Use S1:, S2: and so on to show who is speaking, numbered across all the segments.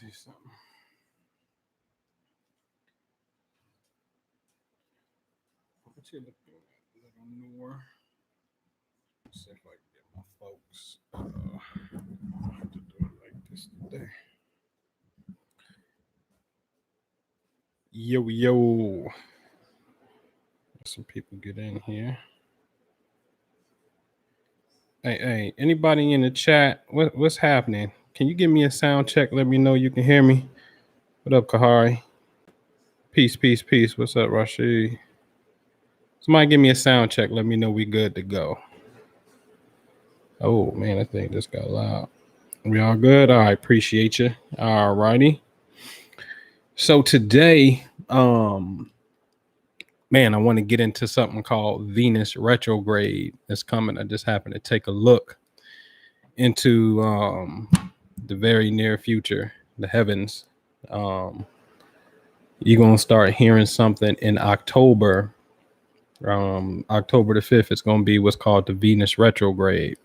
S1: see something. What you looking at? A little newer. Let's see if I can get my folks. I have to do it like this today. Yo. Some people get in here. Hey, anybody in the chat? What's happening? Can you give me a sound check? Let me know you can hear me. What up, Kahari? Peace. What's up, Rashid? Somebody give me a sound check. Let me know we good to go. Oh, man, I think this got loud. We all good? All right, appreciate you. All righty. So today, man, I want to get into something called Venus Retrograde that's coming. I just happened to take a look into the very near future, the heavens. You're going to start hearing something in October. October the 5th, it's going to be what's called the Venus Retrograde.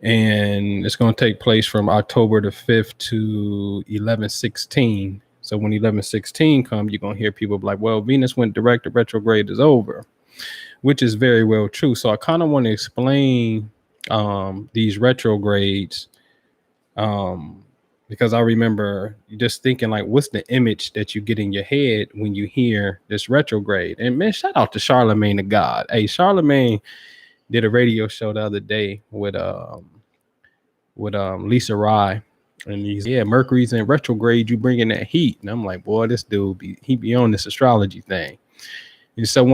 S1: And it's going to take place from October the 5th to 11/16. So when 11/16 comes, you're going to hear people be like, well, Venus went direct, the retrograde is over, which is very well true. So I kind of want to explain these retrogrades because I remember just thinking like, what's the image that you get in your head when you hear this retrograde? And man, shout out to Charlemagne the God. Hey, Charlemagne did a radio show the other day with Lisa Rye. And he's, Mercury's in retrograde, you bring in that heat. And I'm like, boy, this dude he be on this astrology thing. And so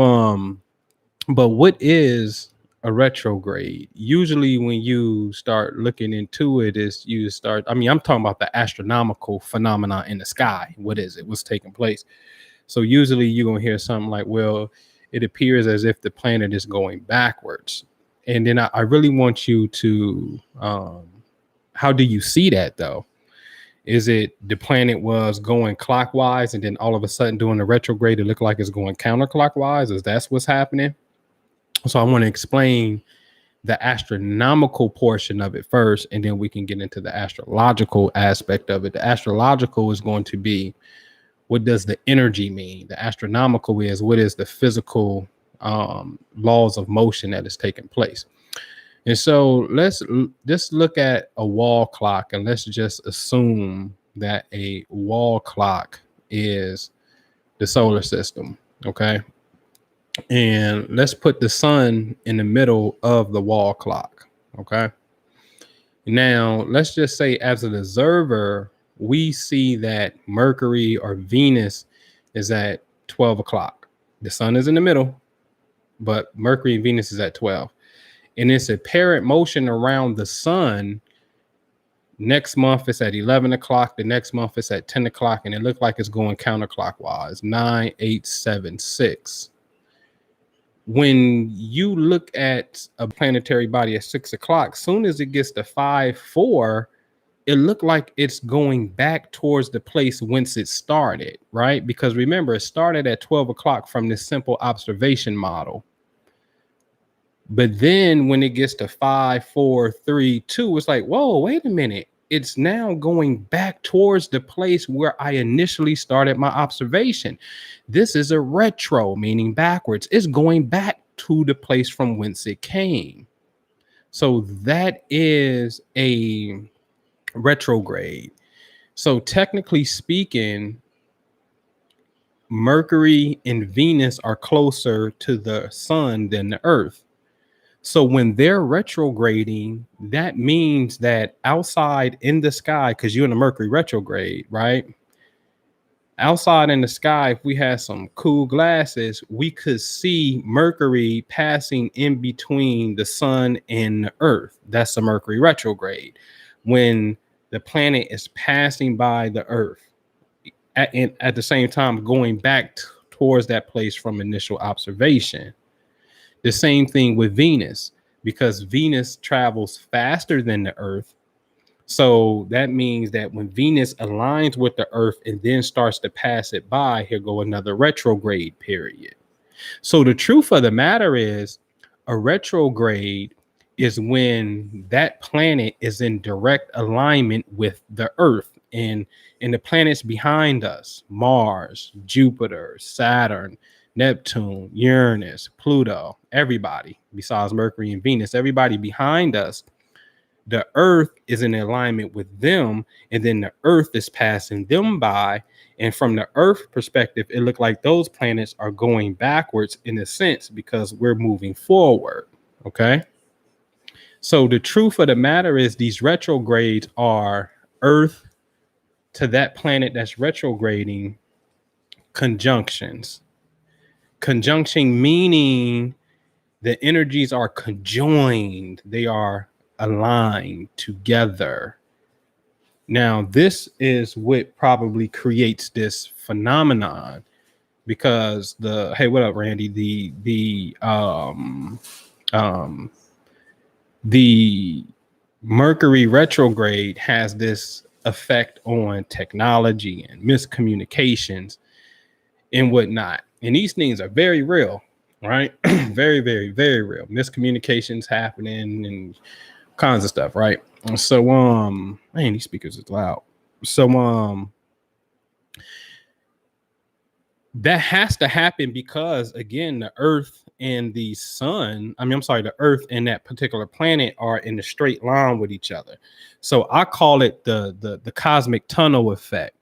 S1: but what is a retrograde? Usually when you start looking into it, I'm talking about the astronomical phenomena in the sky. What is it? What's taking place? So usually you're gonna hear something like, well, it appears as if the planet is going backwards. And then I really want you to how do you see that though? Is it the planet was going clockwise and then all of a sudden during the retrograde, it looked like it's going counterclockwise? Is that what's happening? So I want to explain the astronomical portion of it first, and then we can get into the astrological aspect of it. The astrological is going to be, what does the energy mean? The astronomical is, what is the physical laws of motion that is taking place? And so let's just look at a wall clock, and let's just assume that a wall clock is the solar system, okay? And let's put the sun in the middle of the wall clock, okay? Now, let's just say as an observer, we see that Mercury or Venus is at 12 o'clock. The sun is in the middle, but Mercury and Venus is at 12. And it's a apparent motion around the sun. Next month it's at 11 o'clock. The next month it's at 10 o'clock. And it looked like it's going counterclockwise. 9, 8, 7, 6. When you look at a planetary body at 6 o'clock, soon as it gets to 5, 4, it looked like it's going back towards the place whence it started, right? Because remember, it started at 12 o'clock from this simple observation model. But then when it gets to 5, 4, 3, 2, it's like, whoa, wait a minute. It's now going back towards the place where I initially started my observation. This is a retro, meaning backwards. It's going back to the place from whence it came. So that is a retrograde. So technically speaking, Mercury and Venus are closer to the sun than the Earth. So when they're retrograding, that means that outside in the sky, because you're in a Mercury retrograde, right? Outside in the sky, if we had some cool glasses, we could see Mercury passing in between the sun and the Earth. That's a Mercury retrograde. When the planet is passing by the Earth, at the same time going back towards that place from initial observation. The same thing with Venus, because Venus travels faster than the Earth. So that means that when Venus aligns with the Earth and then starts to pass it by, here go another retrograde period. So the truth of the matter is, a retrograde is when that planet is in direct alignment with the Earth and the planets behind us, Mars, Jupiter, Saturn, Neptune, Uranus, Pluto, everybody besides Mercury and Venus, everybody behind us, the Earth is in alignment with them, and then the Earth is passing them by. And from the Earth perspective, it looked like those planets are going backwards in a sense because we're moving forward. Okay. So the truth of the matter is these retrogrades are Earth to that planet that's retrograding conjunctions. Conjunction meaning the energies are conjoined, they are aligned together. Now, this is what probably creates this phenomenon because hey, what up, Randy? The Mercury retrograde has this effect on technology and miscommunications and whatnot. And these things are very real, right? Very, very, very real. Miscommunications happening and kinds of stuff, right? So man, these speakers is loud. So that has to happen because again, the Earth and the sun, the Earth and that particular planet are in a straight line with each other. So I call it the cosmic tunnel effect.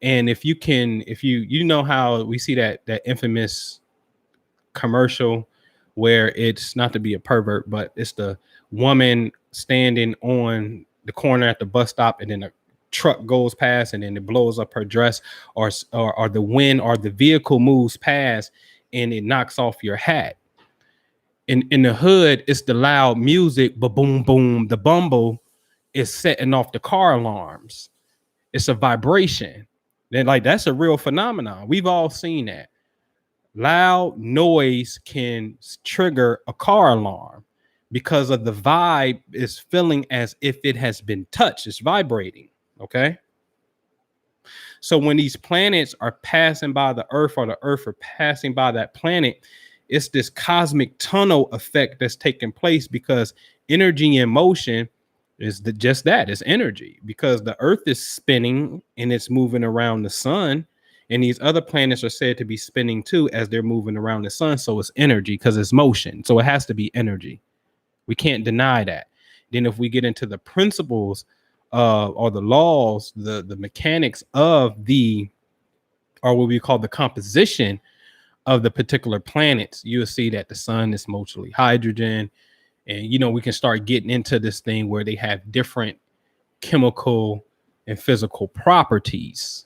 S1: And if you know how we see that infamous commercial where it's, not to be a pervert, but it's the woman standing on the corner at the bus stop and then a truck goes past and then it blows up her dress, or the wind or the vehicle moves past and it knocks off your hat. In the hood, it's the loud music, but boom, boom, the bumble is setting off the car alarms. It's a vibration. Then that's a real phenomenon. We've all seen that. Loud noise can trigger a car alarm because of the vibe is feeling as if it has been touched. It's vibrating. Okay. So when these planets are passing by the Earth or the Earth are passing by that planet, it's this cosmic tunnel effect that's taking place because energy in motion is just that. It's energy because the Earth is spinning and it's moving around the sun. And these other planets are said to be spinning too as they're moving around the sun. So it's energy because it's motion. So it has to be energy. We can't deny that. Then if we get into the principles or the laws, the mechanics of or what we call the composition of the particular planets, you'll see that the sun is mostly hydrogen. And, we can start getting into this thing where they have different chemical and physical properties.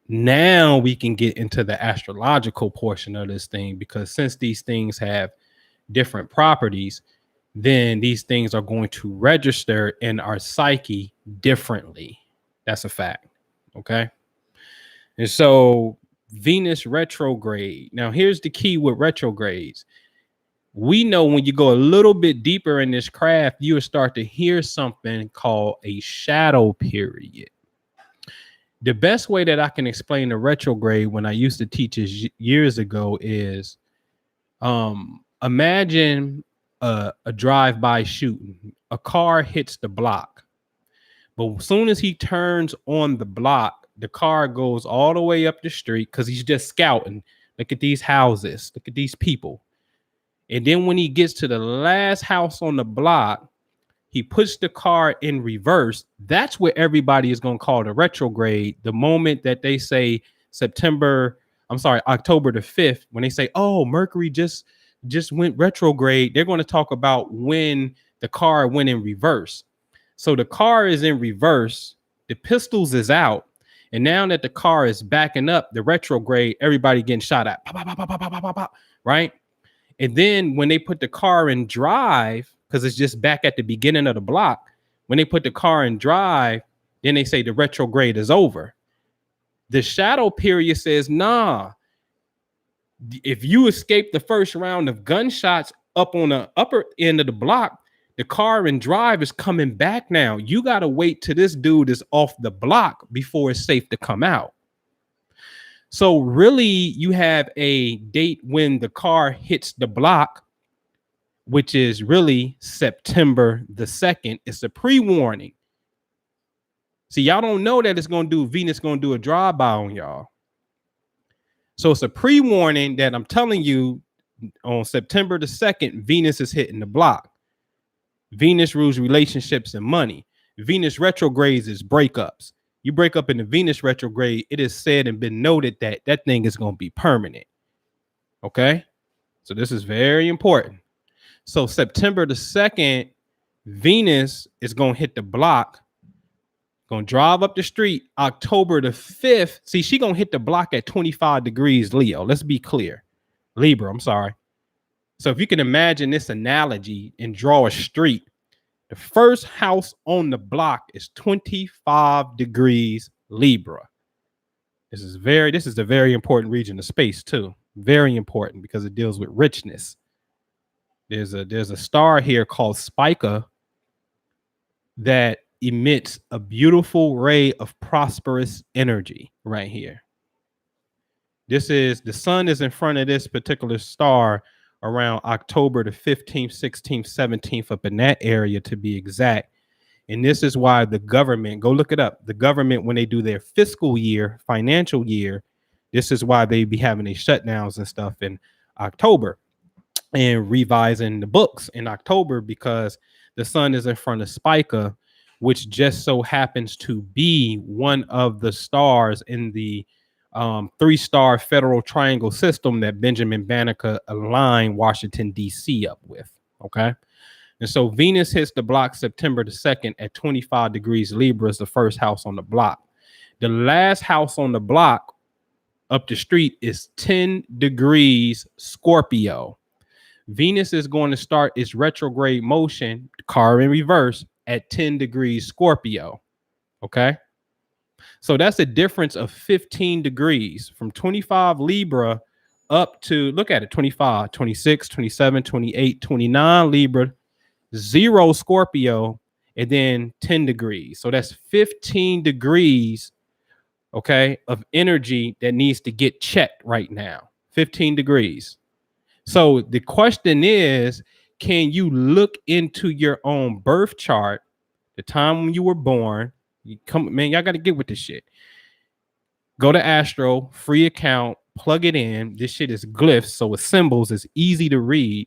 S1: Now we can get into the astrological portion of this thing, because since these things have different properties, then these things are going to register in our psyche differently. That's a fact. Okay. And so Venus retrograde. Now, here's the key with retrogrades. We know when you go a little bit deeper in this craft, you will start to hear something called a shadow period. The best way that I can explain the retrograde when I used to teach it years ago is imagine a drive-by shooting. A car hits the block, but as soon as he turns on the block, the car goes all the way up the street because he's just scouting. Look at these houses. Look at these people. And then when he gets to the last house on the block, he puts the car in reverse. That's what everybody is going to call the retrograde. The moment that they say October the 5th, when they say, oh, Mercury just went retrograde, they're going to talk about when the car went in reverse. So the car is in reverse, the pistols is out, and now that the car is backing up, the retrograde, everybody getting shot at, pop, pop, pop, pop, pop, pop, pop, right? And then when they put the car in drive, because it's just back at the beginning of the block, when they put the car in drive, then they say the retrograde is over. The shadow period says, nah, if you escape the first round of gunshots up on the upper end of the block, the car in drive is coming back now. You got to wait till this dude is off the block before it's safe to come out. So really, you have a date when the car hits the block, which is really September the 2nd. It's a pre-warning. See, y'all don't know that Venus going to do a drive-by on y'all. So it's a pre-warning that I'm telling you on September the 2nd, Venus is hitting the block. Venus rules relationships and money. Venus retrogrades is breakups. You break up in the Venus retrograde, it is said and been noted that that thing is going to be permanent. Okay? So this is very important. So September the 2nd, Venus is going to hit the block, going to drive up the street. October the 5th, see, she going to hit the block at 25 degrees Leo. Let's be clear. Libra, I'm sorry. So if you can imagine this analogy and draw a street, the first house on the block is 25 degrees Libra. This is a very important region of space too. Very important because it deals with richness. There's a star here called Spica that emits a beautiful ray of prosperous energy right here. The sun is in front of this particular star around October the 15th, 16th, 17th, up in that area to be exact. And this is why the government, go look it up. The government, when they do their fiscal year, financial year, this is why they be having these shutdowns and stuff in October and revising the books in October, because the sun is in front of Spica, which just so happens to be one of the stars in the 3-star federal triangle system that Benjamin Banneker aligned Washington, D.C. up with. Okay. And so Venus hits the block September the 2nd at 25 degrees Libra, is the first house on the block. The last house on the block up the street is 10 degrees Scorpio. Venus is going to start its retrograde motion, car in reverse, at 10 degrees Scorpio. Okay. So that's a difference of 15 degrees from 25 Libra up to, look at it, 25, 26, 27, 28, 29 Libra, 0 Scorpio, and then 10 degrees. So that's 15 degrees, okay, of energy that needs to get checked right now. 15 degrees. So the question is, can you look into your own birth chart, the time when you were born? You come, man, y'all got to get with this shit. Go to Astro, free account, plug it in. This shit is glyphs, so it's symbols. It's easy to read.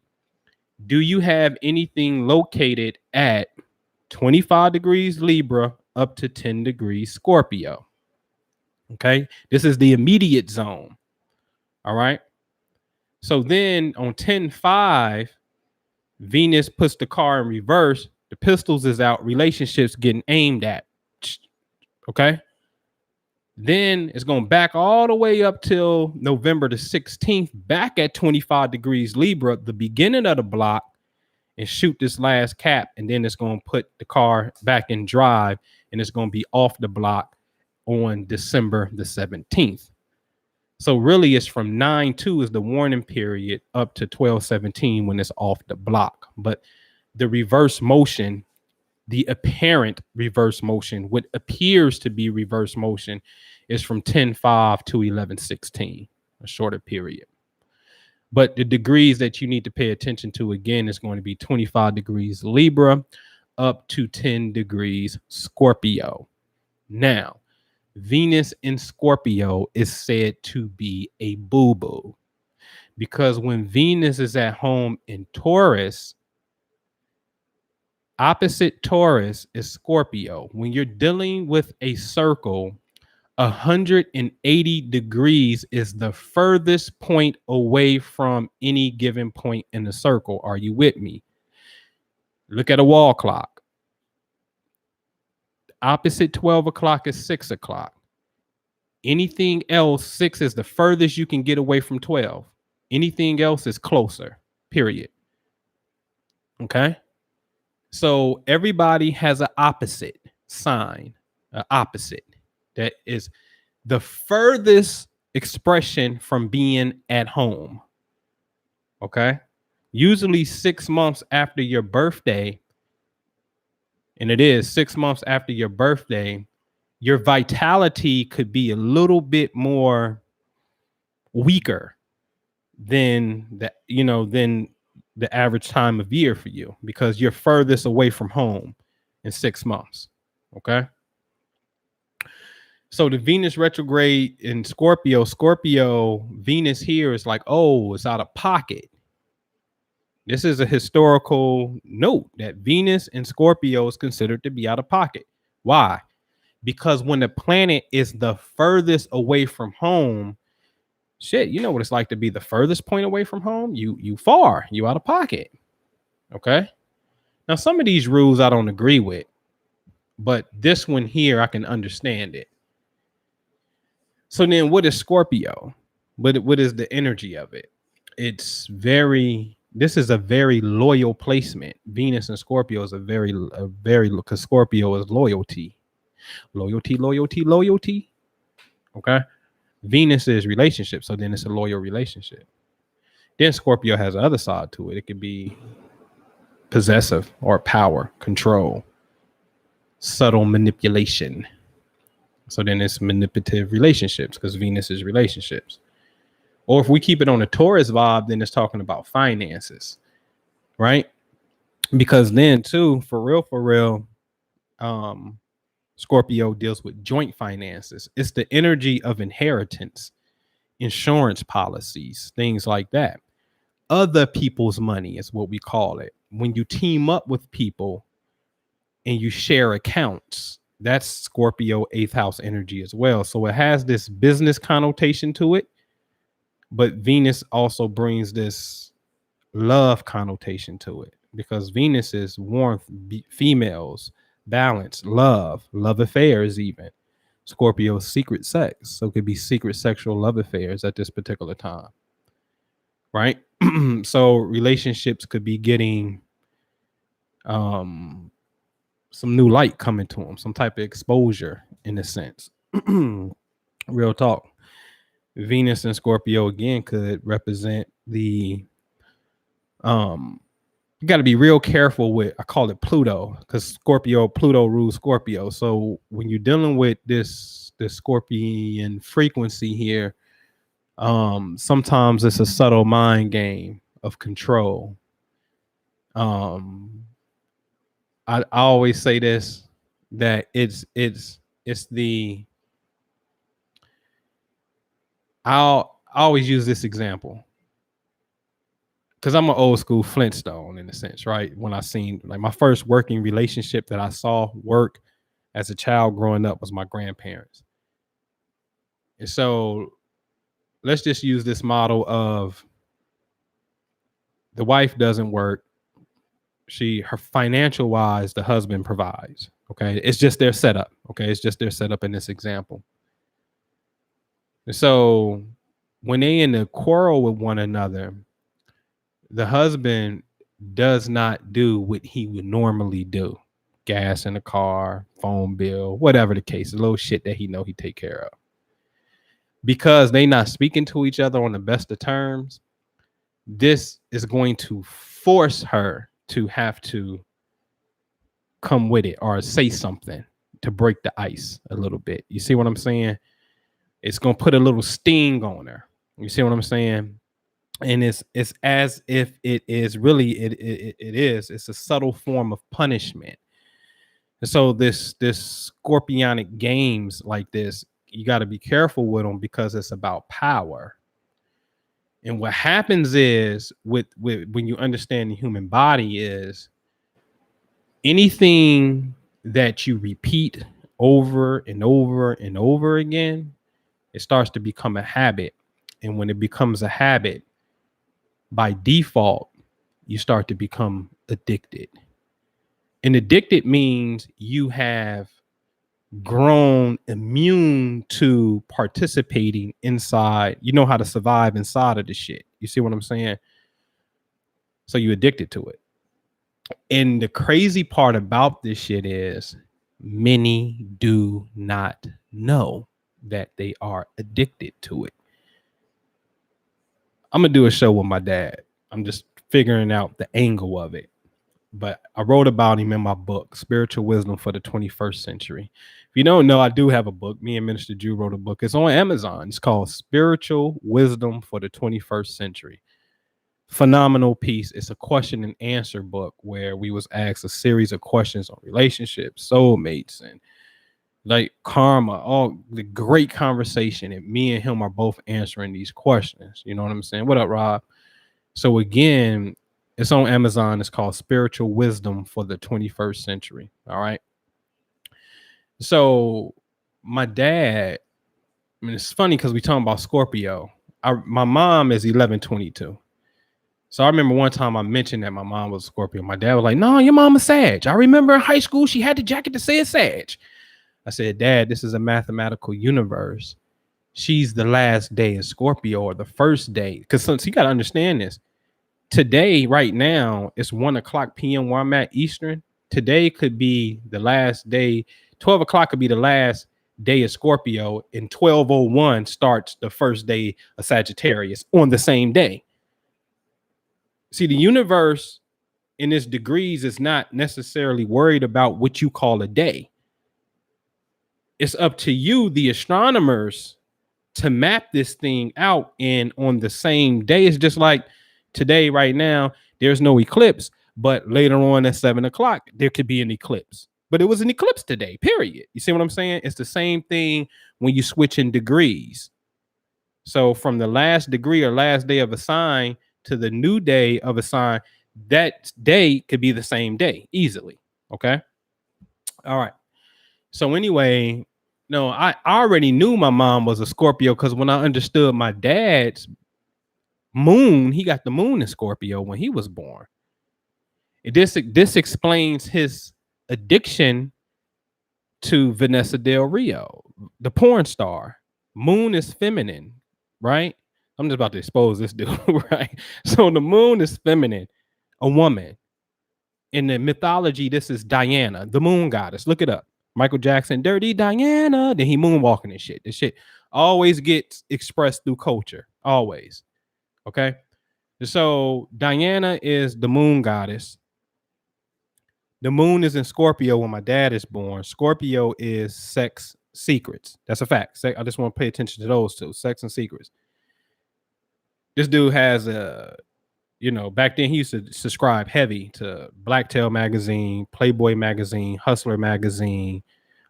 S1: Do you have anything located at 25 degrees Libra up to 10 degrees Scorpio? Okay, this is the immediate zone. All right. So then on 10-5, Venus puts the car in reverse. The pistols is out. Relationships getting aimed at. Okay. Then it's going back all the way up till November the 16th, back at 25 degrees Libra, the beginning of the block, and shoot this last cap. And then it's going to put the car back in drive, and it's going to be off the block on December the 17th. So really it's from 9-2 is the warning period up to 12-17 when it's off the block. But the reverse motion, the apparent reverse motion, what appears to be reverse motion, is from 10-5 to 11-16, a shorter period. But the degrees that you need to pay attention to, again, is going to be 25 degrees Libra up to 10 degrees Scorpio. Now, Venus in Scorpio is said to be a boo-boo, because when Venus is at home in Taurus, opposite Taurus is Scorpio. When you're dealing with a circle, 180 degrees is the furthest point away from any given point in the circle. Are you with me? Look at a wall clock. Opposite 12 o'clock is 6 o'clock. Anything else, 6 is the furthest you can get away from 12. Anything else is closer, period. Okay? So everybody has an opposite sign, an opposite that is the furthest expression from being at home. Okay? Usually 6 months after your birthday, and it is 6 months after your birthday, your vitality could be a little bit more weaker than the average time of year for you, because you're furthest away from home in 6 months. Okay. So the Venus retrograde in Scorpio, Venus here is like, oh, it's out of pocket. This is a historical note that Venus in Scorpio is considered to be out of pocket. Why? Because when the planet is the furthest away from home, shit, you know what it's like to be the furthest point away from home? You far, you out of pocket. Okay. Now, some of these rules I don't agree with, but this one here, I can understand it. So then what is Scorpio? What is the energy of it? This is a very loyal placement. Venus and Scorpio is because Scorpio is loyalty. Loyalty. Okay. Venus is relationship. So then it's a loyal relationship. Then Scorpio has the other side to it. It could be possessive or power, control, subtle manipulation. So then it's manipulative relationships because Venus is relationships. Or if we keep it on a Taurus vibe, then it's talking about finances, right? Because then too, for real, Scorpio deals with joint finances. It's the energy of inheritance, insurance policies, things like that. Other people's money is what we call it. When you team up with people and you share accounts, that's Scorpio 8th house energy as well. So it has this business connotation to it, but Venus also brings this love connotation to it because Venus is warmth, females, balance, love affairs, even Scorpio's secret sex. So it could be secret sexual love affairs at this particular time, right? So relationships could be getting some new light coming to them, some type of exposure in a sense. Real talk. Venus and Scorpio again could represent the you got to be real careful with, I call it Pluto, because Pluto rules Scorpio. So when you're dealing with this Scorpion frequency here, sometimes it's a subtle mind game of control. I always say this, that it's the, I always use this example because I'm an old school Flintstone in a sense, right? When I seen like my first working relationship that I saw work as a child growing up was my grandparents. And so let's just use this model of the wife doesn't work. Her financial wise, the husband provides. Okay. It's just their setup. Okay. It's just their setup in this example. And so when they in a quarrel with one another, the husband does not do what he would normally do. Gas in the car, phone bill, whatever the case, a little shit that he know he take care of. Because they not speaking to each other on the best of terms, this is going to force her to have to come with it or say something to break the ice a little bit. You see what I'm saying? It's going to put a little sting on her. You see what I'm saying? And it's as if it is really, it's a subtle form of punishment. And so this scorpionic games like this, you got to be careful with them because it's about power. And what happens is with when you understand the human body is anything that you repeat over and over and over again, it starts to become a habit. And when it becomes a habit, by default, you start to become addicted. And addicted means you have grown immune to participating inside. You know how to survive inside of the shit. You see what I'm saying? So you addicted to it. And the crazy part about this shit is many do not know that they are addicted to it. I'm going to do a show with my dad. I'm just figuring out the angle of it. But I wrote about him in my book, Spiritual Wisdom for the 21st Century. If you don't know, I do have a book. Me and Minister Jew wrote a book. It's on Amazon. It's called Spiritual Wisdom for the 21st Century. Phenomenal piece. It's a question and answer book where we was asked a series of questions on relationships, soulmates, and like karma, all the great conversation, and me and him are both answering these questions. You know what I'm saying? What up, Rob? So again, it's on Amazon. It's called Spiritual Wisdom for the 21st Century. All right. So my dad, I mean, it's funny because we talking about Scorpio. My mom is 1122. So I remember one time I mentioned that my mom was a Scorpio. My dad was like, "No, your mom is Sag. I remember in high school she had the jacket that said Sag." I said, "Dad, this is a mathematical universe. She's the last day of Scorpio, or the first day." Because since you got to understand this, today, right now, it's 1:00 p.m. where I'm at Eastern. Today could be the last day. 12 o'clock could be the last day of Scorpio, and 12:01 starts the first day of Sagittarius on the same day. See, the universe in its degrees is not necessarily worried about what you call a day. It's up to you, the astronomers, to map this thing out. And on the same day, it's just like today, right now, there's no eclipse, but later on at 7 o'clock, there could be an eclipse. But it was an eclipse today, period. You see what I'm saying? It's the same thing when you switch in degrees. So from the last degree or last day of a sign to the new day of a sign, that day could be the same day easily. Okay. All right. So anyway, no, I already knew my mom was a Scorpio because when I understood my dad's moon, he got the moon in Scorpio when he was born. This explains his addiction to Vanessa Del Rio, the porn star. Moon is feminine, right? I'm just about to expose this dude, right? So the moon is feminine, a woman. In the mythology, this is Diana, the moon goddess. Look it up. Michael Jackson, Dirty Diana. Then he moonwalking and shit. This shit always gets expressed through culture. Always. Okay. So Diana is the moon goddess. The moon is in Scorpio when my dad is born. Scorpio is sex secrets. That's a fact. I just want to pay attention to those two, sex and secrets. This dude has a, back then he used to subscribe heavy to Blacktail magazine, Playboy magazine, Hustler magazine.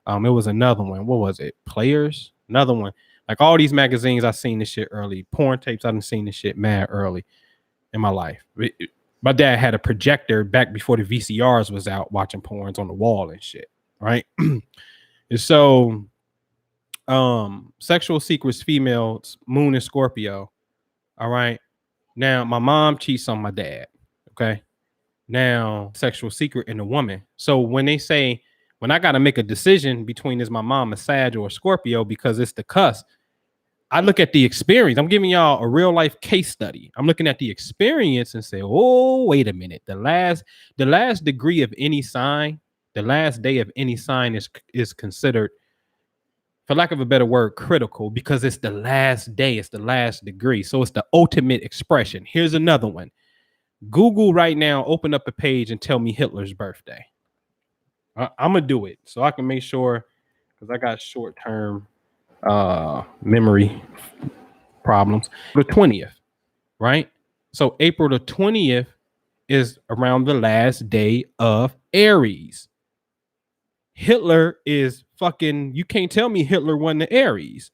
S1: It was another one. What was it? Players? Another one. Like all these magazines, I seen this shit early. Porn tapes, I done seen this shit mad early in my life. My dad had a projector back before the VCRs was out, watching porns on the wall and shit. Right. And so sexual secrets, females, moon and Scorpio. All right. Now my mom cheats on my dad. Okay. Now sexual secret in a woman. So when they say, when I got to make a decision between is my mom a Sag or a Scorpio because it's the cusp, I look at the experience. I'm giving y'all a real life case study. I'm looking at the experience and say, oh, wait a minute. The last degree of any sign, the last day of any sign is considered, for lack of a better word, critical because it's the last day. It's the last degree. So it's the ultimate expression. Here's another one. Google right now, open up a page and tell me Hitler's birthday. I'm going to do it so I can make sure, because I got short-term memory problems. The 20th, right? So April the 20th is around the last day of Aries. Hitler is fucking, you can't tell me Hitler won the Aries.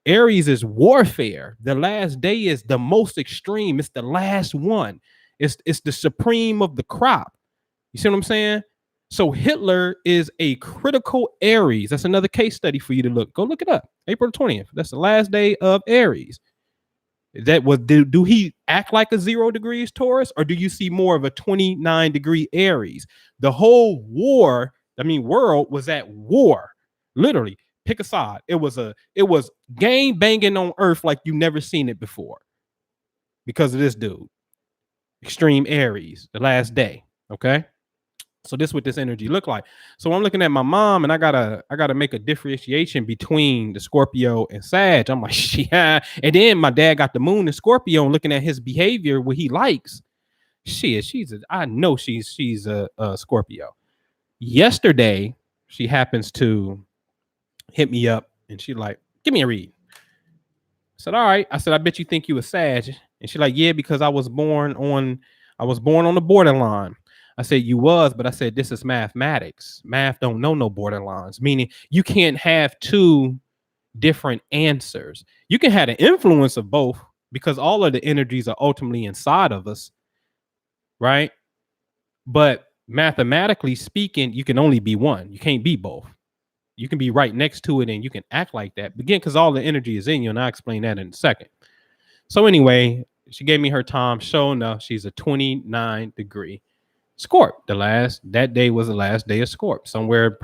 S1: Aries is warfare. The last day is the most extreme. It's the last one. It's the supreme of the crop. You see what I'm saying? So Hitler is a critical Aries. That's another case study for you to look. Go look it up. April 20th. That's the last day of Aries. That was, do he act like a 0 degrees Taurus, or do you see more of a 29 degree Aries? The whole world was at war. Literally, pick a side. It was gang banging on Earth like you never seen it before because of this dude. Extreme Aries, the last day. Okay. So this is what this energy look like. So I'm looking at my mom and I gotta make a differentiation between the Scorpio and Sag. I'm like, yeah. And then my dad got the moon in Scorpio and looking at his behavior, what he likes. I know she's a Scorpio. Yesterday, she happens to hit me up and she like, give me a read. I said, all right. I said, I bet you think you a Sag. And she like, yeah, because I was born on the borderline. I said you was, but I said this is mathematics. Math don't know no borderlines, meaning you can't have two different answers. You can have the influence of both because all of the energies are ultimately inside of us, right? But mathematically speaking, you can only be one. You can't be both. You can be right next to it and you can act like that. Again, because all the energy is in you, and I'll explain that in a second. So anyway, she gave me her time. Sure enough, she's a 29-degree Scorp. That day was the last day of Scorp. Somewhere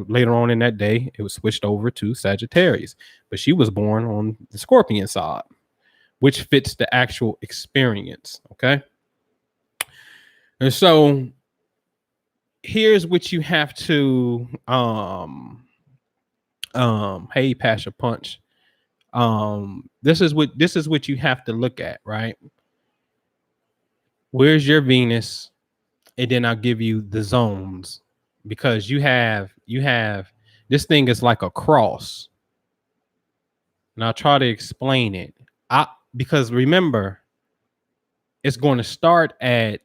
S1: later on in that day, it was switched over to Sagittarius. But she was born on the Scorpion side, which fits the actual experience. Okay. And so here's what you have to hey Pasha Punch. This is what you have to look at, right? Where's your Venus? And then I'll give you the zones, because you have this thing is like a cross. And I'll try to explain it. Because remember, it's going to start at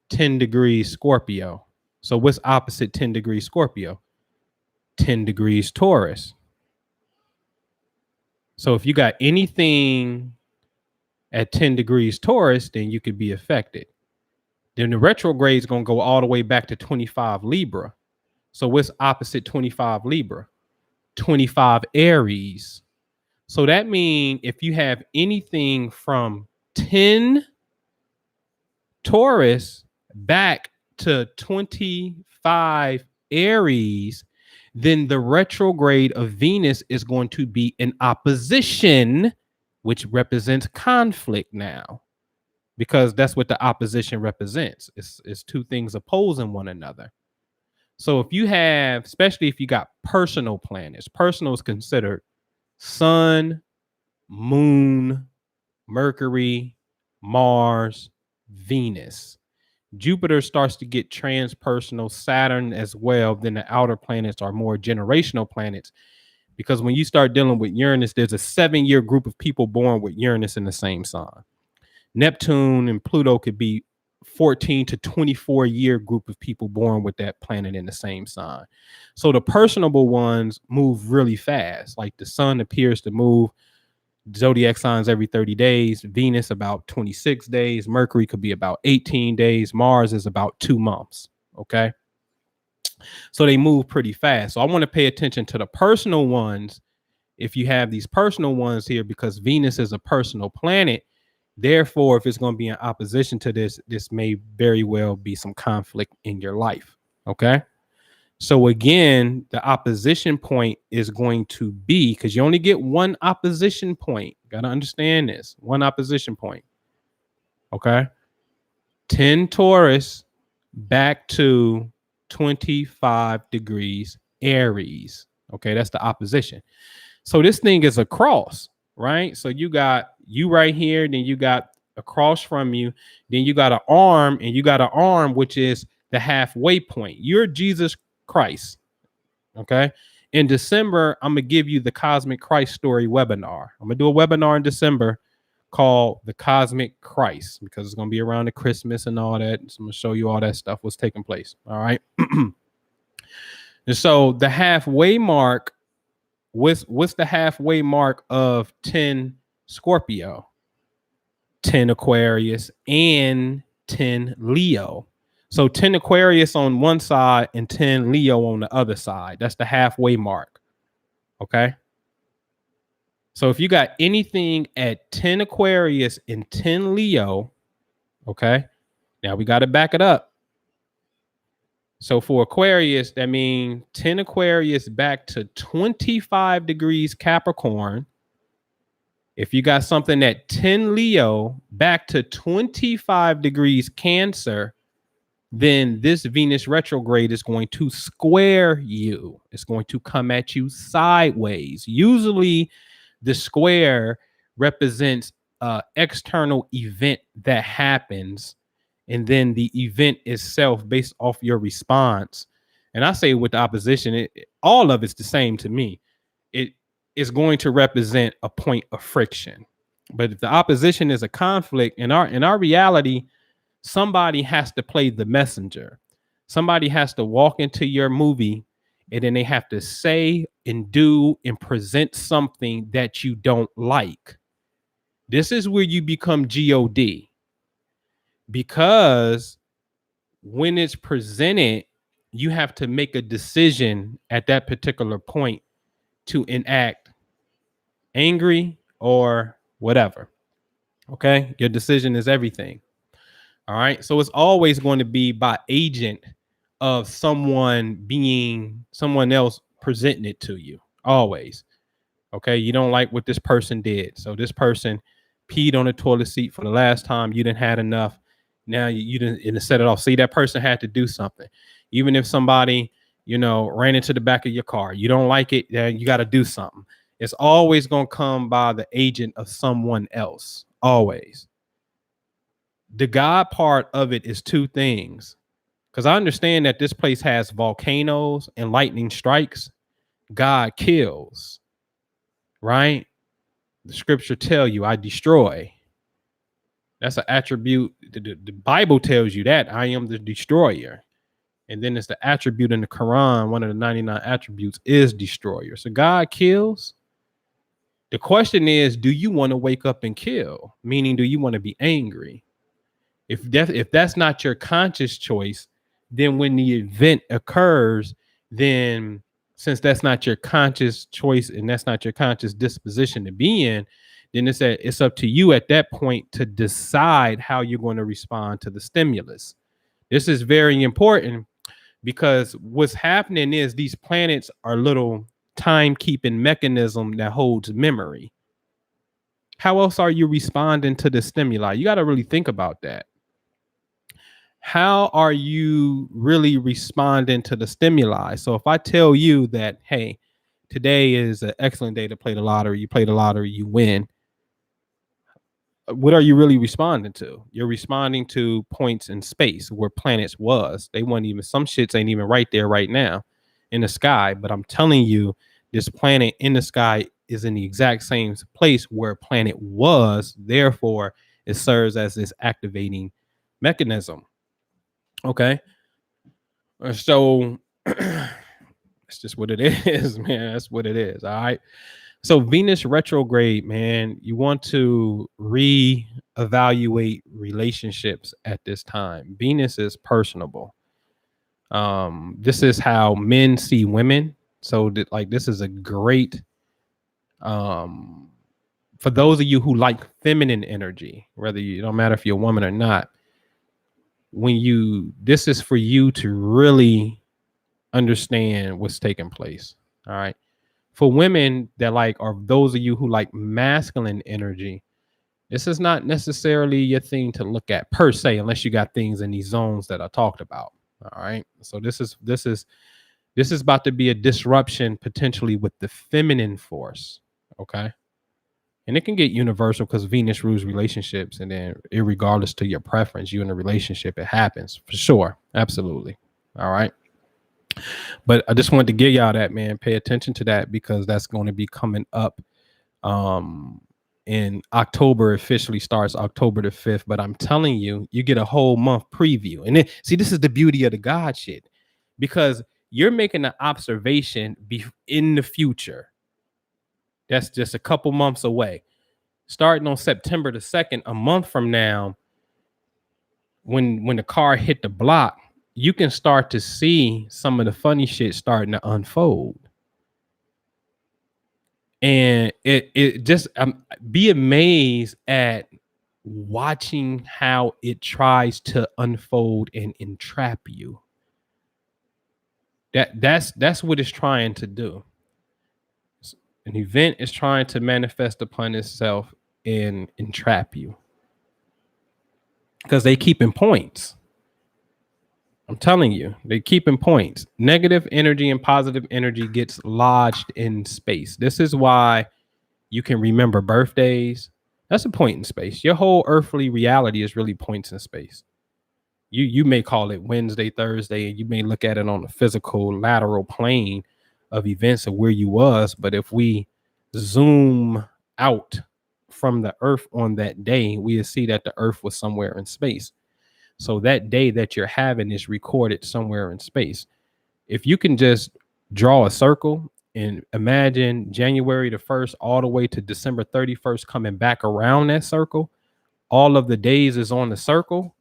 S1: 10 degrees Scorpio. So what's opposite 10 degrees Scorpio? 10 degrees Taurus. So if you got anything at 10 degrees Taurus, then you could be affected. Then the retrograde is going to go all the way back to 25 Libra. So what's opposite 25 Libra? 25 Aries. So that means if you have anything from 10 Taurus back to 25 Aries, then the retrograde of Venus is going to be in opposition, which represents conflict now, because that's what the opposition represents. It's two things opposing one another. So if you have, especially if you got personal planets, personal is considered Sun, Moon, Mercury, Mars, Venus. Jupiter starts to get transpersonal, Saturn as well. Then the outer planets are more generational planets, because when you start dealing with Uranus, there's a 7-year group of people born with Uranus in the same sign. Neptune and Pluto could be 14 to 24-year group of people born with that planet in the same sign. So the personable ones move really fast. Like the sun appears to move zodiac signs every 30 days, Venus about 26 days, Mercury could be about 18 days, Mars is about 2 months. Okay. So they move pretty fast. So I want to pay attention to the personal ones. If you have these personal ones here, because Venus is a personal planet, therefore, if it's going to be in opposition to this may very well be some conflict in your life. Okay. So again, the opposition point is going to be, because you only get one opposition point. Got to understand this. One opposition point. Okay. 10 Taurus back to 25 degrees Aries. Okay. That's the opposition. So this thing is a cross, right? So you got you right here, then you got across from you, then you got an arm, and you got an arm, which is the halfway point. You're Jesus Christ. Okay. In December, I'm going to give you the Cosmic Christ Story webinar. I'm going to do a webinar in December called the Cosmic Christ, because it's going to be around the Christmas and all that. So I'm going to show you all that stuff, what's taking place. All right. And so the halfway mark, what's the halfway mark of 10 Scorpio, 10 Aquarius, and 10 Leo? So 10 Aquarius on one side and 10 Leo on the other side. That's the halfway mark. Okay. So if you got anything at 10 Aquarius and 10 Leo, okay, now we got to back it up. So for Aquarius, that means 10 Aquarius back to 25 degrees Capricorn. If you got something at 10 Leo back to 25 degrees Cancer, then this Venus retrograde is going to square you. It's going to come at you sideways. Usually the square represents an external event that happens, and then the event itself based off your response. And I say with the opposition, all of it's the same to me. It is going to represent a point of friction. But if the opposition is a conflict, in our reality, somebody has to play the messenger. Somebody has to walk into your movie and then they have to say and do and present something that you don't like. This is where you become God, because when it's presented, you have to make a decision at that particular point to enact angry or whatever. Okay, your decision is everything. All right, so it's always going to be by agent of someone else presenting it to you. Always. Okay, you don't like what this person did, so this person peed on the toilet seat for the last time. You didn't had enough. Now you didn't set it off. See, that person had to do something. Even if somebody, ran into the back of your car, you don't like it, then you got to do something. It's always going to come by the agent of someone else. Always. The God part of it is two things, because I understand that this place has volcanoes and lightning strikes. God kills, right? The scripture tell you, I destroy. That's an attribute. The Bible tells you that I am the destroyer. And then it's the attribute in the Quran. One of the 99 attributes is destroyer. So God kills. The question is, do you want to wake up and kill? Meaning, do you want to be angry? If that's not your conscious choice, then when the event occurs, then since that's not your conscious choice and that's not your conscious disposition to be in, then it's up to you at that point to decide how you're going to respond to the stimulus. This is very important, because what's happening is these planets are little timekeeping mechanism that holds memory. How else are you responding to the stimuli? You got to really think about that. How are you really responding to the stimuli? So if I tell you that, hey, today is an excellent day to play the lottery, you play the lottery, you win, what are you really responding to? You're responding to points in space where planets was. They weren't even, some shits ain't even right there right now in the sky. But I'm telling you, this planet in the sky is in the exact same place where a planet was. Therefore, it serves as this activating mechanism. Okay. So it's just what it is, man. That's what it is. All right. So Venus retrograde, man, you want to reevaluate relationships at this time. Venus is personable. This is how men see women. So this is a great, for those of you who like feminine energy, whether you don't matter if you're a woman or not, this is for you to really understand what's taking place. All right. For women that or those of you who like masculine energy, this is not necessarily your thing to look at per se, unless you got things in these zones that I talked about. All right. So this is about to be a disruption potentially with the feminine force. Okay. And it can get universal because Venus rules relationships, and then irregardless to your preference, you in a relationship, it happens for sure. Absolutely. All right. But I just wanted to give y'all that, man. Pay attention to that, because that's going to be coming up in October. Officially starts October the 5th. But I'm telling you, you get a whole month preview. And then, see, this is the beauty of the God shit, because you're making an observation in the future. That's just a couple months away. Starting on September the 2nd, a month from now, when the car hit the block, you can start to see some of the funny shit starting to unfold. And it just be amazed at watching how it tries to unfold and entrap you. That's what it's trying to do. An event is trying to manifest upon itself and entrap you, because they keeping points. I'm telling you, they keeping points. Negative energy and positive energy gets lodged in space. This is why you can remember birthdays. That's a point in space. Your whole earthly reality is really points in space. You may call it Wednesday, Thursday, and you may look at it on the physical lateral plane of events of where you was. But if we zoom out from the earth on that day, we see that the earth was somewhere in space. So that day that you're having is recorded somewhere in space. If you can just draw a circle and imagine January the 1st all the way to December 31st coming back around that circle, all of the days is on the circle.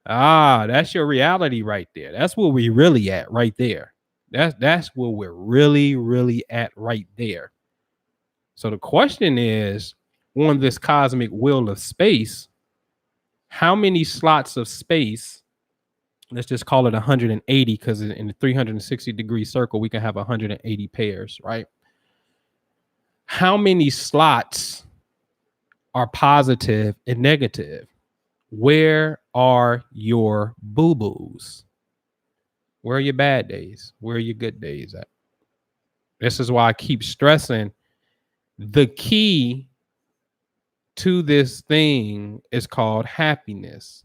S1: That's your reality right there. That's where we really at right there. That's where we're really at right there. So the question is, on this cosmic wheel of space, how many slots of space, let's just call it 180, because in the 360-degree circle, we can have 180 pairs, right? How many slots are positive and negative? Where are your boo-boos? Where are your bad days? Where are your good days at? This is why I keep stressing the key to this thing is called happiness.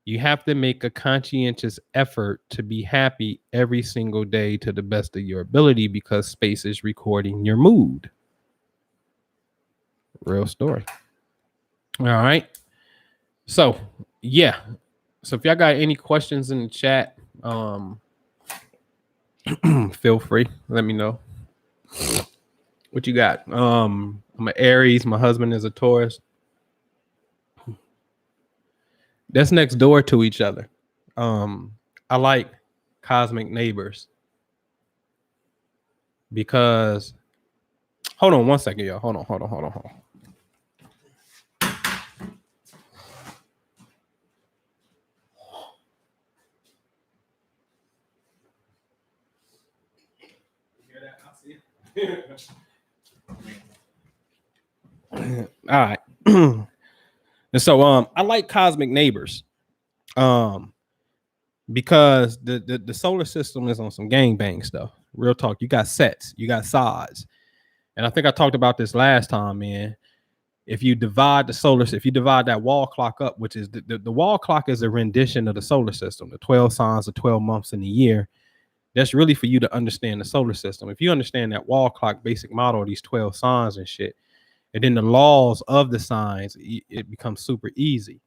S1: You have to make a conscientious effort to be happy every single day to the best of your ability, because space is recording your mood. Real story. All right. So, yeah. So if y'all got any questions in the chat, feel free. Let me know. What you got? I'm an Aries. My husband is a Taurus. That's next door to each other. I like cosmic neighbors because, hold on one second, y'all. Hold on. All right. And so I like cosmic neighbors. Because the solar system is on some gangbang stuff. Real talk. You got sets, you got sides. And I think I talked about this last time, man. If you divide that wall clock up, which is the wall clock is a rendition of the solar system, the 12 signs, the 12 months in the year. That's really for you to understand the solar system. If you understand that wall clock basic model, these 12 signs and shit, and then the laws of the signs, it becomes super easy.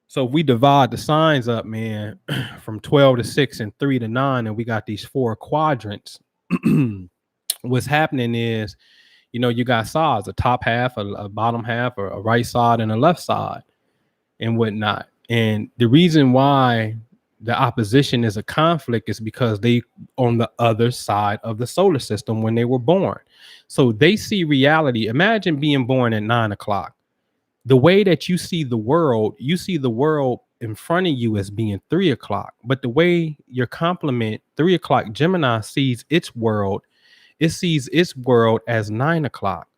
S1: So if we divide the signs up, man, from 12 to 6 and 3 to 9, and we got these 4 quadrants, what's happening is, you got sides, a top half, a bottom half, or a right side and a left side and whatnot. And the reason why the opposition is a conflict is because they on the other side of the solar system when they were born. So they see reality. Imagine being born at 9 o'clock. The way that you see the world in front of you as being 3 o'clock. But the way your complement, 3 o'clock Gemini, sees its world, it sees its world as 9 o'clock.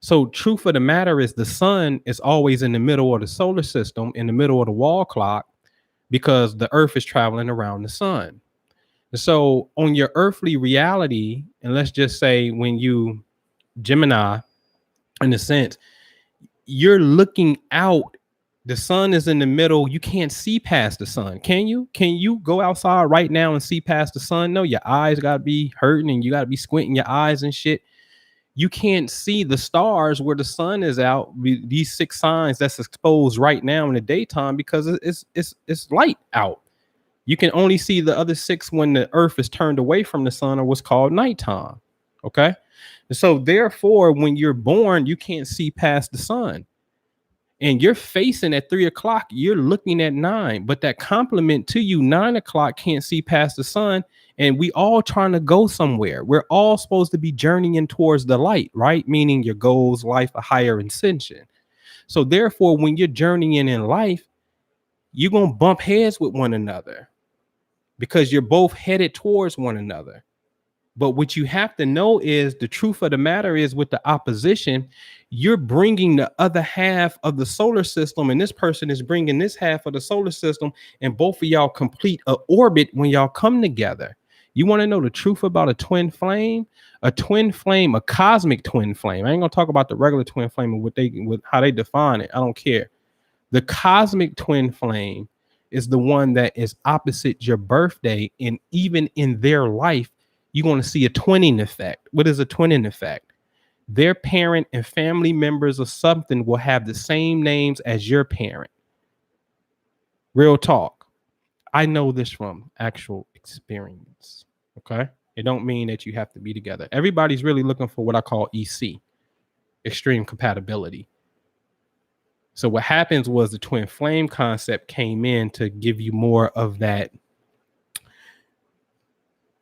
S1: So truth of the matter is the sun is always in the middle of the solar system, in the middle of the wall clock, because the earth is traveling around the sun. So on your earthly reality, and let's just say when you Gemini, in a sense, you're looking out, the sun is in the middle, you can't see past the sun. Can you go outside right now and see past the sun? No, your eyes got to be hurting and you got to be squinting your eyes and shit. You can't see the stars where the sun is out, these 6 signs that's exposed right now in the daytime, because it's light out. You can only see the other 6 when the earth is turned away from the sun, or what's called nighttime. Okay. So therefore, when you're born, you can't see past the sun. And you're facing at 3 o'clock, you're looking at 9, but that complement to you, 9 o'clock can't see past the sun. And we all trying to go somewhere. We're all supposed to be journeying towards the light, right? Meaning your goals, life, a higher ascension. So therefore, when you're journeying in life, you're going to bump heads with one another because you're both headed towards one another. But what you have to know is the truth of the matter is, with the opposition, you're bringing the other half of the solar system, and this person is bringing this half of the solar system, and both of y'all complete an orbit when y'all come together. You want to know the truth about a twin flame? A twin flame, a cosmic twin flame. I ain't gonna talk about the regular twin flame and with how they define it. I don't care. The cosmic twin flame is the one that is opposite your birthday, and even in their life, you're going to see a twinning effect. What is a twinning effect? Their parent and family members or something will have the same names as your parent. Real talk. I know this from actual experience. Okay. It don't mean that you have to be together. Everybody's really looking for what I call EC, extreme compatibility. So what happens was the twin flame concept came in to give you more of that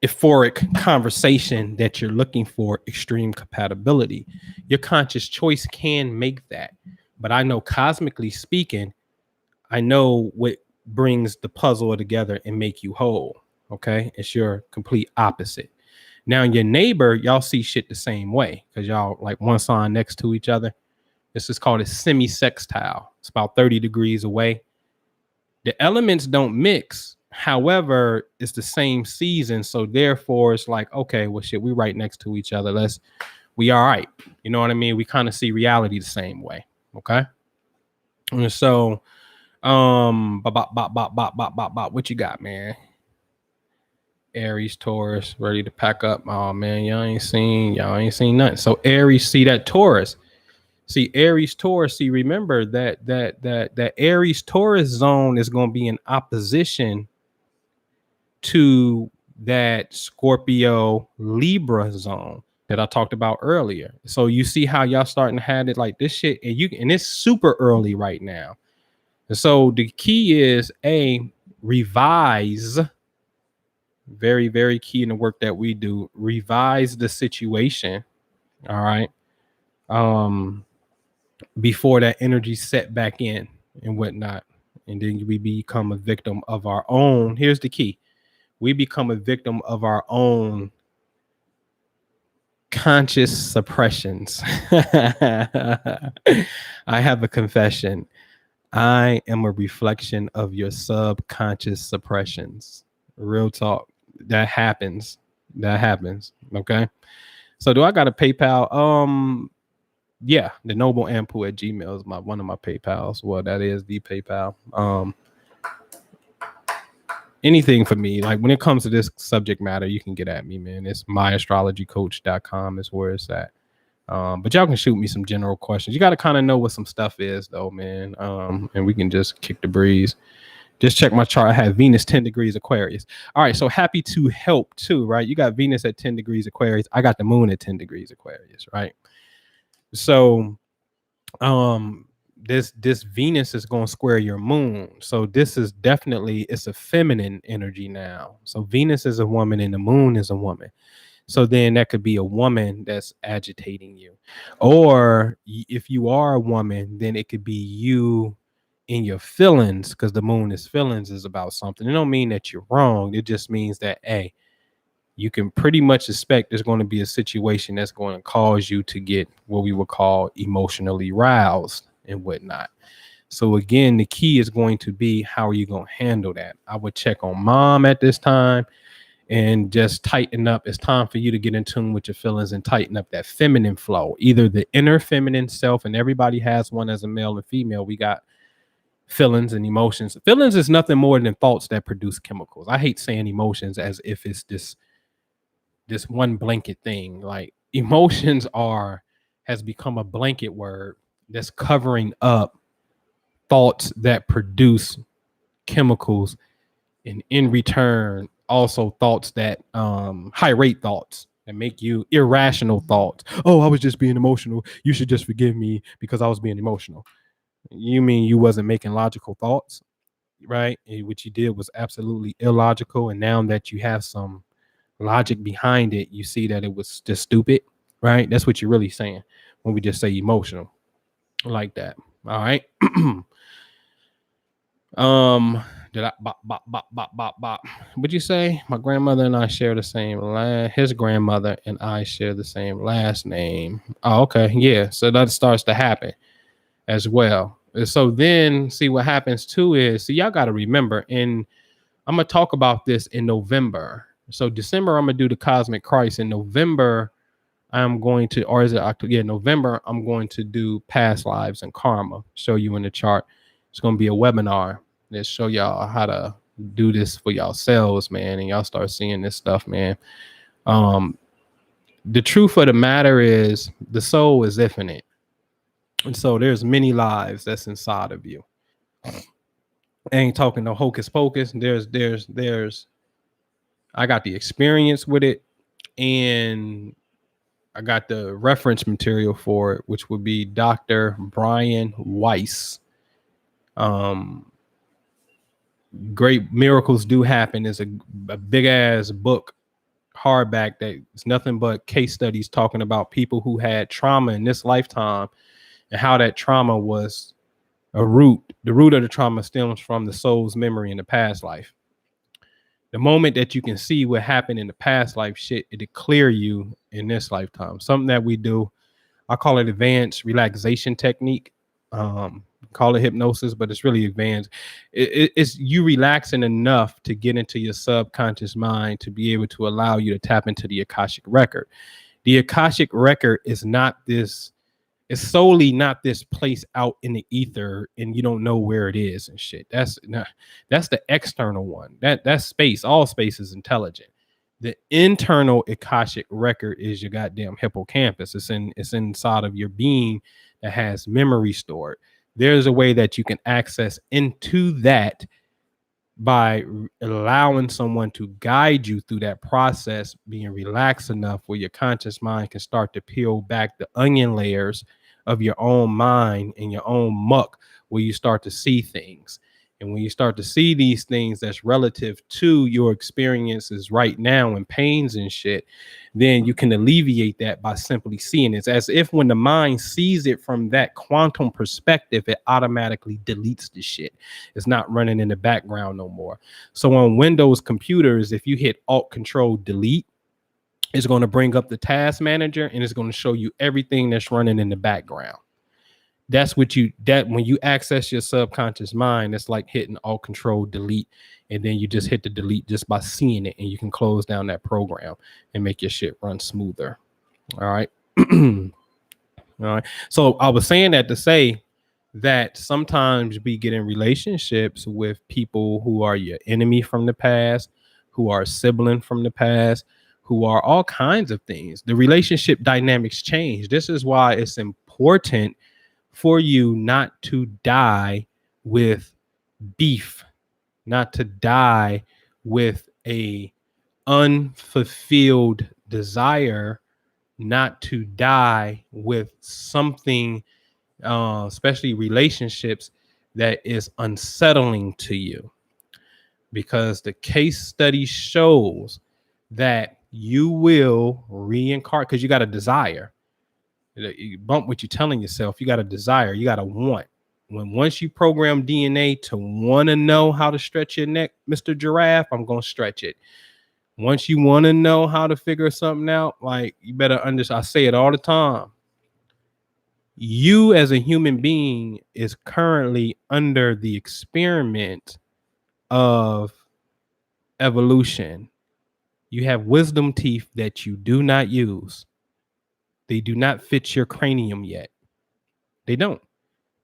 S1: euphoric conversation that you're looking for, extreme compatibility. Your conscious choice can make that. But I know cosmically speaking, I know what brings the puzzle together and make you whole. Okay. It's your complete opposite. Now, your neighbor, y'all see shit the same way because y'all like one sign next to each other. This is called a SemiStile. It's about 30 degrees away. The elements don't mix. However, it's the same season. So therefore, it's like, okay, well, shit, we right next to each other. We all right. You know what I mean? We kind of see reality the same way. Okay. And so, what you got, man? Aries, Taurus, ready to pack up. Oh man, y'all ain't seen nothing. So Aries, see that Taurus. See Aries, Taurus. See, remember that Aries, Taurus zone is going to be in opposition to that Scorpio, Libra zone that I talked about earlier. So you see how y'all starting to have it like this shit, and it's super early right now. And so the key is revise. Very, very key in the work that we do. Revise the situation. All right. Before that energy set back in and whatnot. And then we become a victim of our own. Here's the key. We become a victim of our own conscious suppressions. I have a confession. I am a reflection of your subconscious suppressions. Real talk. That happens. Okay. So do I got a PayPal? Yeah, the noble ampu at Gmail is one of my PayPals. Well, that is the PayPal. Anything for me, like when it comes to this subject matter, you can get at me, man. It's myastrologycoach.com is where it's at. But y'all can shoot me some general questions. You got to kind of know what some stuff is though, man. And we can just kick the breeze. Just check my chart. I have Venus 10 degrees Aquarius. All right. So happy to help too, right? You got Venus at 10 degrees Aquarius. I got the moon at 10 degrees Aquarius, right? So this Venus is going to square your moon. So this is definitely, it's a feminine energy now. So Venus is a woman and the moon is a woman. So then that could be a woman that's agitating you. Or if you are a woman, then it could be you in your feelings, because the moon is feelings is about something. It don't mean that you're wrong. It just means that, hey, you can pretty much expect there's going to be a situation that's going to cause you to get what we would call emotionally roused and whatnot. So again, the key is going to be, how are you going to handle that? I would check on mom at this time and just tighten up. It's time for you to get in tune with your feelings and tighten up that feminine flow, either the inner feminine self, and everybody has one as a male and female. We got feelings and emotions. Feelings is nothing more than thoughts that produce chemicals. I hate saying emotions as if it's this one blanket thing. Like emotions has become a blanket word that's covering up thoughts that produce chemicals, and in return also thoughts that high rate thoughts that make you irrational thoughts. Oh, I was just being emotional. You should just forgive me because I was being emotional. You mean you wasn't making logical thoughts, right? And what you did was absolutely illogical. And now that you have some logic behind it, you see that it was just stupid, right? That's what you're really saying when we just say emotional like that. All right. Did I bop? What'd you say? My grandmother and I share the same his grandmother and I share the same last name. Oh, okay. Yeah. So that starts to happen as well. So then see what happens too is, y'all got to remember, and I'm going to talk about this in November. So December, I'm going to do the Cosmic Christ. In November, I'm going to, or is it October? Yeah, November, I'm going to do past lives and karma. Show you in the chart. It's going to be a webinar that show y'all how to do this for yourselves, man. And y'all start seeing this stuff, man. The truth of the matter is the soul is infinite. And so there's many lives that's inside of you. I ain't talking no hocus pocus. I got the experience with it, and I got the reference material for it, which would be Dr. Brian Weiss. Great Miracles Do Happen is a big ass book, hardback, that is nothing but case studies talking about people who had trauma in this lifetime and how that trauma was the root of the trauma stems from the soul's memory in the past life. The moment that you can see what happened in the past life shit, it'll clear you in this lifetime. Something that we do, I call it advanced relaxation technique. Call it hypnosis, but it's really advanced. It's you relaxing enough to get into your subconscious mind to be able to allow you to tap into the Akashic record. The Akashic record is not this, it's solely not this place out in the ether and you don't know where it is and shit. That's the external one. That's space. All space is intelligent. The internal Akashic record is your goddamn hippocampus. It's inside of your being that has memory stored. There's a way that you can access into that by allowing someone to guide you through that process, being relaxed enough where your conscious mind can start to peel back the onion layers of your own mind and your own muck, where you start to see things. And when you start to see these things that's relative to your experiences right now and pains and shit, then you can alleviate that by simply seeing it. It's as if when the mind sees it from that quantum perspective, it automatically deletes the shit. It's not running in the background no more. So on Windows computers, if you hit Alt Control Delete, it's going to bring up the task manager and it's going to show you everything that's running in the background. That's what when you access your subconscious mind, it's like hitting Alt Control Delete, and then you just hit the delete just by seeing it, and you can close down that program and make your shit run smoother. All right. All right. So I was saying that to say that sometimes we get in relationships with people who are your enemy from the past, who are a sibling from the past, who are all kinds of things. The relationship dynamics change. This is why it's important for you not to die with beef, not to die with a unfulfilled desire, not to die with something, especially relationships, that is unsettling to you. Because the case study shows that you will reincarnate, because you got a desire. You bump what you're telling yourself. You got a desire. You got a want. Once you program DNA to want to know how to stretch your neck, Mr. Giraffe, I'm going to stretch it. Once you want to know how to figure something out, like, you better understand. I say it all the time. You as a human being is currently under the experiment of evolution. You have wisdom teeth that you do not use. They do not fit your cranium yet. They don't.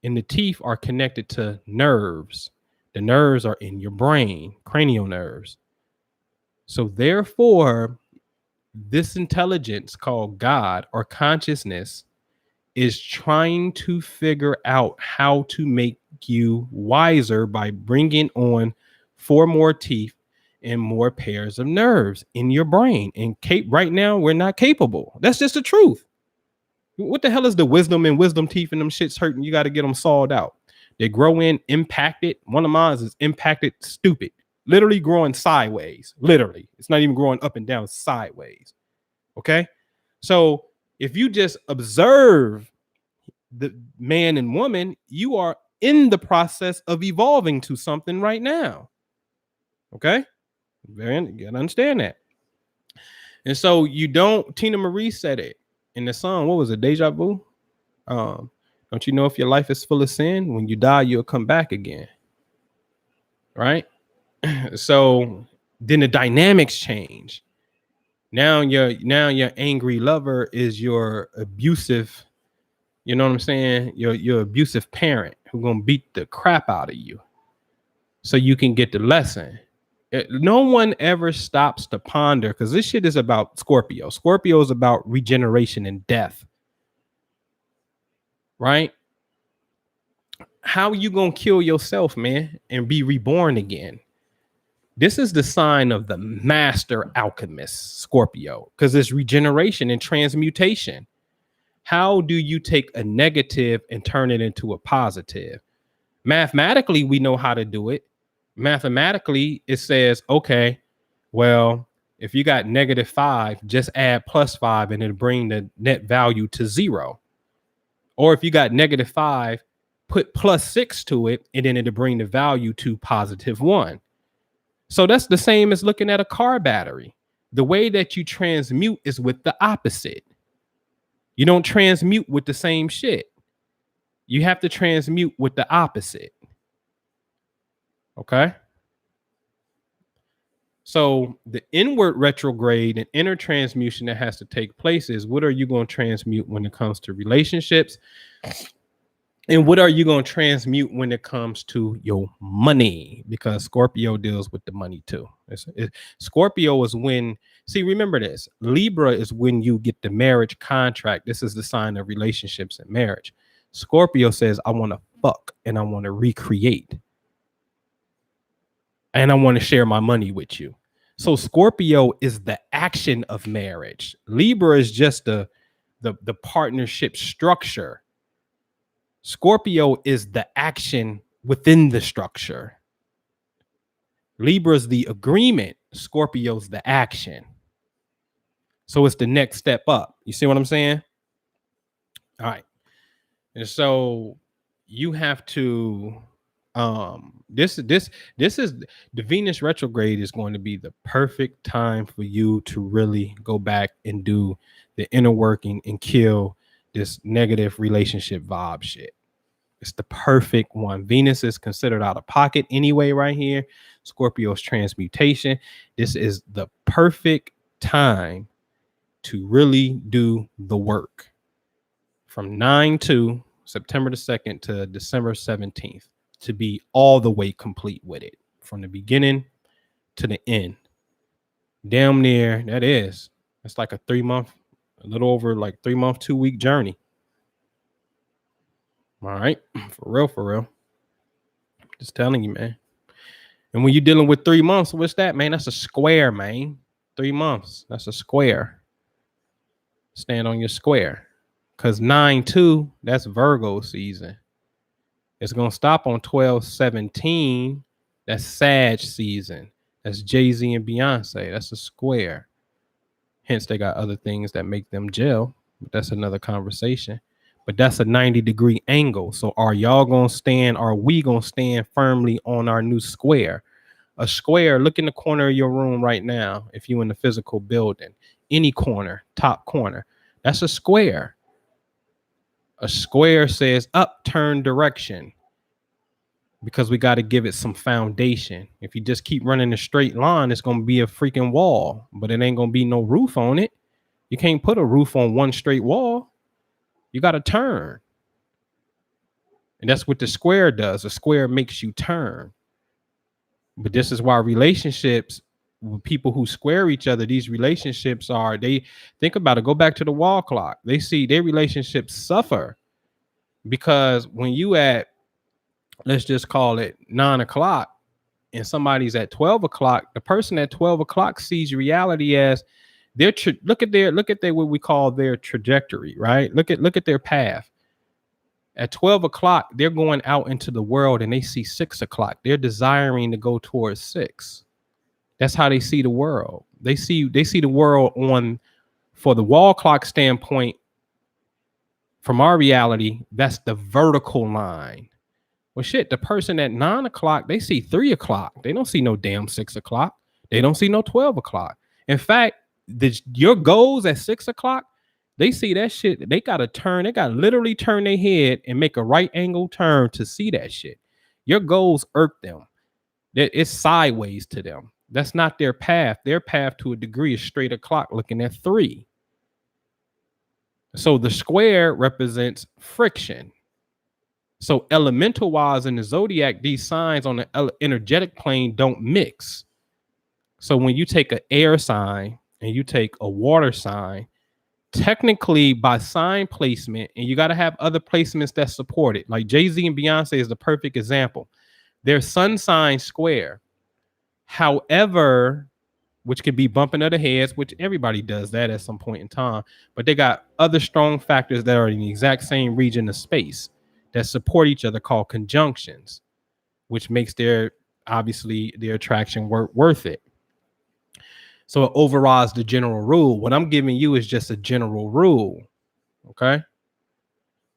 S1: And the teeth are connected to nerves. The nerves are in your brain, cranial nerves. So therefore, this intelligence called God or consciousness is trying to figure out how to make you wiser by bringing on 4 more teeth and more pairs of nerves in your brain. And right now, we're not capable. That's just the truth. What the hell is the wisdom and wisdom teeth and them shits hurting? You got to get them sawed out. They grow in impacted. One of mine is impacted stupid. Literally growing sideways. Literally. It's not even growing up and down, sideways. Okay? So if you just observe the man and woman, you are in the process of evolving to something right now. Okay? You gotta understand that. And so you don't, Tina Marie said it in the song, what was it, Deja Vu? Don't you know if your life is full of sin, when you die, you'll come back again. Right? So then the dynamics change. Now your angry lover is your abusive, you know what I'm saying? Your abusive parent who's gonna beat the crap out of you so you can get the lesson. No one ever stops to ponder, because this shit is about Scorpio. Scorpio is about regeneration and death. Right? How you gonna kill yourself, man, and be reborn again? This is the sign of the master alchemist, Scorpio, because it's regeneration and transmutation. How do you take a negative and turn it into a positive? Mathematically, we know how to do it. Mathematically, it says, okay, well, if you got -5, just add +5 and it'll bring the net value to 0. Or if you got -5, put +6 to it, and then it'll bring the value to +1. So that's the same as looking at a car battery. The way that you transmute is with the opposite. You don't transmute with the same shit. You have to transmute with the opposite. Okay? So the inward retrograde and inner transmutation that has to take place is, what are you going to transmute when it comes to relationships? And what are you going to transmute when it comes to your money? Because Scorpio deals with the money too. Scorpio is when, see, remember this, Libra is when you get the marriage contract. This is the sign of relationships and marriage. Scorpio says, I want to fuck and I want to recreate. And I want to share my money with you. So Scorpio is the action of marriage. Libra is just the partnership structure. Scorpio is the action within the structure. Libra's the agreement. Scorpio's the action. So it's the next step up. You see what I'm saying? All right. And so you have to this is the Venus retrograde is going to be the perfect time for you to really go back and do the inner working and kill this negative relationship vibe shit. It's the perfect one. Venus is considered out of pocket anyway right here. Scorpio's transmutation. This is the perfect time to really do the work from 9/2 September the 2nd to December 17th. To be all the way complete with it from the beginning to the end. Damn near, that is. It's like a 3-month, a little over like 3-month, 2-week journey. All right. For real. Just telling you, man. And when you're dealing with 3 months, what's that, man? That's a square, man. 3 months. That's a square. Stand on your square. Because 9/2, that's Virgo season. It's going to stop on 12/17. That's Sag season. That's Jay-Z and Beyonce. That's a square. Hence, they got other things that make them gel. But that's another conversation. But that's a 90-degree angle. So are y'all going to stand? Are we going to stand firmly on our new square? A square, look in the corner of your room right now. If you're in the physical building, any corner, top corner, that's a square. A square says upturn direction because we got to give it some foundation. If you just keep running a straight line, it's going to be a freaking wall, but it ain't going to be no roof on it. You can't put a roof on one straight wall. You got to turn. And that's what the square does. A square makes you turn. But this is why relationships, with people who square each other, these relationships are, they think about it, go back to the wall clock. They see their relationships suffer because when you at, let's just call it 9 o'clock and somebody's at 12 o'clock, the person at 12 o'clock sees reality as their, look at their, what we call their trajectory, right? Look at their path. At 12 o'clock, they're going out into the world and they see 6 o'clock. They're desiring to go towards 6. That's how they see the world. They see the world on, for the wall clock standpoint, from our reality, that's the vertical line. Well, shit, the person at 9 o'clock, they see 3 o'clock. They don't see no damn 6 o'clock. They don't see no 12 o'clock. In fact, your goals at 6 o'clock, they see that shit. They got to turn. They got to literally turn their head and make a right angle turn to see that shit. Your goals irk them. It's sideways to them. That's not their path. Their path to a degree is straight o'clock looking at 3. So the square represents friction. So elemental wise in the zodiac, these signs on the energetic plane don't mix. So when you take an air sign and you take a water sign, technically by sign placement, and you got to have other placements that support it. Like Jay-Z and Beyonce is the perfect example. Their sun sign square. However, which could be bumping of the heads, which everybody does that at some point in time, but they got other strong factors that are in the exact same region of space that support each other called conjunctions, which makes their obviously their attraction worth it. So it overrides the general rule. What I'm giving you is just a general rule. Okay.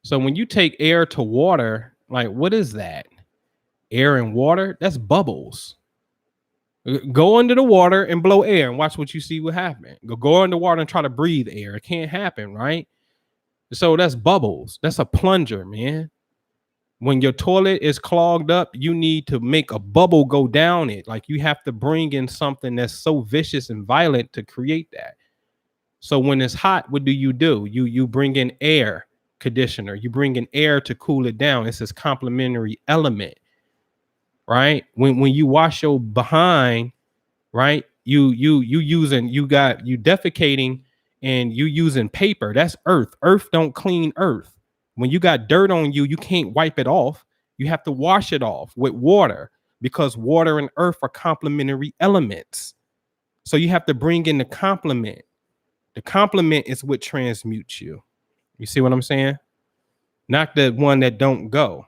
S1: So when you take air to water, like what is that? Air and water? That's bubbles. Go under the water and blow air and watch what you see what happen. Go underwater and try to breathe air. It can't happen, right? So that's bubbles. That's a plunger, man. When your toilet is clogged up, you need to make a bubble go down it. Like you have to bring in something that's so vicious and violent to create that. So when it's hot, what do? You bring in air conditioner. You bring in air to cool it down. It's this complementary element, right? When you wash your behind, right? You defecating and you using paper. That's earth. Earth don't clean earth. When you got dirt on you, you can't wipe it off. You have to wash it off with water because water and earth are complementary elements. So you have to bring in the complement. The complement is what transmutes you. You see what I'm saying? Not the one that don't go,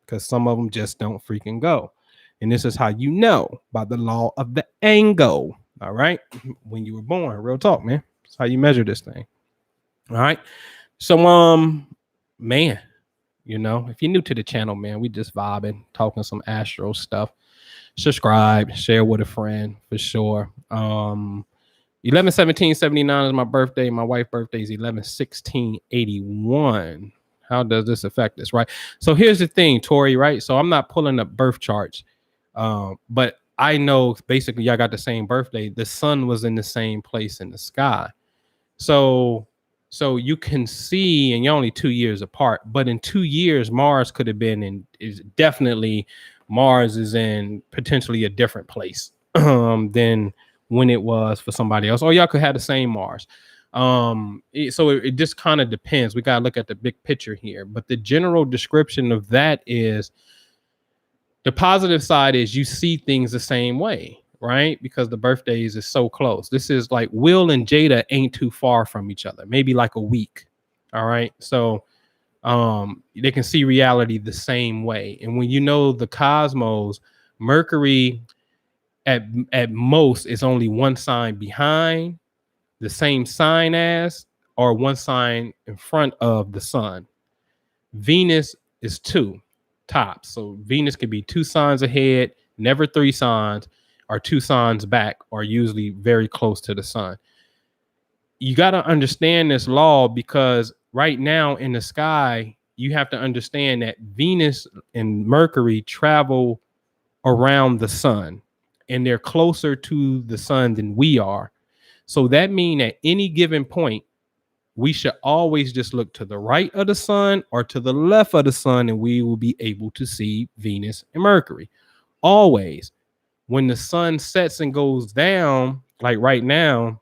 S1: because some of them just don't freaking go. And this is how you know, by the law of the angle. All right. When you were born, real talk, man. That's how you measure this thing. All right. So, man, you know, if you're new to the channel, man, we just vibing, talking some astro stuff. Subscribe, share with a friend for sure. 11/17/79 is my birthday. My wife's birthday is 11/16/81. How does this affect this, right? So here's the thing, Tori, right? So I'm not pulling up birth charts, but I know basically y'all got the same birthday. The sun was in the same place in the sky. So you can see, and you're only 2 years apart, but in 2 years, Mars could have been in, is definitely, Mars is in potentially a different place than when it was for somebody else. Or y'all could have the same Mars. So it just kind of depends. We got to look at the big picture here. But the general description of that is, the positive side is you see things the same way, right? Because the birthdays is so close. This is like Will and Jada ain't too far from each other, maybe like a week. All right. So they can see reality the same way. And when you know the cosmos, Mercury at most is only one sign behind, the same sign as, or one sign in front of the sun. Venus is 2 tops. So Venus could be 2 signs ahead, never 3 signs, or 2 signs back, or usually very close to the sun. You got to understand this law, because right now in the sky, you have to understand that Venus and Mercury travel around the sun, and they're closer to the sun than we are. So that means at any given point, we should always just look to the right of the sun or to the left of the sun, and we will be able to see Venus and Mercury. Always. When the sun sets and goes down, like right now,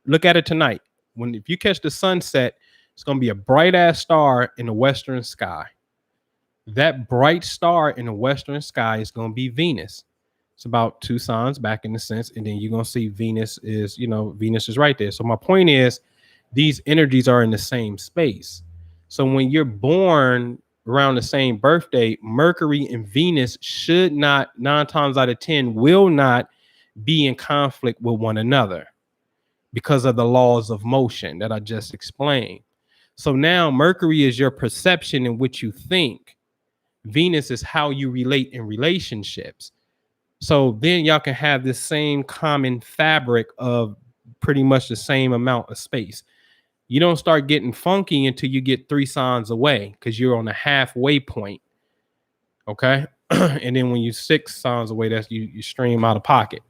S1: look at it tonight. If you catch the sunset, it's going to be a bright ass star in the western sky. That bright star in the western sky is going to be Venus. It's about 2 signs back in the sense, and then you're going to see Venus is right there. So my point is, these energies are in the same space. So when you're born around the same birthday, Mercury and Venus should not, 9 times out of 10, will not be in conflict with one another because of the laws of motion that I just explained. So now Mercury is your perception in which you think. Venus is how you relate in relationships. So then y'all can have this same common fabric of pretty much the same amount of space. You don't start getting funky until you get 3 signs away, because you're on a halfway point. Okay. And then when you're 6 signs away, that's you stream out of pocket.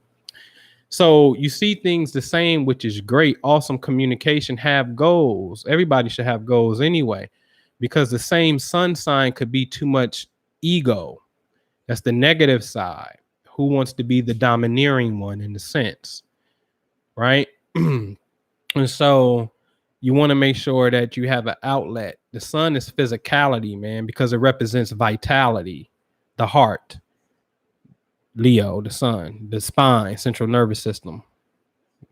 S1: So you see things the same, which is great. Awesome communication. Have goals. Everybody should have goals anyway, because the same sun sign could be too much ego. That's the negative side. Who wants to be the domineering one in the sense, right? And so You want to make sure that you have an outlet. The sun is physicality, man, because it represents vitality, the heart. Leo, the sun, the spine, central nervous system.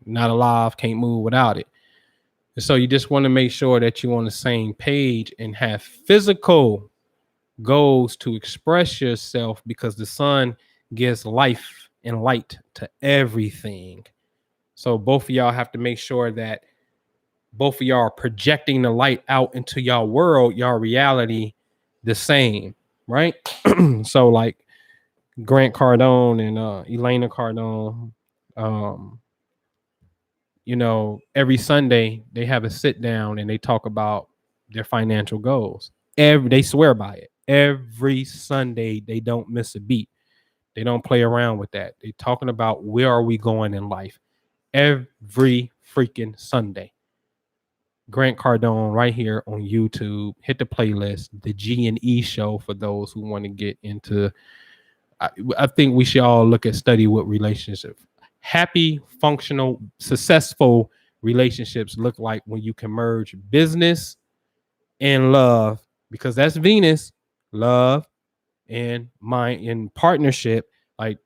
S1: Not alive, can't move without it. And so you just want to make sure that you're on the same page and have physical goals to express yourself, because the sun gives life and light to everything. So both of y'all have to make sure that both of y'all are projecting the light out into y'all world, y'all reality the same, right? So like Grant Cardone and Elena Cardone, you know, every Sunday they have a sit down and they talk about their financial goals. They swear by it. Every Sunday they don't miss a beat. They don't play around with that. They're talking about where are we going in life every freaking Sunday. Grant Cardone right here on YouTube. Hit the playlist, the G&E show, for those who want to get into. I think we should all look at study what relationships, happy, functional, successful relationships look like when you can merge business and love, because that's Venus, love and mind and partnership. Like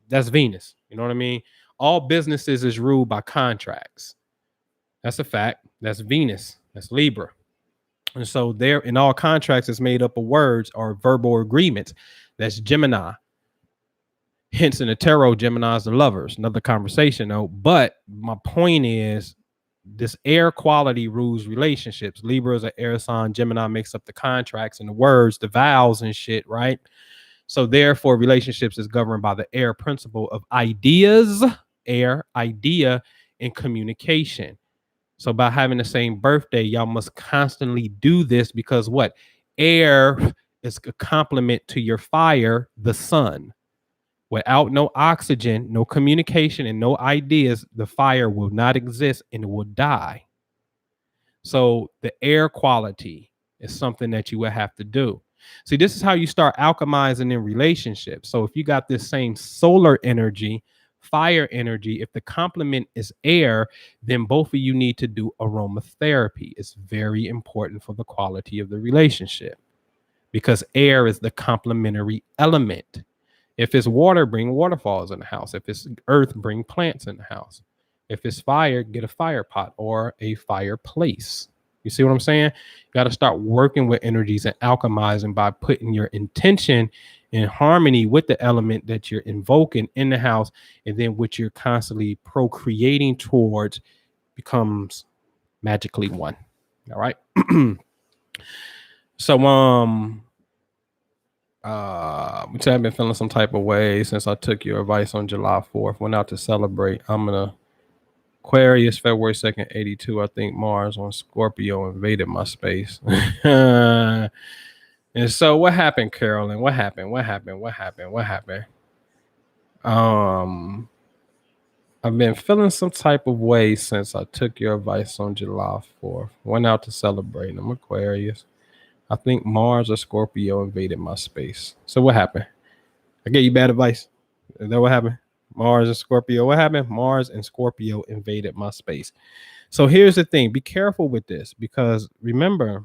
S1: that's Venus. You know what I mean? All businesses is ruled by contracts. That's a fact. That's Venus. That's Libra. And so there in all contracts is made up of words or verbal agreements. That's Gemini. Hence in the tarot, Gemini is the lovers. Another conversation though. But my point is this air quality rules relationships. Libra is an air sign. Gemini makes up the contracts and the words, the vows and shit, right? So therefore, relationships is governed by the air principle of ideas, air, idea, and communication. So by having the same birthday, y'all must constantly do this, because what? Air is a complement to your fire, the sun. Without no oxygen, no communication, and no ideas, the fire will not exist and it will die. So the air quality is something that you will have to do. See, this is how you start alchemizing in relationships. So if you got this same solar energy, fire energy, if the complement is air, then both of you need to do aromatherapy. It's very important for the quality of the relationship, because air is the complementary element. If it's water, bring waterfalls in the house. If it's earth, bring plants in the house. If it's fire, get a fire pot or a fireplace. You see what I'm saying? You got to start working with energies and alchemizing by putting your intention in harmony with the element that you're invoking in the house, and then what you're constantly procreating towards becomes magically one. All right. So which I've been feeling some type of way since I took your advice on July 4th. Went out to celebrate. I'm gonna Aquarius, February 2nd, 82. I think Mars on Scorpio invaded my space. And so what happened, Carolyn? What happened? I've been feeling some type of way since I took your advice on July 4th. Went out to celebrate. I'm Aquarius. I think Mars or Scorpio invaded my space. So what happened? I gave you bad advice. Is that what happened? Mars and Scorpio. What happened? Mars and Scorpio invaded my space. So here's the thing. Be careful with this, because remember,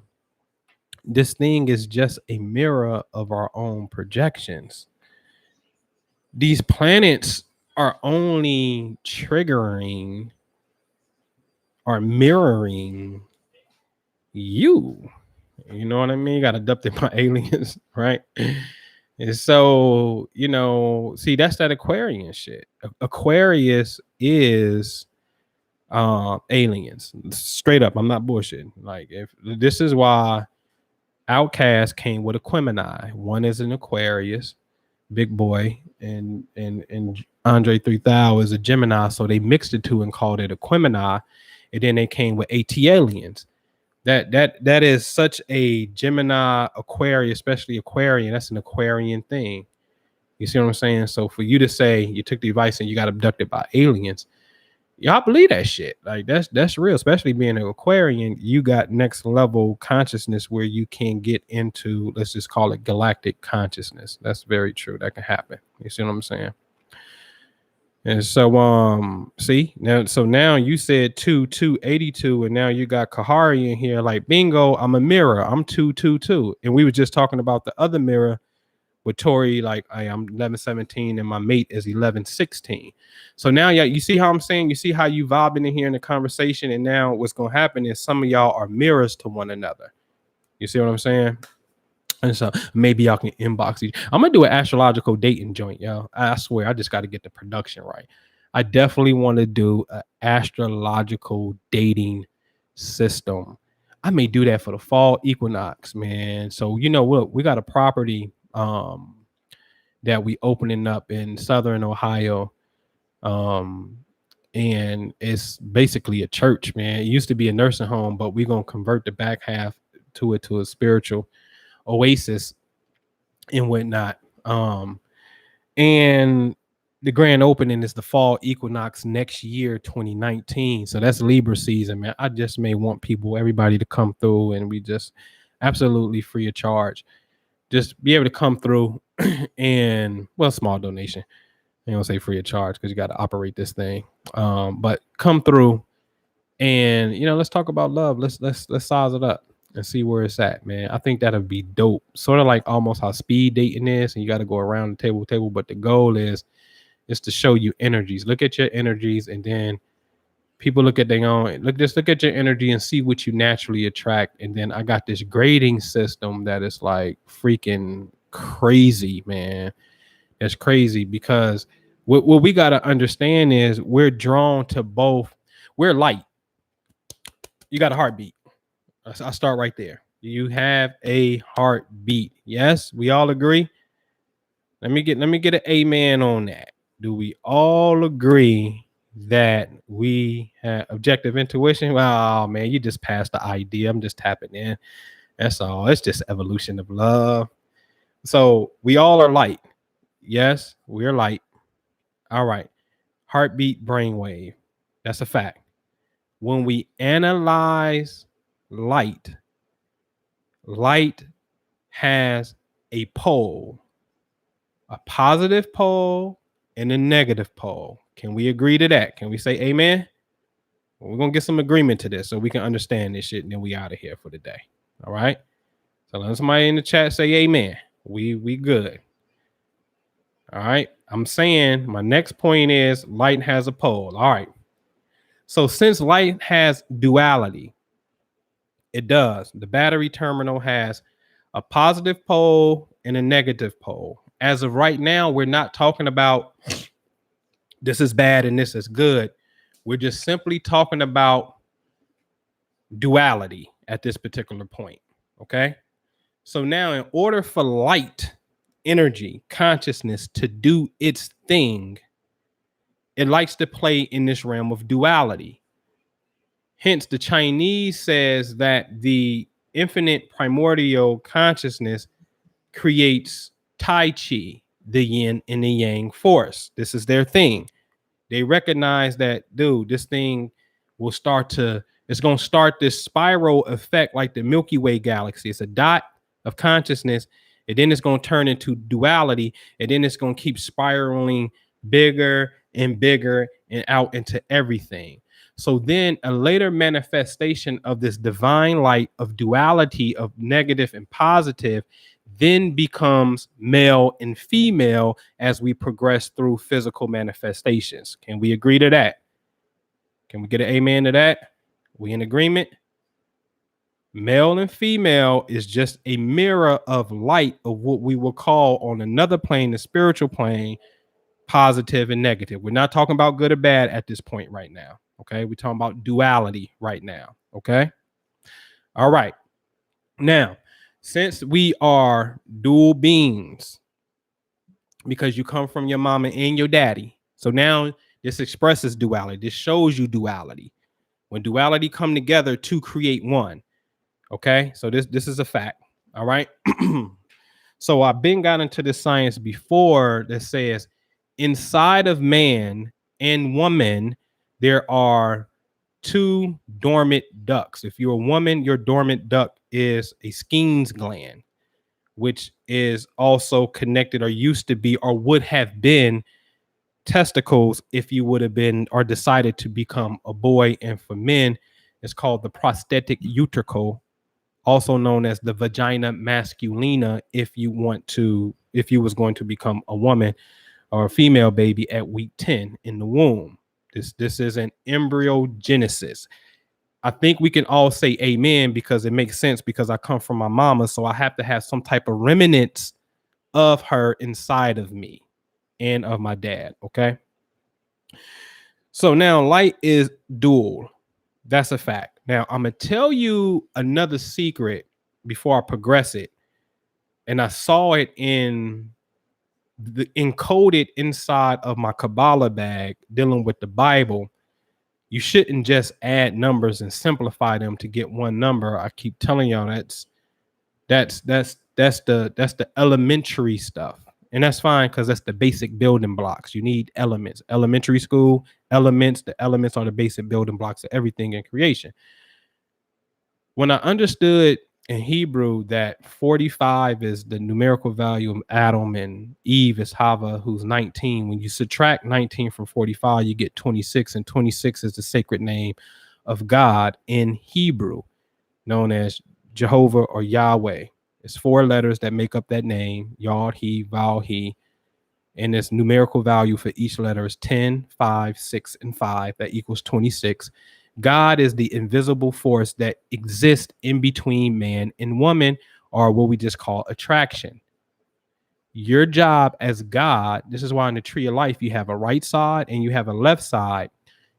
S1: this thing is just a mirror of our own projections. These planets are only triggering or mirroring you. You know what I mean? You got abducted by aliens, right? And so, you know, see, that's that Aquarian shit. Aquarius is aliens. Straight up, I'm not bullshitting. Like, if this is why Outcast came with Aquemini. One is an Aquarius, big boy, and Andre 3000 is a Gemini. So they mixed the two and called it Aquemini, and then they came with AT aliens. That is such a Gemini, Aquarius, especially Aquarian. That's an Aquarian thing. You see what I'm saying? So for you to say you took the advice and you got abducted by aliens, y'all believe that shit. Like that's real. Especially being an Aquarian, you got next level consciousness where you can get into, let's just call it galactic consciousness. That's very true. That can happen. You see what I'm saying? And see now, so now you said 282, and now you got Kahari in here. Like, bingo, I'm a mirror. I'm 222, and we were just talking about the other mirror with Tori. Like, I'm 1117, and my mate is 1116. So now, yeah, you see how I'm saying? You see how you vibing in here in the conversation, and now what's gonna happen is some of y'all are mirrors to one another. You see what I'm saying? And so maybe y'all can inbox each. I'm gonna do an astrological dating joint, yo. I swear, I just got to get the production right. I definitely want to do an astrological dating system. I may do that for the fall equinox, man. So you know what? We got a property that we opening up in southern Ohio. And it's basically a church, man. It used to be a nursing home, but we're gonna convert the back half to a spiritual oasis and whatnot. And the grand opening is the fall equinox next year, 2019. So that's Libra season, man. I just may want everybody to come through, and we just absolutely free of charge. Just be able to come through and, well, small donation. I don't say free of charge because you got to operate this thing. But come through and, let's talk about love. Let's size it up and see where it's at, man. I think that'll be dope. Sort of like almost how speed dating is, and you got to go around the table. But the goal is to show you energies. Look at your energies, and then people look at their own. Look at your energy and see what you naturally attract. And then I got this grading system that is like freaking crazy, man. That's crazy because what we got to understand is we're drawn to both. We're light. You got a heartbeat. I'll start right there. You have a heartbeat. Yes, we all agree. Let me get an amen on that. Do we all agree that we have objective intuition? Well, man, you just passed the idea. I'm just tapping in. That's all. It's just evolution of love. So we all are light. Yes, we're light. All right. Heartbeat, brainwave. That's a fact. When we analyze light has a pole, a positive pole and a negative pole. Can we agree to that? Can we say amen? Well, we're going to get some agreement to this so we can understand this shit, and then we out of here for the day. All right? So let somebody in the chat say amen. We good. All right? I'm saying my next point is light has a pole. All right. So since light has duality, it does. The battery terminal has a positive pole and a negative pole. As of right now, we're not talking about this is bad and this is good. We're just simply talking about duality at this particular point. Okay. So now, in order for light, energy, consciousness to do its thing, it likes to play in this realm of duality. Hence, the Chinese says that the infinite primordial consciousness creates Tai Chi, the yin and the yang force. This is their thing. They recognize that, dude, this thing will it's going to start this spiral effect like the Milky Way galaxy. It's a dot of consciousness, and then it's going to turn into duality, and then it's going to keep spiraling bigger and bigger and out into everything. So then a later manifestation of this divine light of duality of negative and positive then becomes male and female as we progress through physical manifestations. Can we agree to that? Can we get an amen to that? We in agreement? Male and female is just a mirror of light of what we will call on another plane, the spiritual plane, positive and negative. We're not talking about good or bad at this point right now. Okay. We're talking about duality right now. Okay. All right. Now, since we are dual beings, because you come from your mama and your daddy, so now this expresses duality. This shows you duality. When duality come together to create one. Okay, so this is a fact. All right. So I've been got into this science before that says inside of man and woman there are two dormant ducts. If you're a woman, your dormant duct is a Skene's gland, which is also connected or used to be or would have been testicles if you would have been or decided to become a boy. And for men, it's called the prosthetic utricle, also known as the vagina masculina, if you was going to become a woman or a female baby at week 10 in the womb. This is an embryogenesis. I think we can all say amen because it makes sense, because I come from my mama, so I have to have some type of remnants of her inside of me and of my dad. Okay. So now light is dual. That's a fact. Now I'm gonna tell you another secret before I progress it. And I saw it encoded inside of my Kabbalah bag dealing with the Bible. You shouldn't just add numbers and simplify them to get one number. I keep telling y'all that's the elementary stuff. And that's fine, because that's the basic building blocks. You need elements. Elementary school, elements. The elements are the basic building blocks of everything in creation. When I understood in Hebrew that 45 is the numerical value of Adam and Eve is Hava, who's 19. When you subtract 19 from 45, you get 26, and 26 is the sacred name of God in Hebrew, known as Jehovah or Yahweh. It's 4 letters that make up that name: Yod, He, Vav, He. And its numerical value for each letter is 10, 5, 6, and 5. That equals 26. God is the invisible force that exists in between man and woman, or what we just call attraction. Your job as God, this is why in the tree of life, you have a right side and you have a left side,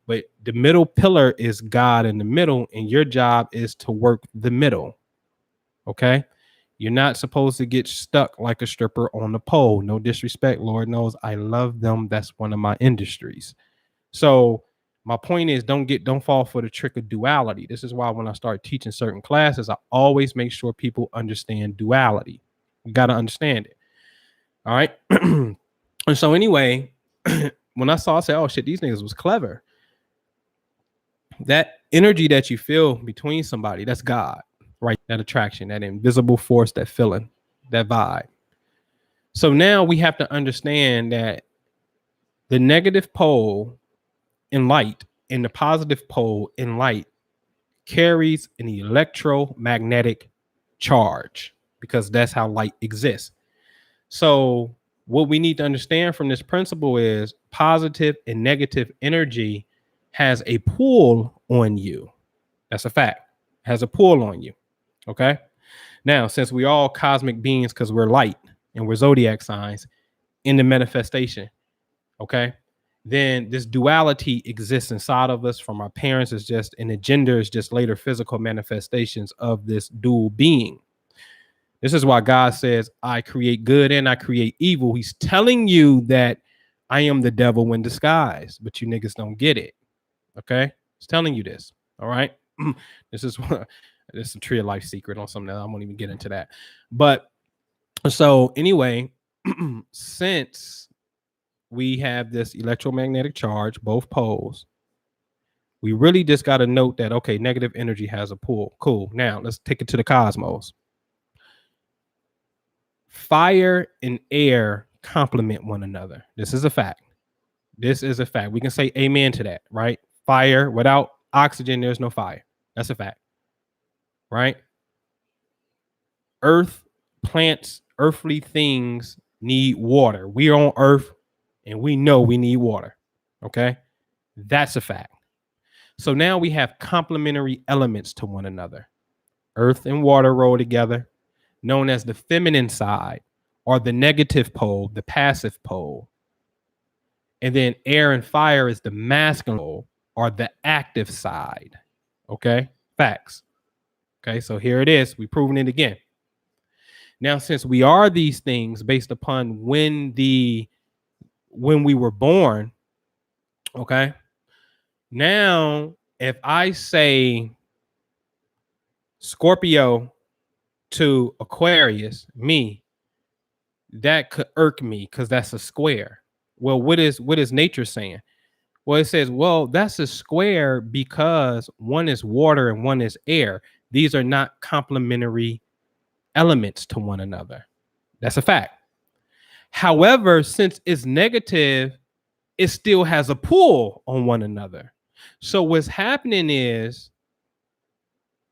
S1: but the middle pillar is God in the middle, and your job is to work the middle. Okay. You're not supposed to get stuck like a stripper on the pole. No disrespect. Lord knows I love them. That's one of my industries. So my point is, don't fall for the trick of duality. This is why when I start teaching certain classes, I always make sure people understand duality. You got to understand it. All right. And so anyway, when I said, oh shit, these niggas was clever. That energy that you feel between somebody, that's God, right? That attraction, that invisible force, that feeling, that vibe. So now we have to understand that the negative pole in light and the positive pole in light carries an electromagnetic charge, because that's how light exists. So what we need to understand from this principle is positive and negative energy has a pull on you. That's a fact. It has a pull on you. Okay. Now, since we all cosmic beings, because we're light and we're zodiac signs in the manifestation, okay, then this duality exists inside of us from our parents. Is just, and the gender is just later physical manifestations of this dual being. This is why God says, I create good and I create evil. He's telling you that I am the devil in disguise, but you niggas don't get it. Okay. He's telling you this. All right. This is a tree of life secret on something that I won't even get into that. But so anyway, since we have this electromagnetic charge, both poles, we really just got to note that, okay, negative energy has a pull. Cool. Now let's take it to the cosmos. Fire and air complement one another. This is a fact. This is a fact. We can say amen to that, right? Fire, without oxygen, there's no fire. That's a fact, right? Earth, plants, earthly things need water. We're on Earth and we know we need water. Okay. That's a fact. So now we have complementary elements to one another. Earth and water roll together, known as the feminine side, or the negative pole, the passive pole. And then air and fire is the masculine pole, or the active side. Okay. Facts. Okay. So here it is. We've proven it again. Now, since we are these things based upon when we were born, okay, now if I say Scorpio to Aquarius, me, that could irk me because that's a square. Well, what is nature saying? Well, it says, well, that's a square because one is water and one is air. These are not complementary elements to one another. That's a fact. However, since it's negative, it still has a pull on one another. So what's happening is,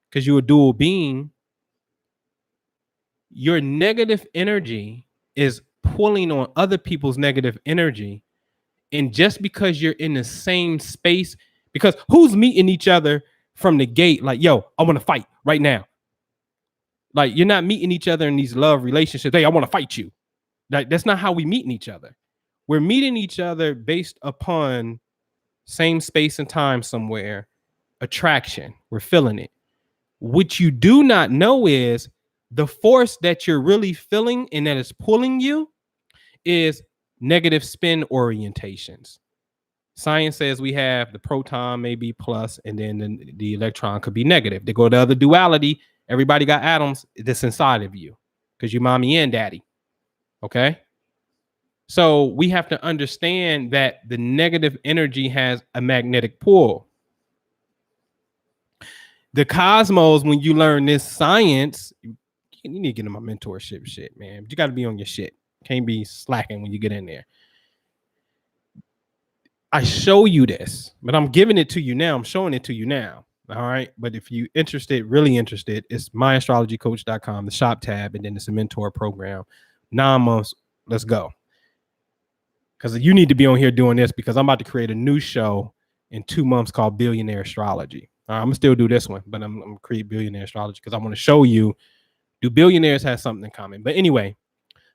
S1: because you're a dual being, your negative energy is pulling on other people's negative energy. And just because you're in the same space, because who's meeting each other from the gate like, yo, I want to fight right now. Like, you're not meeting each other in these love relationships. Hey, I want to fight you. Like, that's not how we meeting each other. We're meeting each other based upon same space and time somewhere, attraction. We're feeling it. What you do not know is the force that you're really feeling and that is pulling you is negative spin orientations. Science says we have the proton may be plus, and then the electron could be negative. They go to other duality. Everybody got atoms that's inside of you because you mommy and daddy. Okay. So we have to understand that the negative energy has a magnetic pull. The cosmos, when you learn this science, you need to get in my mentorship shit, man. But you got to be on your shit. Can't be slacking when you get in there. I show you this, but I'm giving it to you now. I'm showing it to you now. All right. But if you interested, really interested, it's myastrologycoach.com, the shop tab, and then it's a mentor program. 9 months. Let's go. Because you need to be on here doing this, because I'm about to create a new show in 2 months called Billionaire Astrology. I'm going to still do this one, but I'm going to create Billionaire Astrology because I want to show you, do billionaires have something in common? But anyway,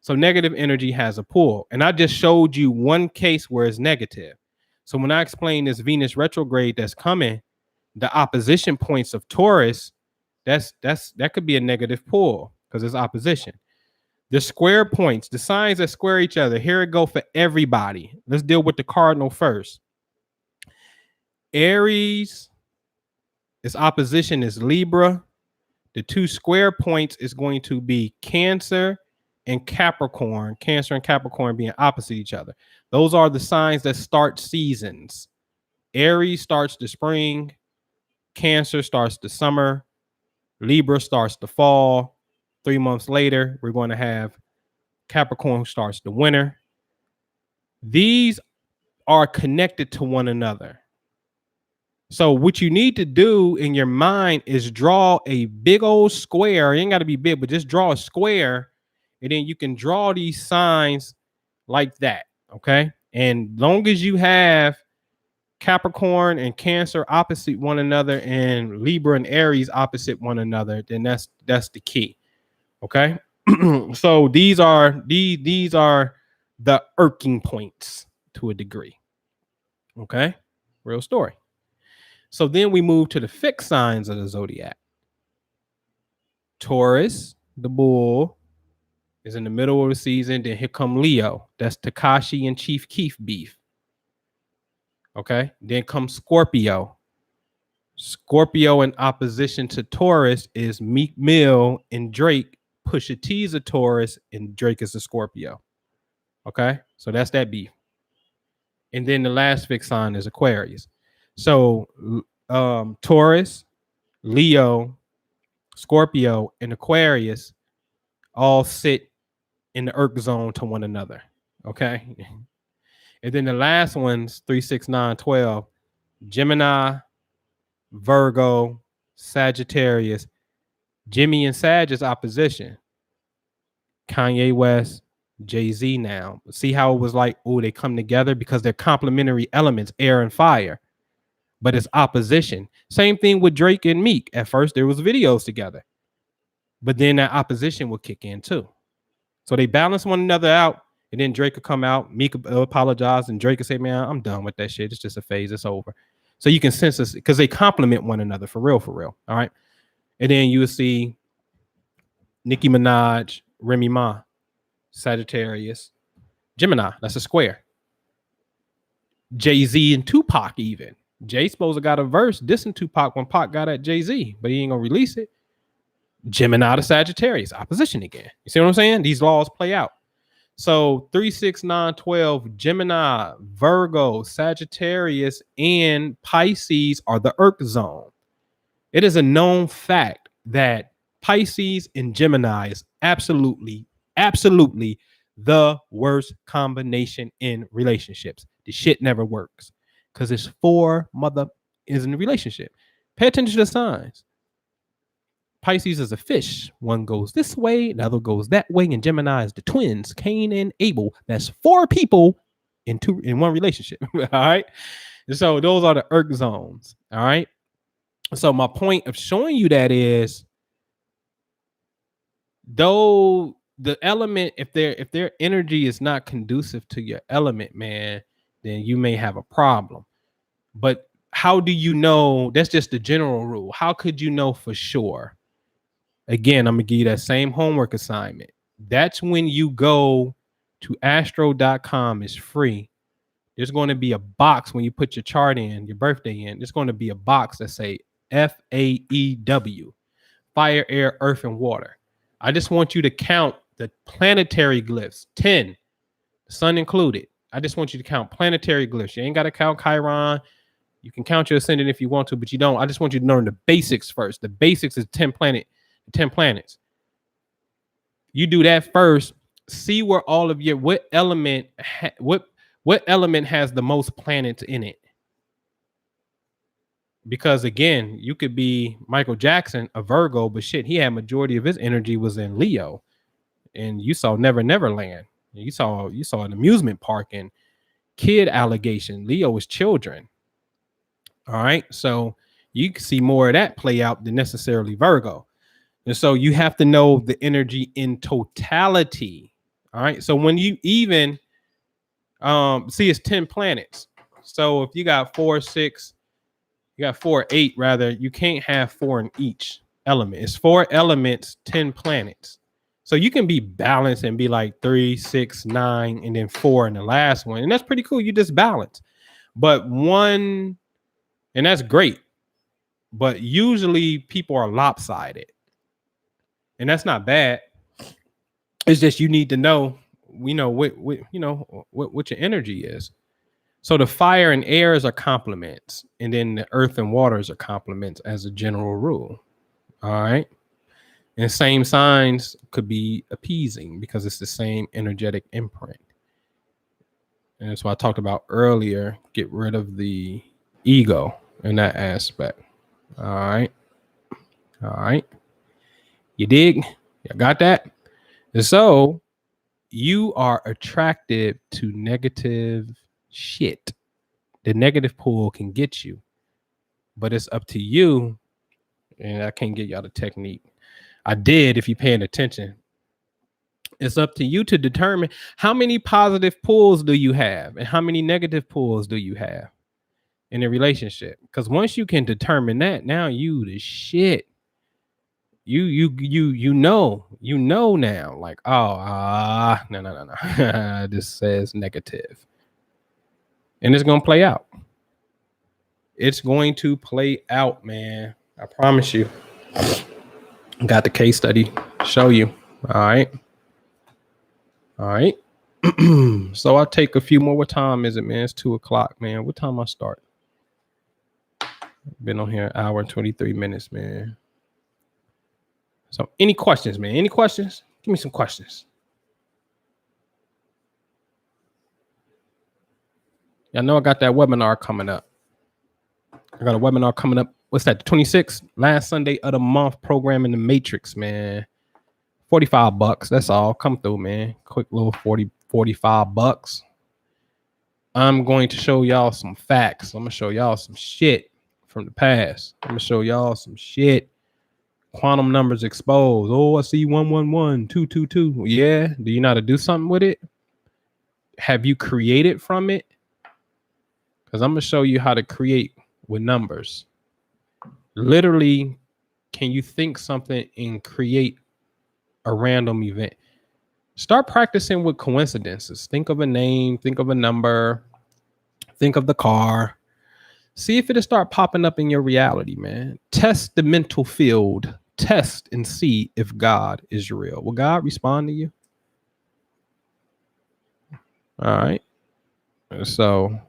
S1: so negative energy has a pull. And I just showed you one case where it's negative. So when I explain this Venus retrograde that's coming, the opposition points of Taurus, that could be a negative pull because it's opposition. The square points, the signs that square each other, here it go for everybody. Let's deal with the cardinal first. Aries, its opposition is Libra. The two square points is going to be Cancer and Capricorn. Cancer and Capricorn being opposite each other. Those are the signs that start seasons. Aries starts the spring. Cancer starts the summer. Libra starts the fall. 3 months later, we're going to have Capricorn starts the winter. These are connected to one another. So what you need to do in your mind is draw a big old square. It ain't got to be big, but just draw a square. And then you can draw these signs like that. Okay. And long as you have Capricorn and Cancer opposite one another and Libra and Aries opposite one another, then that's the key. Okay. So these are the irking points to a degree. Okay. Real story. So then we move to the fixed signs of the zodiac. Taurus, the bull, is in the middle of the season. Then here come Leo. That's Tekashi and Chief Keef beef. Okay. Then comes Scorpio. Scorpio in opposition to Taurus is Meek Mill and Drake. Pusha T's a Taurus and Drake is a Scorpio. Okay. So that's that beef. And then the last fixed sign is Aquarius. So Taurus, Leo, Scorpio, and Aquarius all sit in the Earth zone to one another. Okay. And then the last one's 3, 6, 9, 12. Gemini, Virgo, Sagittarius. Jimmy and Sag is opposition. Kanye West, Jay-Z now. See how it was like, oh, they come together because they're complementary elements, air and fire. But it's opposition. Same thing with Drake and Meek. At first, there was videos together. But then that opposition will kick in too. So they balance one another out. And then Drake will come out. Meek will apologize. And Drake will say, man, I'm done with that shit. It's just a phase. It's over. So you can sense this because they complement one another for real, for real. All right. And then you will see Nicki Minaj, Remy Ma, Sagittarius, Gemini. That's a square. Jay-Z and Tupac even. Jay supposed to got a verse dissing Tupac when Pac got at Jay-Z, but he ain't gonna release it. Gemini to Sagittarius, opposition again. You see what I'm saying? These laws play out. So 3, 6, 9, 12, Gemini, Virgo, Sagittarius, and Pisces are the Earth zone. It is a known fact that Pisces and Gemini is absolutely the worst combination in relationships. the shit never works because it's four mother is in a relationship. Pay attention to the signs. Pisces is a fish. One goes this way, the other goes that way, and Gemini is the twins, Cain and Abel. That's four people in one relationship. All right. So those are the Earth zones. All right. So my point of showing you that is, though the element, if their energy is not conducive to your element, man, then you may have a problem. But how do you know? That's just the general rule. How could you know for sure? Again, I'm gonna give you that same homework assignment. That's when you go to astro.com. It's free. There's going to be a box when you put your chart in, your birthday in. There's going to be a box that say FAEW, fire, air, earth, and water. I just want you to count the planetary glyphs, 10, sun included. I just want you to count planetary glyphs. You ain't got to count Chiron. You can count your ascendant if you want to, but you don't. I just want you to learn the basics first. The basics is 10 planets. You do that first. See where all of your what element has the most planets in it. Because again, you could be Michael Jackson, a Virgo, but shit, he had majority of his energy was in Leo. And you saw Never Land. You saw an amusement park and kid allegation. Leo was children. All right. So you can see more of that play out than necessarily Virgo. And so you have to know the energy in totality. All right. So when you even see, it's 10 planets. So if you got 4, 6, you got 4, 8, rather, you can't have 4 in each element. It's 4 elements, 10 planets. So you can be balanced and be like 3, 6, 9, and then 4 in the last one. And that's pretty cool. You just balance. But one, and that's great. But usually people are lopsided. And that's not bad. It's just you need to know, what your energy is. So the fire and airs are complements, and then the earth and waters are complements as a general rule. All right. And same signs could be appeasing because it's the same energetic imprint. And that's why I talked about earlier, get rid of the ego in that aspect. All right. All right. You dig? You got that? And so you are attracted to negative shit. The negative pull can get you, but it's up to you. And I can't get y'all the technique. I did if you're paying attention. It's up to you to determine how many positive pulls do you have and how many negative pulls do you have in a relationship. Because once you can determine that, now you the shit. You know now, like, no. This says negative. And it's gonna play out. It's going to play out, man. I promise you. Got the case study to show you. All right. So I'll take a few more. What time is it, man? It's 2:00, man. What time I start? Been on here an hour and 23 minutes, man. So any questions, man? Any questions? Give me some questions. I know I got that webinar coming up. I got a webinar coming up. What's that? The 26th, last Sunday of the month, program in the Matrix, man. $45. That's all. Come through, man. Quick little $45. I'm going to show y'all some facts. I'm gonna show y'all some shit from the past. I'm gonna show y'all some shit. Quantum numbers exposed. Oh, I see 111, 222. Yeah. Do you know how to do something with it? Have you created from it? Because I'm gonna show you how to create with numbers. Literally, can you think something and create a random event? Start practicing with coincidences. Think of a name, think of a number, think of the car. See if it'll start popping up in your reality, man. Test the mental field. Test and see if God is real. Will God respond to you? All right. So,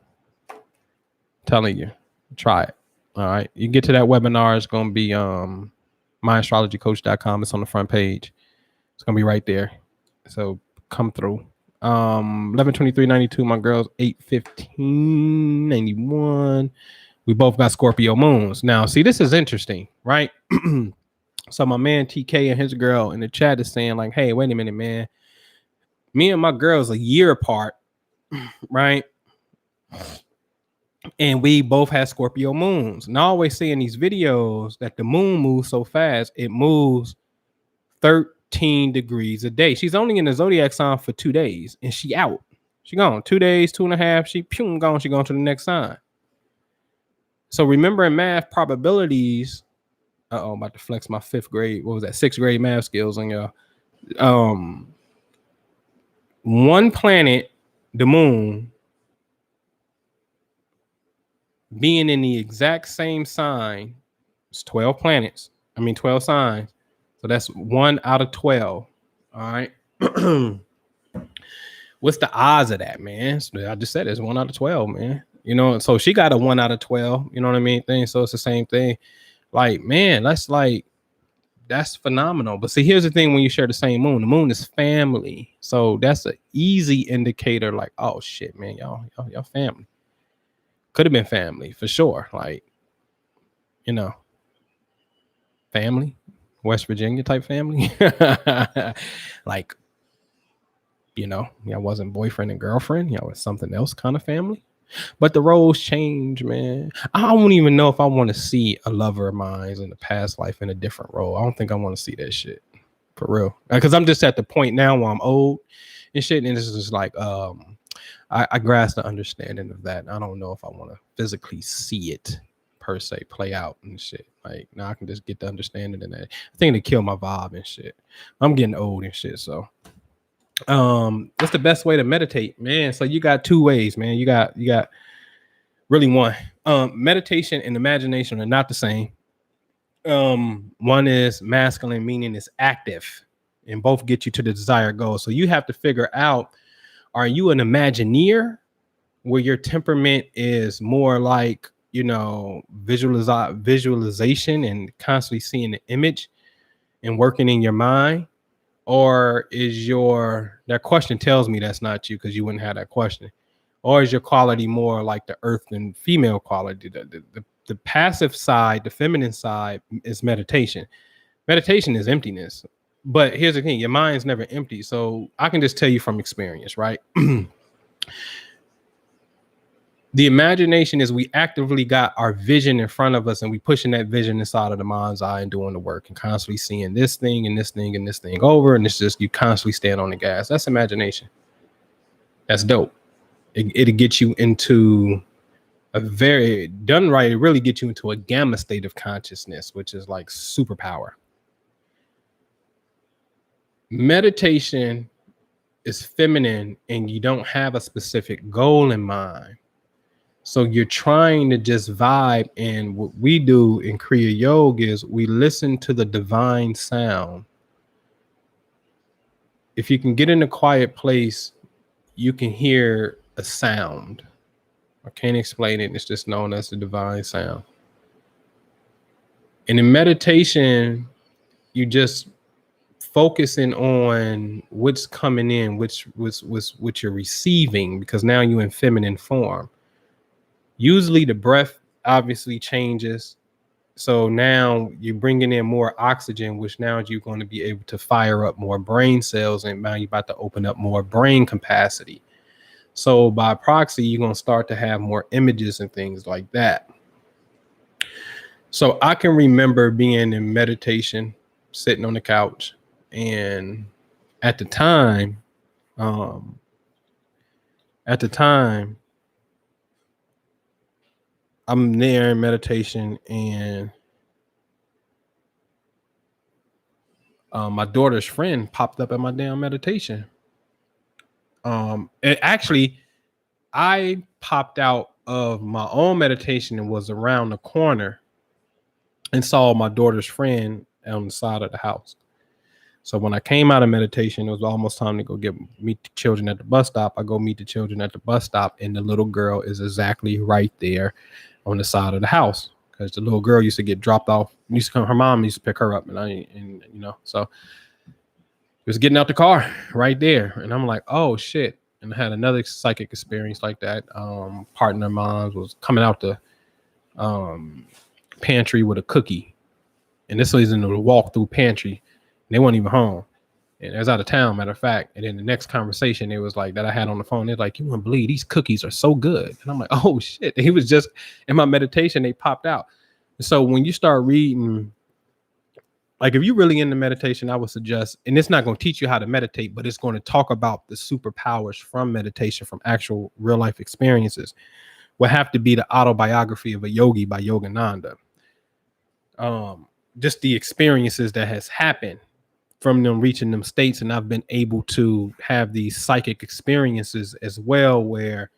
S1: telling you, try it. All right. You get to that webinar. It's going to be myastrologycoach.com. It's on the front page. It's going to be right there. So come through. 11/23/92. My girl's 8/15/91. We both got Scorpio moons. Now, see, this is interesting, right? So my man TK and his girl in the chat is saying like, hey, wait a minute, man. Me and my girl's a year apart, right? And we both have Scorpio moons. And I always say in these videos that the moon moves so fast, it moves 13 degrees a day. She's only in the zodiac sign for 2 days and she out. She gone 2 days, 2.5. She gone. She gone to the next sign. So remember in math probabilities, I'm about to flex my 5th grade. What was that? 6th grade math skills on y'all. One planet, the moon, being in the exact same sign, it's 12 planets. 12 signs. So that's 1 out of 12. All right. What's the odds of that, man? I just said it's 1 out of 12, man. You know, so she got a 1 out of 12. You know what I mean? Thing. So it's the same thing. Like, man, that's phenomenal. But see, here's the thing: when you share the same moon, the moon is family. So that's an easy indicator. Like, oh shit, man, y'all family. Could have been family for sure. Like, you know, family, West Virginia type family. Like, you know, y'all wasn't boyfriend and girlfriend. Y'all was something else kind of family. But the roles change, man. I don't even know if I want to see a lover of mine in the past life in a different role. I don't think I want to see that shit for real. Because I'm just at the point now where I'm old and shit. And it's just like, I grasp the understanding of that. I don't know if I want to physically see it per se play out and shit. Like now I can just get the understanding of that. I think it kill my vibe and shit. I'm getting old and shit. So what's the best way to meditate, man? So you got 2 ways, man. You got really one. Meditation and imagination are not the same. One is masculine, meaning it's active, and both get you to the desired goal. So you have to figure out, are you an Imagineer where your temperament is more like, you know, visualization and constantly seeing the image and working in your mind? Or is that question tells me that's not you because you wouldn't have that question. Or is your quality more like the earth and female quality? The passive side, the feminine side is meditation. Meditation is emptiness. But here's the thing, your mind's never empty. So I can just tell you from experience, right? The imagination is we actively got our vision in front of us and we pushing that vision inside of the mind's eye and doing the work and constantly seeing this thing and this thing and this thing over. And it's just you constantly stand on the gas. That's imagination. That's dope. It'll get you into a very done right. It really gets you into a gamma state of consciousness, which is like superpower. Meditation is feminine and you don't have a specific goal in mind. So you're trying to just vibe. And what we do in Kriya Yoga is we listen to the divine sound. If you can get in a quiet place, you can hear a sound. I can't explain it. It's just known as the divine sound. And in meditation, you just focusing on what's coming in, which you're receiving, because now you're in feminine form. Usually the breath obviously changes. So now you're bringing in more oxygen, which now you're going to be able to fire up more brain cells. And now you're about to open up more brain capacity. So by proxy, you're going to start to have more images and things like that. So I can remember being in meditation, sitting on the couch. And at the time, I'm there in meditation and my daughter's friend popped up at my damn meditation. And actually, I popped out of my own meditation and was around the corner and saw my daughter's friend on the side of the house. So when I came out of meditation, it was almost time to go meet the children at the bus stop. I go meet the children at the bus stop, and the little girl is exactly right there on the side of the house, because the little girl used to get dropped off. Her mom used to pick her up, so was getting out the car right there. And I'm like, oh shit. And I had another psychic experience like that. Partner of mine was coming out the pantry with a cookie. And this was in the walk through pantry. And they weren't even home. And I was out of town, matter of fact. And then the next conversation, it was like that I had on the phone. They're like, you wouldn't believe these cookies are so good. And I'm like, oh shit. And he was just in my meditation, they popped out. So when you start reading, like if you're really into meditation, I would suggest, and it's not going to teach you how to meditate, but it's going to talk about the superpowers from meditation, from actual real life experiences, will have to be the autobiography of a yogi by Yogananda. Just the experiences that has happened from them reaching them states. And I've been able to have these psychic experiences as well, where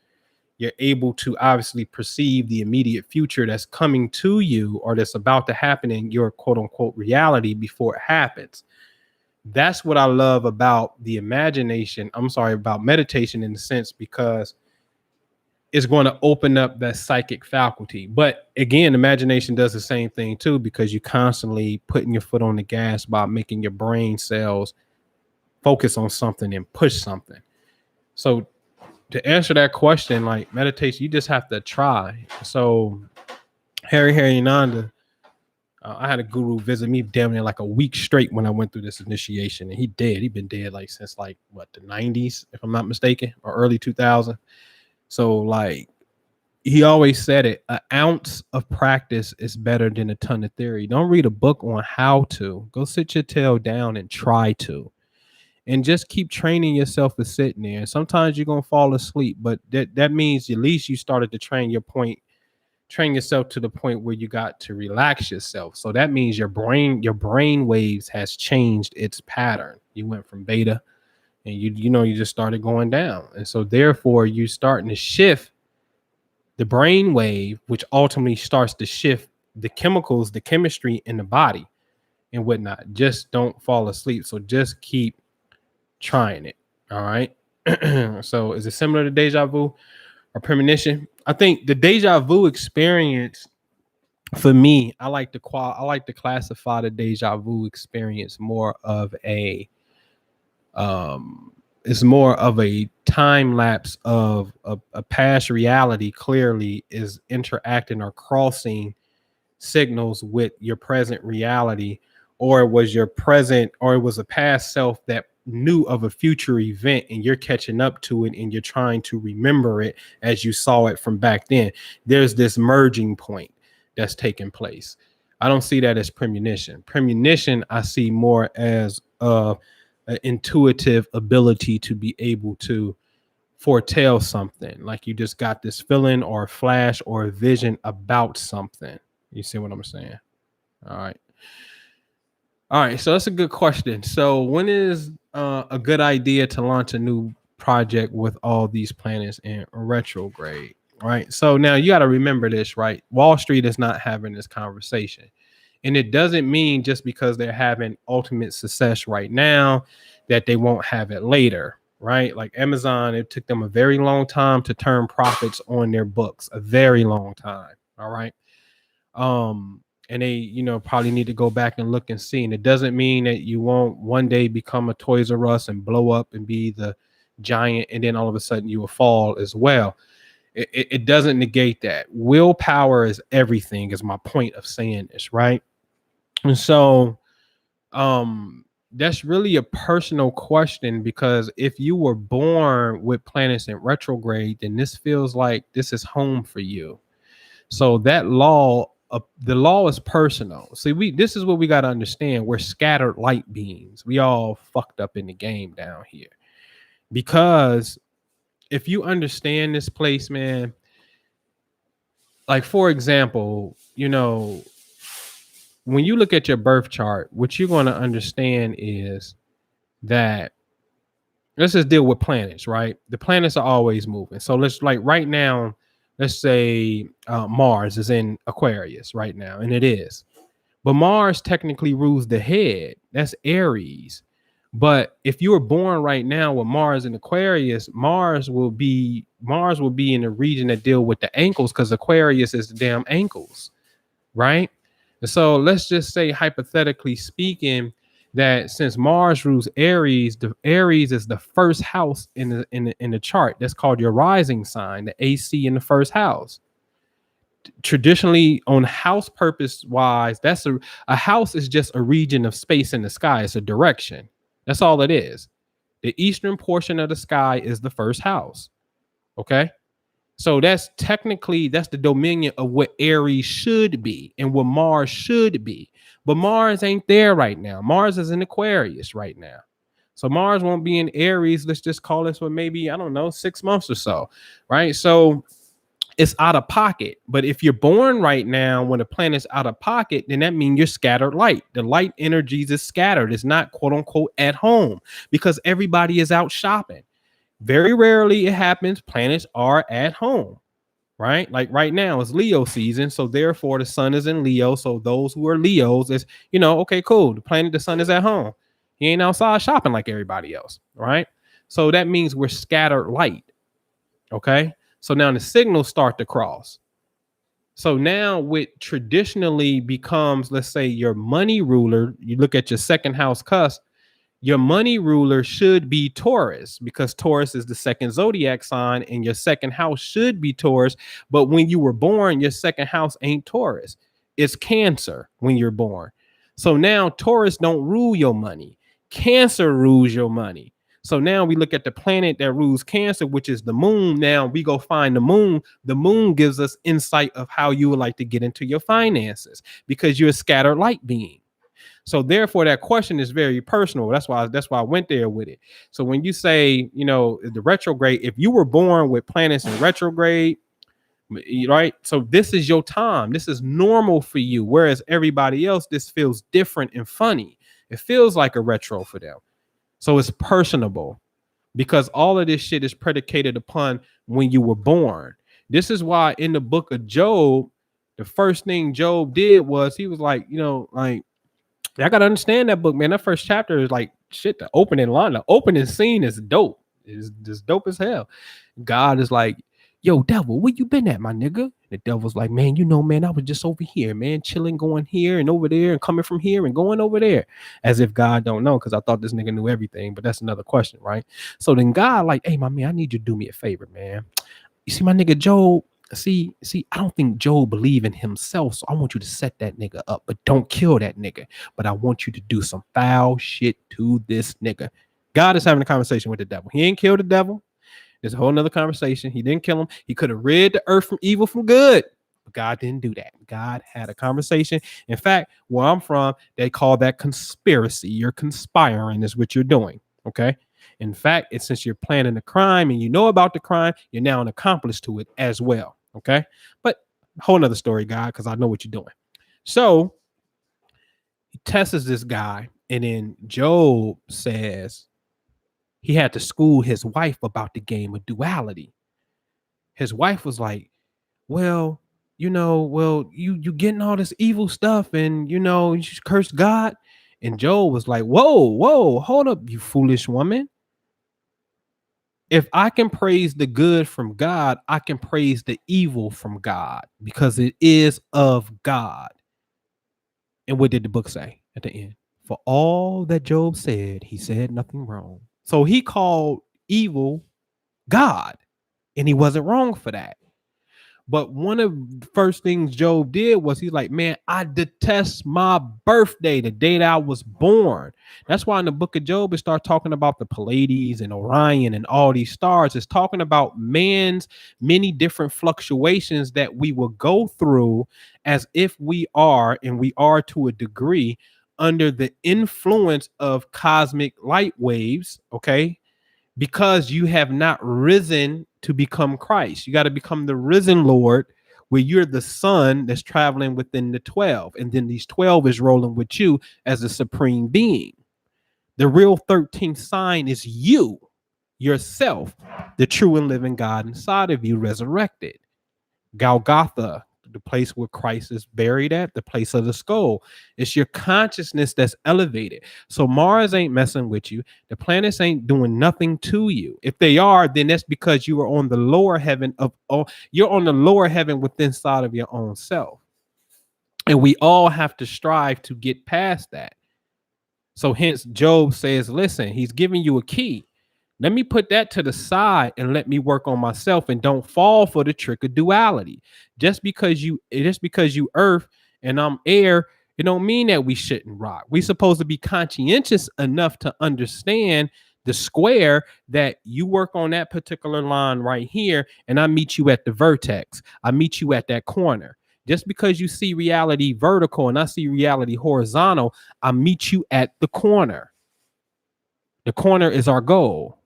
S1: you're able to obviously perceive the immediate future that's coming to you or that's about to happen in your quote unquote reality before it happens. That's what I love about the imagination. I'm sorry, about meditation in the sense, because it's going to open up that psychic faculty. But again, imagination does the same thing too, because you're constantly putting your foot on the gas by making your brain cells focus on something and push something. So to answer that question, like meditation, you just have to try. So Harry Nanda, I had a guru visit me damn near like a week straight when I went through this initiation, and he'd been dead like since like what, the 90s, if I'm not mistaken, or early 2000. So like he always said it, an ounce of practice is better than a ton of theory. Don't read a book on how to. Go sit your tail down and try to. And just keep training yourself for sitting there. Sometimes you're gonna fall asleep, but that means at least you started to train yourself to the point where you got to relax yourself. So that means your brain waves has changed its pattern. You went from beta, and you just started going down, and so therefore you starting to shift the brain wave, which ultimately starts to shift the chemicals, the chemistry in the body, and whatnot. Just don't fall asleep. So just keep trying it. All right. So is it similar to deja vu or premonition? I think the deja vu experience, for me, I like to classify the deja vu experience more of a it's more of a time lapse of a past reality clearly is interacting or crossing signals with your present reality, or it was your present, or it was a past self that knew of a future event and you're catching up to it and you're trying to remember it as you saw it from back then. There's this merging point that's taking place. I don't see that as premonition. Premonition I see more as an intuitive ability to be able to foretell something, like you just got this feeling or a flash or a vision about something. You see what I'm saying? All right, so that's a good question. So when is a good idea to launch a new project with all these planets in retrograde? Right. So now you got to remember this, right? Wall Street is not having this conversation. And it doesn't mean just because they're having ultimate success right now that they won't have it later, right? Like Amazon, it took them a very long time to turn profits on their books, a very long time. All right. And they, probably need to go back and look and see. And it doesn't mean that you won't one day become a Toys R Us and blow up and be the giant, and then all of a sudden you will fall as well. It doesn't negate that. Willpower is everything, is my point of saying this, right? And so that's really a personal question, because if you were born with planets in retrograde, then this feels like this is home for you. So that the law is personal. See, this is what we got to understand. We're scattered light beings. We all fucked up in the game down here. Because if you understand this place, man, like for example, when you look at your birth chart, what you're going to understand is that, let's just deal with planets, right? The planets are always moving. So let's, like right now, let's say Mars is in Aquarius right now, and it is. But Mars technically rules the head. That's Aries. But if you were born right now with Mars in Aquarius, Mars will be in the region that deal with the ankles, because Aquarius is the damn ankles, right? And so let's just say, hypothetically speaking, that since Mars rules Aries, the Aries is the first house in the chart. That's called your rising sign, the AC in the first house. Traditionally, on house purpose wise, that's a house is just a region of space in the sky. It's a direction. That's all it is. The eastern portion of the sky is the first house. Okay. So that's technically that's the dominion of what Aries should be and what Mars should be. But Mars ain't there right now. Mars is in Aquarius right now. So Mars won't be in Aries. Let's just call this for maybe, I don't know, 6 months or so. Right. So it's out of pocket. But if you're born right now when the planet's out of pocket, then that means you're scattered light. The light energies is scattered. It's not quote unquote at home because everybody is out shopping. Very rarely it happens. Planets are at home, right? Like right now it's Leo season. So therefore the sun is in Leo. So those who are Leos is, okay, cool. The sun is at home. He ain't outside shopping like everybody else, right? So that means we're scattered light. Okay. So now the signals start to cross. So now what traditionally becomes, let's say, your money ruler, you look at your second house cusp, your money ruler should be Taurus because Taurus is the second zodiac sign and your second house should be Taurus. But when you were born, your second house ain't Taurus. It's Cancer when you're born. So now Taurus don't rule your money. Cancer rules your money. So now we look at the planet that rules Cancer, which is the moon. Now we go find the moon. The moon gives us insight of how you would like to get into your finances because you're a scattered light being. So therefore, that question is very personal. That's why I went there with it. So when you say, the retrograde, if you were born with planets in retrograde, right? So this is your time. This is normal for you. Whereas everybody else, this feels different and funny. It feels like a retro for them. So it's personable because all of this shit is predicated upon when you were born. This is why in the book of Job, the first thing Job did was he was like, I gotta understand that book, man. That first chapter is like shit. The opening scene is dope. It's just dope as hell. God is like, yo, devil, where you been at, my nigga? The devil's like, man, man, I was just over here, man, chilling, going here and over there and coming from here and going over there. As if God don't know, because I thought this nigga knew everything, but that's another question, right? So then God like, hey, my man, I need you to do me a favor, man. You see my nigga Job? See, I don't think Job believe in himself, so I want you to set that nigga up, but don't kill that nigga. But I want you to do some foul shit to this nigga. God is having a conversation with the devil. He ain't killed the devil. There's a whole nother conversation. He didn't kill him. He could have rid the earth from evil from good, but God didn't do that. God had a conversation. In fact, where I'm from, they call that conspiracy. You're conspiring is what you're doing, okay? In fact, it's since you're planning a crime and you know about the crime, you're now an accomplice to it as well. Okay. But whole nother story, God, because I know what you're doing. So he tests this guy, and then Job says he had to school his wife about the game of duality. His wife was like, well, you getting all this evil stuff and you curse God. And Job was like, whoa, hold up, you foolish woman. If I can praise the good from God, I can praise the evil from God because it is of God. And what did the book say at the end? For all that Job said, he said nothing wrong. So he called evil God, and he wasn't wrong for that. But one of the first things Job did was he's like, man, I detest my birthday, the day that I was born. That's why in the book of Job, it starts talking about the Pleiades and Orion and all these stars. It's talking about man's many different fluctuations that we will go through as if we are, and we are to a degree, under the influence of cosmic light waves, okay? Because you have not risen to become Christ. You got to become the risen Lord, where you're the son that's traveling within the 12. And then these 12 is rolling with you as a supreme being. The real 13th sign is you, yourself, the true and living God inside of you, resurrected. Golgotha, the place where Christ is buried at, the place of the skull. It's your consciousness that's elevated. So Mars ain't messing with you. The planets ain't doing nothing to you. If they are, then that's because you are on the lower heaven you're on the lower heaven within inside of your own self. And we all have to strive to get past that. So hence Job says, listen, he's giving you a key. Let me put that to the side and let me work on myself, and don't fall for the trick of duality. Just because you earth and I'm air, it don't mean that we shouldn't rock. We supposed to be conscientious enough to understand the square, that you work on that particular line right here, and I meet you at the vertex. I meet you at that corner. Just because you see reality vertical and I see reality horizontal, I meet you at the corner. The corner is our goal.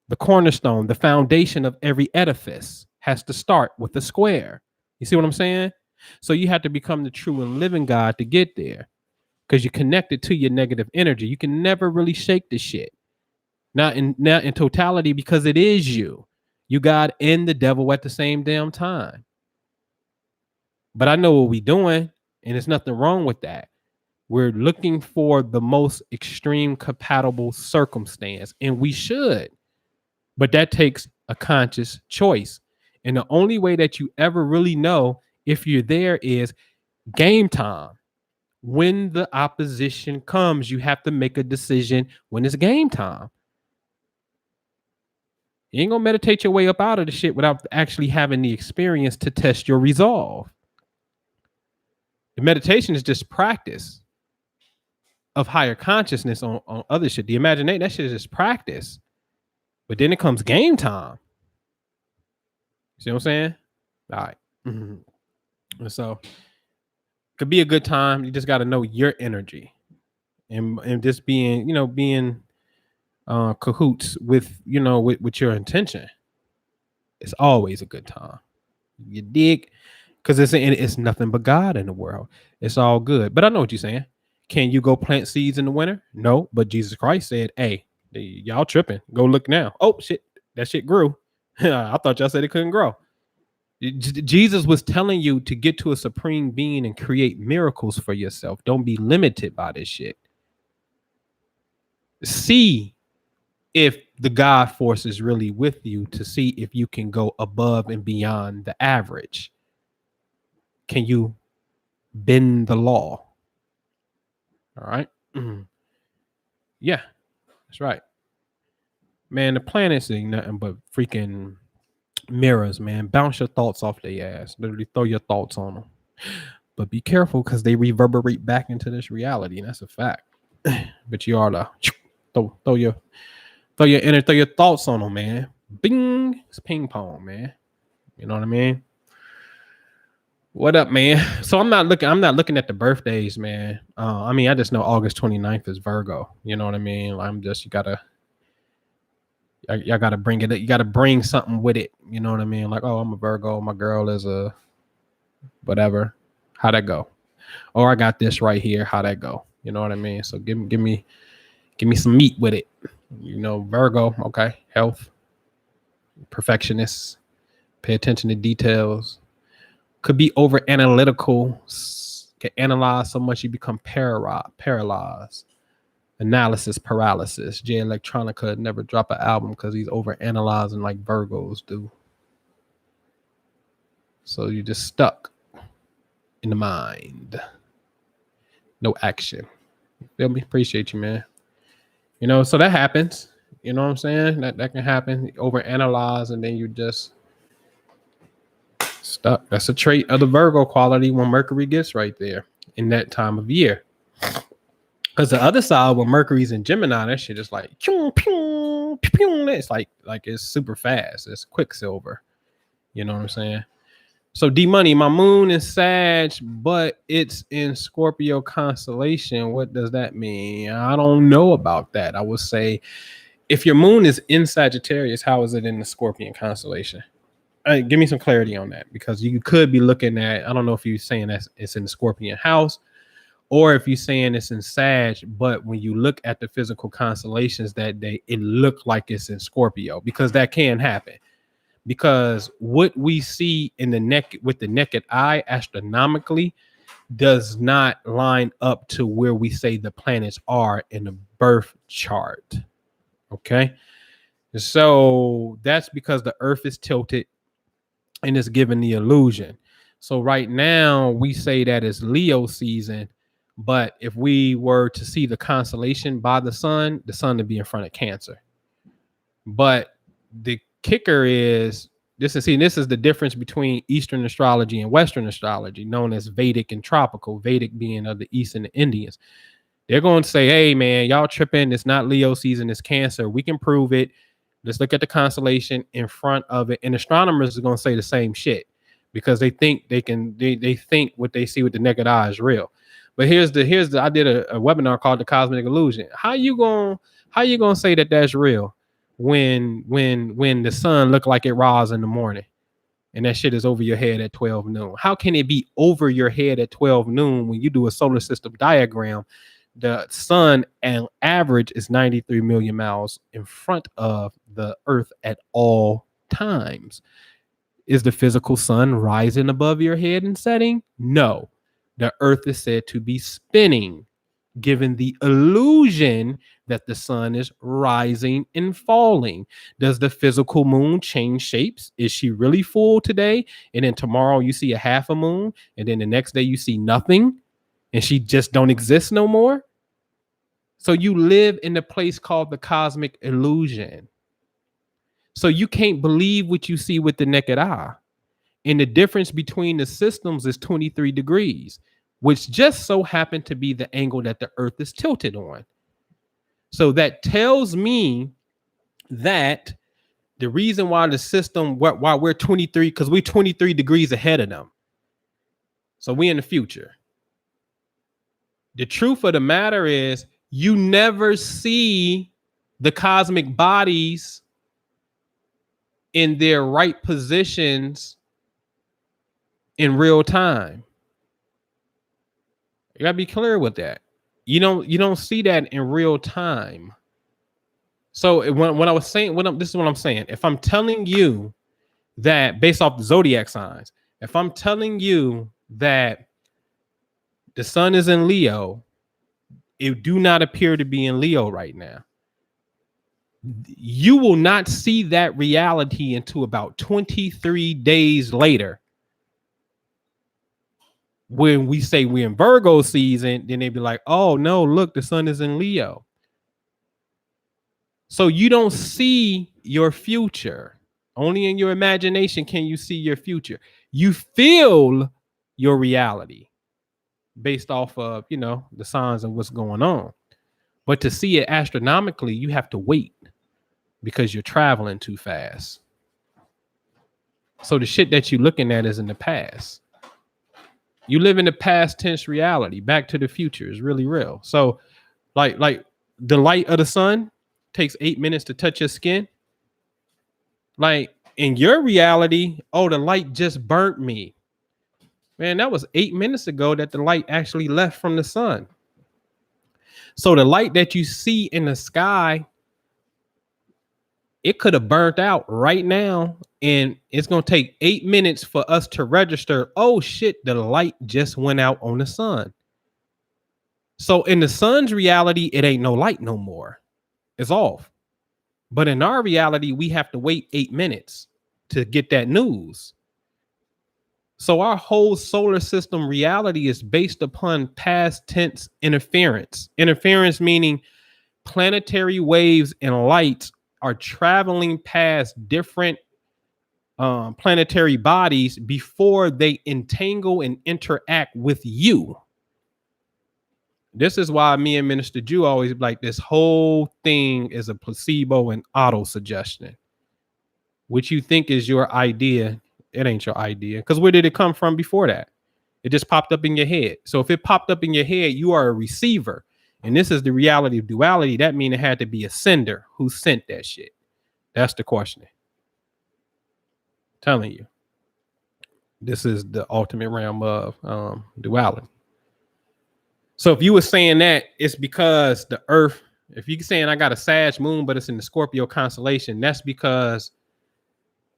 S1: The cornerstone, the foundation of every edifice has to start with the square. You see what I'm saying? So you have to become the true and living God to get there, because you're connected to your negative energy. You can never really shake the shit. Not in totality, because it is you. You God and the devil at the same damn time. But I know what we're doing, and there's nothing wrong with that. We're looking for the most extreme compatible circumstance, and we should. But that takes a conscious choice. And the only way that you ever really know if you're there is game time. When the opposition comes, you have to make a decision when it's game time. You ain't gonna meditate your way up out of the shit without actually having the experience to test your resolve. The meditation is just practice of higher consciousness on other shit. The imagination, that shit is just practice. But then it comes game time. See what I'm saying? All right. Mm-hmm. So could be a good time. You just got to know your energy, and just being, being cahoots with, with your intention. It's always a good time. You dig? Because it's nothing but God in the world. It's all good. But I know what you're saying. Can you go plant seeds in the winter? No. But Jesus Christ said, hey, y'all tripping. Go look now. Oh, shit. That shit grew. I thought y'all said it couldn't grow. Jesus was telling you to get to a supreme being and create miracles for yourself. Don't be limited by this shit. See if the God force is really with you, to see if you can go above and beyond the average. Can you bend the law? All right. Mm-hmm. Yeah, that's right. Man, the planets ain't nothing but freaking mirrors, man. Bounce your thoughts off their ass. Literally throw your thoughts on them. But be careful, because they reverberate back into this reality, and that's a fact. But you are to throw your thoughts on them, man. Bing. It's ping pong, man. You know what I mean? What up, man? So I'm not looking at the birthdays, man. I just know August 29th is Virgo. You know what I mean? You gotta bring it. You gotta bring something with it. You know what I mean? Like, oh, I'm a Virgo. My girl is a whatever. How'd that go? Or I got this right here. How'd that go? You know what I mean? So give me some meat with it. Virgo. Okay, health, perfectionist, pay attention to details. Could be over analytical, can analyze so much you become paralyzed. Analysis paralysis. Jay Electronica never drop an album because he's over analyzing like Virgos do. So you're just stuck in the mind. No action. Feel me? Appreciate you, man. So that happens. You know what I'm saying? That can happen. Over analyze, and then you just stuck. That's a trait of the Virgo quality when Mercury gets right there in that time of year. Because the other side, when Mercury's in Gemini, that shit is like, pew, pew, pew, pew. It's like it's super fast. It's Quicksilver. You know what I'm saying? So D-Money, my moon is Sag, but it's in Scorpio constellation. What does that mean? I don't know about that. I would say, if your moon is in Sagittarius, how is it in the Scorpion constellation? Give me some clarity on that, because you could be looking at, I don't know if you're saying that it's in the Scorpion house, or if you're saying it's in Sag, but when you look at the physical constellations that day, it look like it's in Scorpio, because that can happen. Because what we see in with the naked eye astronomically does not line up to where we say the planets are in the birth chart. Okay. So that's because the earth is tilted and it's given the illusion. So right now we say that it's Leo season, But if we were to see the constellation by the sun would be in front of Cancer. But the kicker is this is the difference between Eastern astrology and Western astrology, known as Vedic and tropical. Vedic being of the East and the Indians. They're going to say, hey, man, y'all tripping. It's not Leo season, it's Cancer. We can prove it. Let's look at the constellation in front of it. And astronomers are going to say the same shit because they think they think what they see with the naked eye is real. But here's the I did a webinar called The Cosmic Illusion. How you gonna say that that's real when the sun look like it rise in the morning and that shit is over your head at 12 noon? How can it be over your head at 12 noon when you do a solar system diagram? The sun and average is 93 million miles in front of the Earth at all times. Is the physical sun rising above your head and setting? No. The Earth is said to be spinning, giving the illusion that the sun is rising and falling. Does the physical moon change shapes? Is she really full today? And then tomorrow you see a half a moon, and then the next day you see nothing, and she just don't exist no more? So you live in a place called the cosmic illusion. So you can't believe what you see with the naked eye. And the difference between the systems is 23 degrees, which just so happened to be the angle that the Earth is tilted on. So that tells me that the reason why the system, why we're 23, because we're 23 degrees ahead of them. So we in the future. The truth of the matter is you never see the cosmic bodies in their right positions in real time. You gotta be clear with that. You don't see that in real time. So when I was saying, this is what I'm saying. If I'm telling you that based off the zodiac signs, if I'm telling you that the sun is in Leo, it do not appear to be in Leo right now. You will not see that reality until about 23 days later. When we say we're in Virgo season, then they'd be like, oh no, look, the sun is in Leo. So you don't see your future. Only in your imagination can you see your future. You feel your reality based off of, the signs and what's going on. But to see it astronomically, you have to wait because you're traveling too fast. So the shit that you're looking at is in the past. You live in the past tense reality. Back to the Future is really real. So like the light of the sun takes 8 minutes to touch your skin. Like in your reality, oh, the light just burnt me. Man, that was 8 minutes ago that the light actually left from the sun. So the light that you see in the sky, it could have burnt out right now. And it's going to take 8 minutes for us to register. Oh shit, the light just went out on the sun. So in the sun's reality, it ain't no light no more. It's off. But in our reality, we have to wait 8 minutes to get that news. So our whole solar system reality is based upon past tense interference. Interference meaning planetary waves and lights are traveling past different planetary bodies before they entangle and interact with you. This is why me and Minister Jew always like this whole thing is a placebo and auto suggestion. What you think is your idea, it ain't your idea. Because where did it come from before that? It just popped up in your head. So if it popped up in your head, you are a receiver. And this is the reality of duality. That means it had to be a sender who sent that shit. That's the question. Telling you. This is the ultimate realm of duality. So if you were saying that, it's because the Earth, if you're saying I got a Sag moon, but it's in the Scorpio constellation, that's because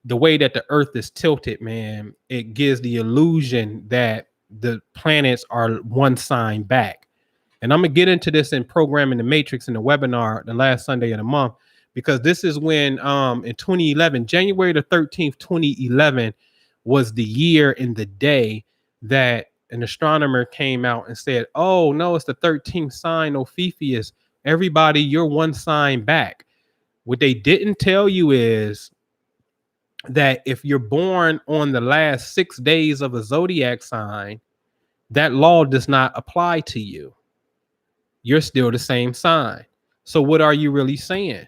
S1: the way that the Earth is tilted, man, it gives the illusion that the planets are one sign back. And I'm going to get into this in Programming the Matrix in the webinar the last Sunday of the month, because this is when in 2011, January the 13th, 2011 was the year and the day that an astronomer came out and said, oh no, it's the 13th sign, Ophiuchus. Everybody, you're one sign back. What they didn't tell you is that if you're born on the last 6 days of a zodiac sign, that law does not apply to you. You're still the same sign. So what are you really saying?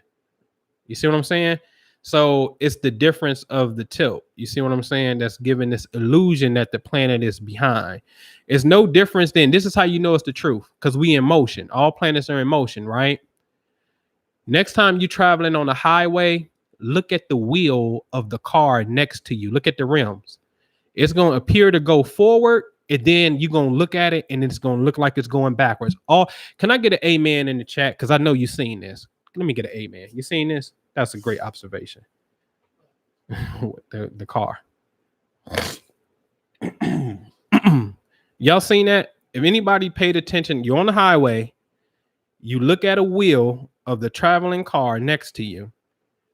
S1: You see what I'm saying? So it's the difference of the tilt. You see what I'm saying? That's giving this illusion that the planet is behind. It's no difference than, this is how you know it's the truth, because we in motion. All planets are in motion, right? Next time you're traveling on the highway, look at the wheel of the car next to you. Look at the rims. It's going to appear to go forward, and then you're going to look at it, and it's going to look like it's going backwards. Can I get an amen in the chat? Because I know you've seen this. Let me get an amen. You seen this? That's a great observation. the car. Y'all seen that? If anybody paid attention, you're on the highway, you look at a wheel of the traveling car next to you.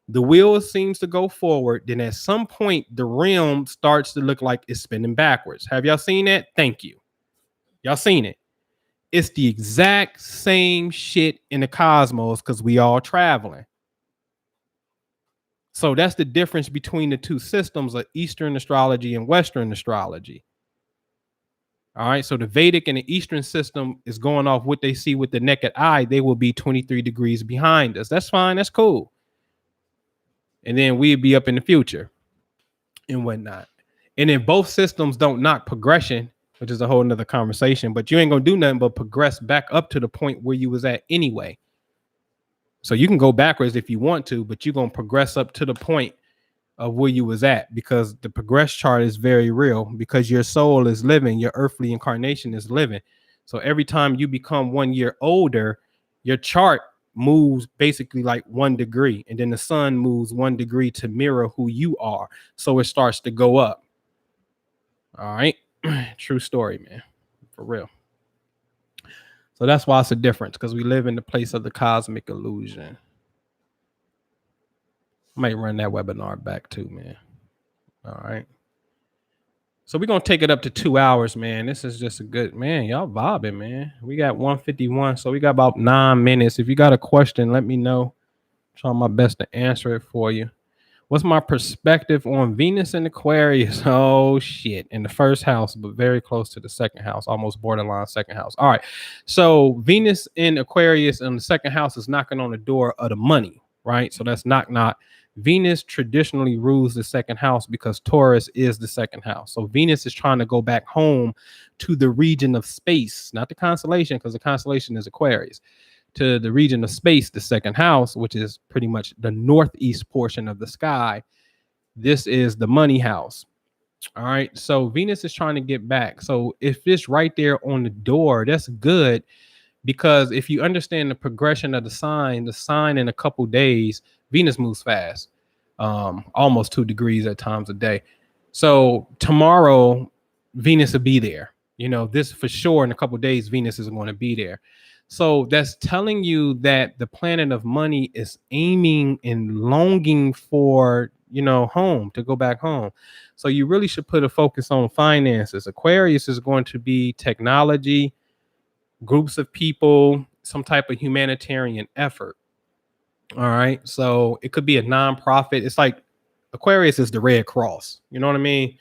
S1: The wheel seems to go forward. Then at some point, the rim starts to look like it's spinning backwards. Have y'all seen that? Thank you. Y'all seen it? It's the exact same shit in the cosmos because we all traveling. So that's the difference between the two systems of Eastern astrology and Western astrology. All right. So the Vedic and the Eastern system is going off what they see with the naked eye. They will be 23 degrees behind us. That's fine. That's cool. And then we'd be up in the future and whatnot. And then both systems don't knock progression, which is a whole nother conversation, but you ain't going to do nothing but progress back up to the point where you was at anyway. So you can go backwards if you want to, but you're going to progress up to the point of where you was at, because the progress chart is very real, because your soul is living, your earthly incarnation is living. So every time you become 1 year older, your chart moves basically like 1 degree, and then the sun moves 1 degree to mirror who you are. So it starts to go up. All right. True story, man. For real. So that's why it's a difference, because we live in the place of the cosmic illusion. I might run that webinar back too, man. All right. So we're going to take it up to 2 hours, man. This is just a good, man. Y'all vibing, man. We got 151. So we got about 9 minutes. If you got a question, let me know. Try my best to answer it for you. What's my perspective on Venus and Aquarius? Oh, shit. In the first house, but very close to the second house, almost borderline second house. All right. So Venus in Aquarius in the second house is knocking on the door of the money, right? So that's knock, knock. Venus traditionally rules the second house because Taurus is the second house. So Venus is trying to go back home to the region of space, not the constellation, because the constellation is Aquarius, to the region of space, the second house, which is pretty much the northeast portion of the sky. This is the money house. All right. So Venus is trying to get back. So if it's right there on the door, that's good, because if you understand the progression of the sign in a couple days, Venus moves fast, almost 2 degrees at times a day. So tomorrow, Venus will be there. You know, this for sure in a couple days, Venus is going to be there. So that's telling you that the planet of money is aiming and longing for, you know, home, to go back home. So you really should put a focus on finances. Aquarius is going to be technology, groups of people, some type of humanitarian effort. All right. So it could be a nonprofit. It's like Aquarius is the Red Cross. You know what I mean?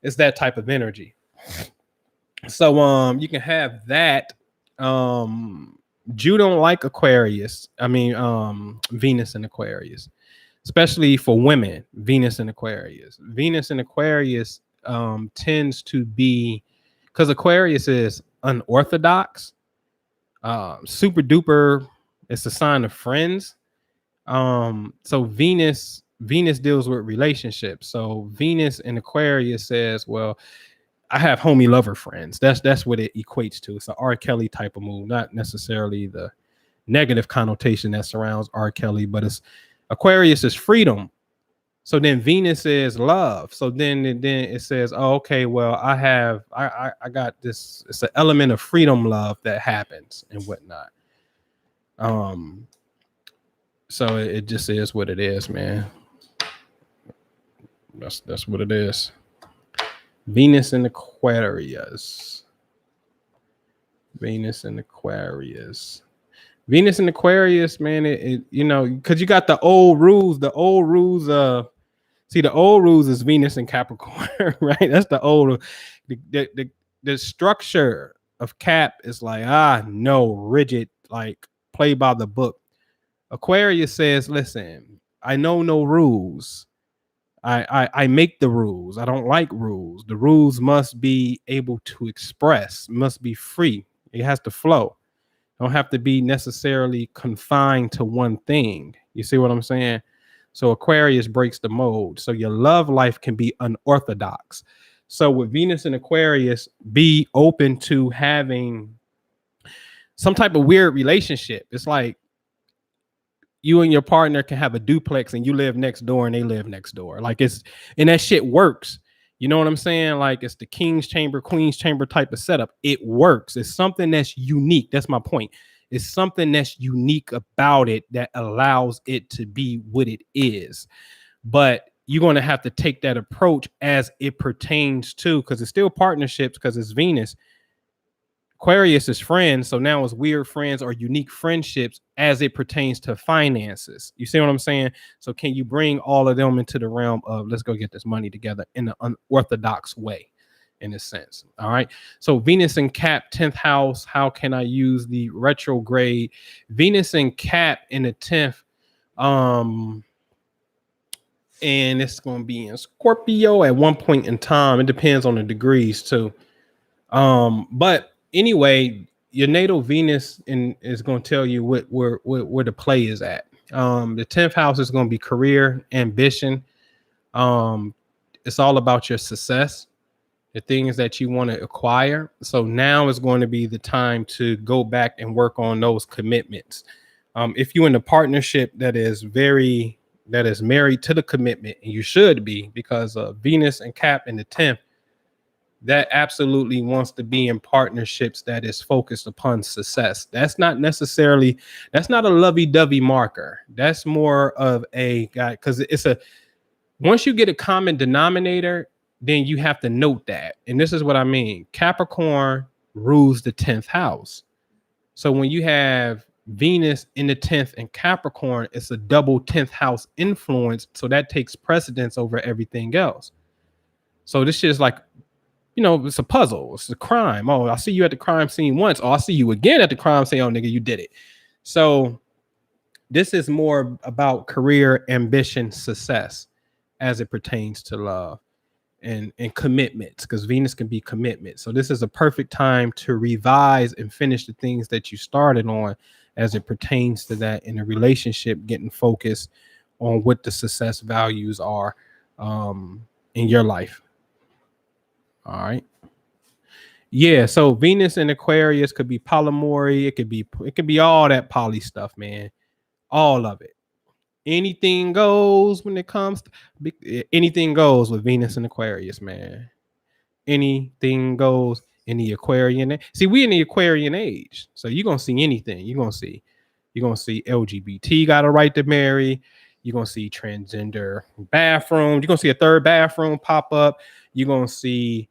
S1: It's that type of energy. So you can have that. Jew don't like Aquarius. I mean, Venus and Aquarius, especially for women. Venus and Aquarius tends to be, because Aquarius is unorthodox, super duper. It's a sign of friends. So Venus deals with relationships. So Venus in Aquarius says, well, I have homie lover friends. That's what it equates to. It's an R. Kelly type of move, not necessarily the negative connotation that surrounds R. Kelly, but it's Aquarius is freedom. So then Venus is love. So then it says, oh, okay, well, I got this. It's an element of freedom love that happens and whatnot. So it just is what it is, man. That's what it is. Venus in Aquarius. Venus and Aquarius. Venus and Aquarius, man, you know, because you got the old rules. The old rules, see, the old rules is Venus and Capricorn, right? That's the old. The structure of Cap is like, no, rigid, like play by the book. Aquarius says, listen, I know no rules. I make the rules. I don't like rules. The rules must be able to express, must be free. It has to flow. Don't have to be necessarily confined to one thing. You see what I'm saying? So Aquarius breaks the mold. So your love life can be unorthodox. So with Venus and Aquarius, be open to having some type of weird relationship. It's like you and your partner can have a duplex and you live next door and they live next door. Like it's, and that shit works. You know what I'm saying? Like it's the king's chamber, queen's chamber type of setup. It works. It's something that's unique. That's my point. It's something that's unique about it that allows it to be what it is. But you're going to have to take that approach as it pertains to, because it's still partnerships, because it's Venus. Aquarius is friends, so now it's weird friends or unique friendships as it pertains to finances. You see what I'm saying? So can you bring all of them into the realm of let's go get this money together in an unorthodox way, in a sense? All right. So Venus and Cap, 10th house. How can I use the retrograde? Venus and Cap in the 10th. And it's going to be in Scorpio at one point in time. It depends on the degrees too. But anyway, your natal Venus is going to tell you where the play is at. The 10th house is going to be career, ambition. It's all about your success, the things that you want to acquire. So now is going to be the time to go back and work on those commitments. If you're in a partnership that is married to the commitment, and you should be, because Venus and Cap in the 10th, that absolutely wants to be in partnerships that is focused upon success. That's not a lovey-dovey marker. That's more of a guy, because once you get a common denominator, then you have to note that. And this is what I mean. Capricorn rules the 10th house. So when you have Venus in the 10th and Capricorn, it's a double 10th house influence. So that takes precedence over everything else. So this shit is like, it's a puzzle. It's a crime. Oh, I see you at the crime scene once. Oh, I see you again at the crime scene. Oh, nigga, you did it. So this is more about career, ambition, success as it pertains to love and commitments, because Venus can be commitment. So this is a perfect time to revise and finish the things that you started on as it pertains to that in a relationship, getting focused on what the success values are in your life. All right. Yeah. So Venus and Aquarius could be polyamory. It could be all that poly stuff, man. All of it. Anything goes when it comes to anything goes with Venus and Aquarius, man. Anything goes in the Aquarian. See, we in the Aquarian age. So you're gonna see anything. You're gonna see LGBT got a right to marry. You're gonna see transgender bathrooms. You're gonna see a third bathroom pop up. You're gonna see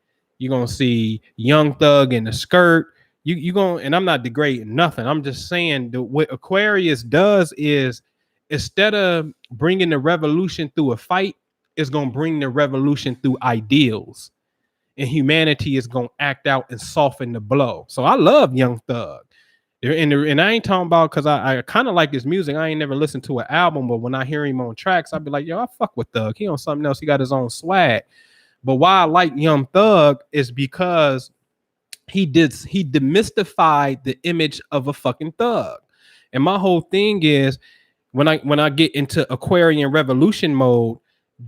S1: Young Thug in a skirt. And I'm not degrading nothing. I'm just saying that what Aquarius does is, instead of bringing the revolution through a fight, it's gonna bring the revolution through ideals, and humanity is gonna act out and soften the blow. So I love Young Thug. And I ain't talking about because I kind of like his music. I ain't never listened to an album, but when I hear him on tracks, I'd be like, yo, I fuck with Thug. He on something else. He got his own swag. But why I like Young Thug is because he demystified the image of a fucking thug. And my whole thing is, when I get into Aquarian revolution mode,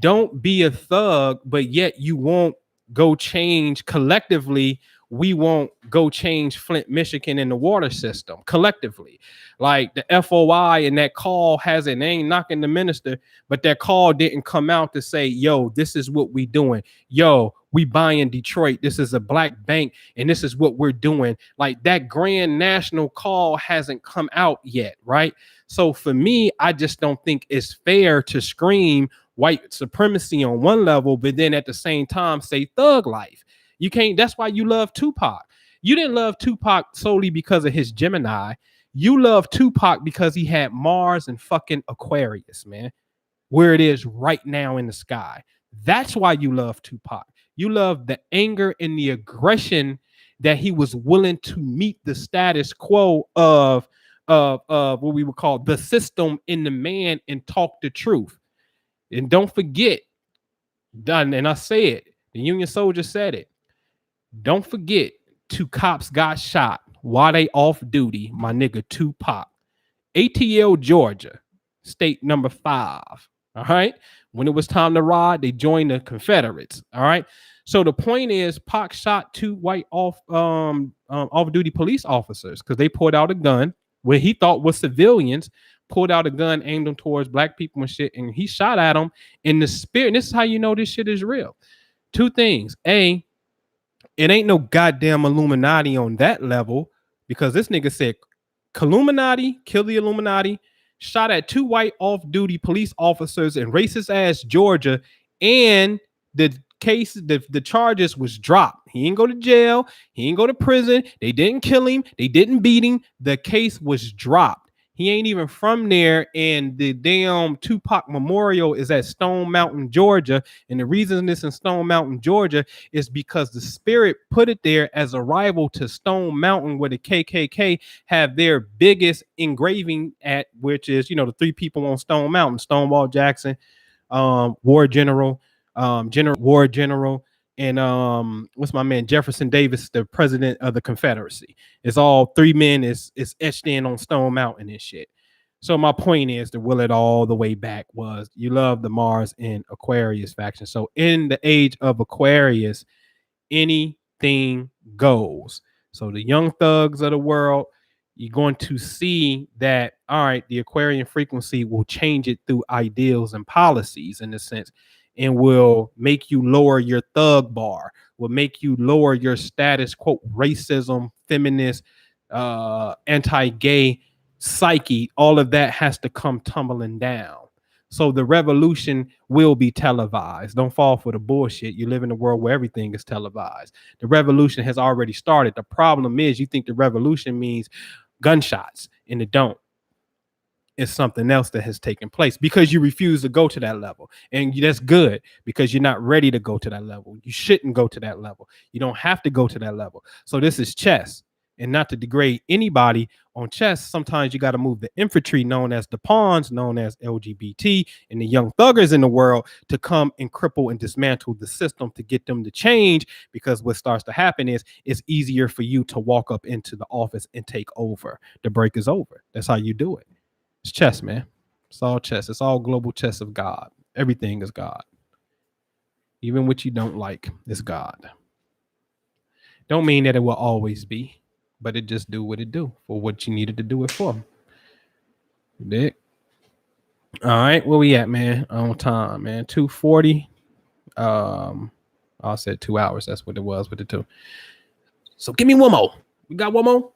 S1: don't be a thug, but yet you won't go change collectively. We won't go change Flint, Michigan in the water system collectively. Like the FOI and that call has a name knocking the minister, but that call didn't come out to say, yo, this is what we doing. Yo, we buying Detroit. This is a black bank and this is what we're doing. Like that grand national call hasn't come out yet, right? So for me, I just don't think it's fair to scream white supremacy on one level, but then at the same time say thug life. You can't. That's why you love Tupac. You didn't love Tupac solely because of his Gemini. You love Tupac because he had Mars and fucking Aquarius, man, where it is right now in the sky. That's why you love Tupac. You love the anger and the aggression that he was willing to meet the status quo of what we would call the system in the man and talk the truth. And don't forget, done, and I say it, the Union soldier said it. Don't forget, 2 cops got shot while they off duty, my nigga Tupac. ATL, Georgia, state number 5. All right. When it was time to ride, they joined the Confederates. All right. So the point is, Pac shot 2 white off-duty police officers because they pulled out a gun where he thought was civilians, pulled out a gun, aimed them towards black people and shit, and he shot at them in the spirit. And this is how you know this shit is real. 2 things. A, it ain't no goddamn Illuminati on that level, because this nigga said Illuminati, kill the Illuminati, shot at 2 white off-duty police officers in racist ass Georgia, and the case, the charges was dropped. He didn't go to jail, he didn't go to prison, they didn't kill him, they didn't beat him, the case was dropped. He ain't even from there, and the damn Tupac Memorial is at Stone Mountain, Georgia. And the reason this in Stone Mountain, Georgia, is because the spirit put it there as a rival to Stone Mountain, where the KKK have their biggest engraving at, which is, you know, the 3 people on Stone Mountain: Stonewall Jackson, War General, War General, and what's my man Jefferson Davis, the president of the Confederacy. It's all 3 men is etched in on Stone Mountain and shit. So my point is, to will it all the way back, was you love the Mars and Aquarius faction. So in the age of Aquarius, anything goes. So the young thugs of the world, you're going to see that, all right, the Aquarian frequency will change it through ideals and policies, in a sense, and will make you lower your thug bar, will make you lower your status, quote, racism, feminist, anti-gay psyche. All of that has to come tumbling down. So the revolution will be televised. Don't fall for the bullshit. You live in a world where everything is televised. The revolution has already started. The problem is, you think the revolution means gunshots, and it don't. It's something else that has taken place, because you refuse to go to that level. And that's good, because you're not ready to go to that level. You shouldn't go to that level. You don't have to go to that level. So this is chess. And not to degrade anybody on chess, sometimes you got to move the infantry, known as the pawns, known as LGBT, and the young thuggers in the world, to come and cripple and dismantle the system to get them to change. Because what starts to happen is, it's easier for you to walk up into the office and take over. The break is over. That's how you do it. It's chess, man. It's all chess. It's all global chess of God. Everything is God. Even what you don't like is God. Don't mean that it will always be, but it just do what it do for what you needed to do it for. You dig? All right, where we at, man? On time, man. 2:40. I said 2 hours. That's what it was with the 2. So give me one more. We got one more.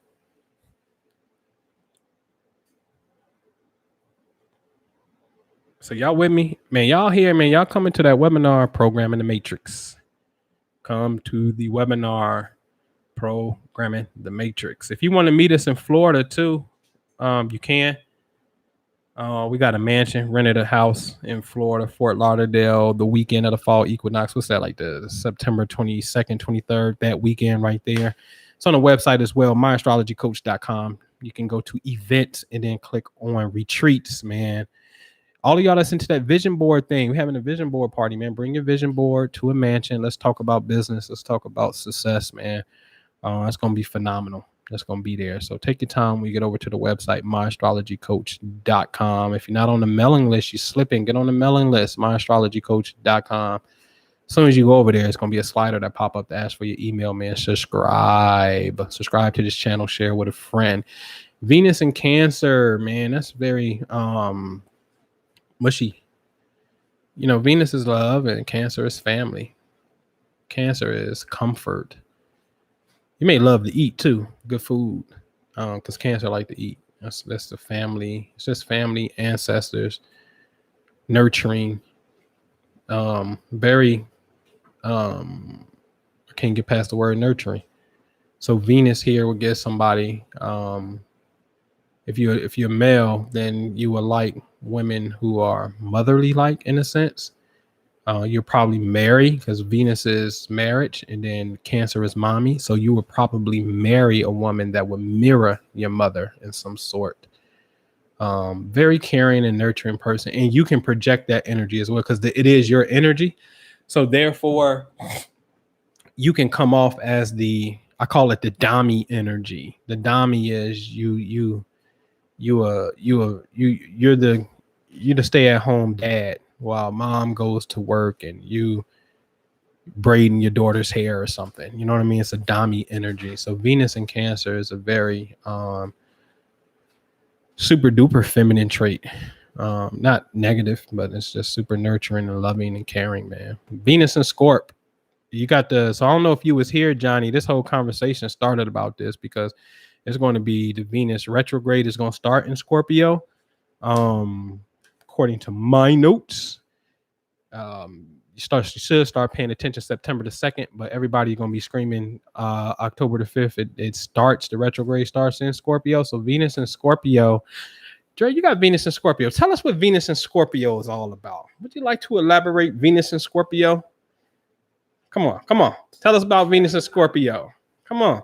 S1: So y'all with me? Man, y'all here, man. Y'all coming to that webinar program in the Matrix. Come to the webinar programming the Matrix. If you want to meet us in Florida too, you can. We got a mansion, rented a house in Florida, Fort Lauderdale, the weekend of the fall equinox. What's that, like the September 22nd, 23rd, that weekend right there. It's on the website as well, myastrologycoach.com. You can go to events and then click on retreats, man. All of y'all that's into that vision board thing, we're having a vision board party, man. Bring your vision board to a mansion. Let's talk about business. Let's talk about success, man. It's going to be phenomenal. That's going to be there. So take your time when you get over to the website, myastrologycoach.com. If you're not on the mailing list, you're slipping. Get on the mailing list, myastrologycoach.com. As soon as you go over there, it's going to be a slider that pop up to ask for your email, man. Subscribe to this channel. Share with a friend. Venus and Cancer, man. That's very mushy. You know, Venus is love and Cancer is family. Cancer is comfort. You may love to eat too, good food, because Cancer like to eat. That's the family. It's just family, ancestors, nurturing. Very. I can't get past the word nurturing. So Venus here will get somebody. If you're male, then you will like women who are motherly like in a sense. You'll probably marry because Venus is marriage and then Cancer is mommy. So you would probably marry a woman that would mirror your mother in some sort. Very caring and nurturing person. And you can project that energy as well because it is your energy. So therefore, you can come off as I call it the Dami energy. The Dami is you're the stay at home dad while mom goes to work and you braiding your daughter's hair or something. You know what I mean? It's a Dami energy. So Venus in Cancer is a very super duper feminine trait. Not negative, but it's just super nurturing and loving and caring, man. Venus and Scorp. You got so I don't know if you was here, Johnny. This whole conversation started about this because it's going to be the Venus retrograde is going to start in Scorpio. According to my notes, you should start paying attention September the 2nd, but everybody's going to be screaming October the 5th. The retrograde starts in Scorpio. So Venus and Scorpio. Dre, you got Venus and Scorpio. Tell us what Venus and Scorpio is all about. Would you like to elaborate Venus and Scorpio? Come on. Tell us about Venus and Scorpio. Come on.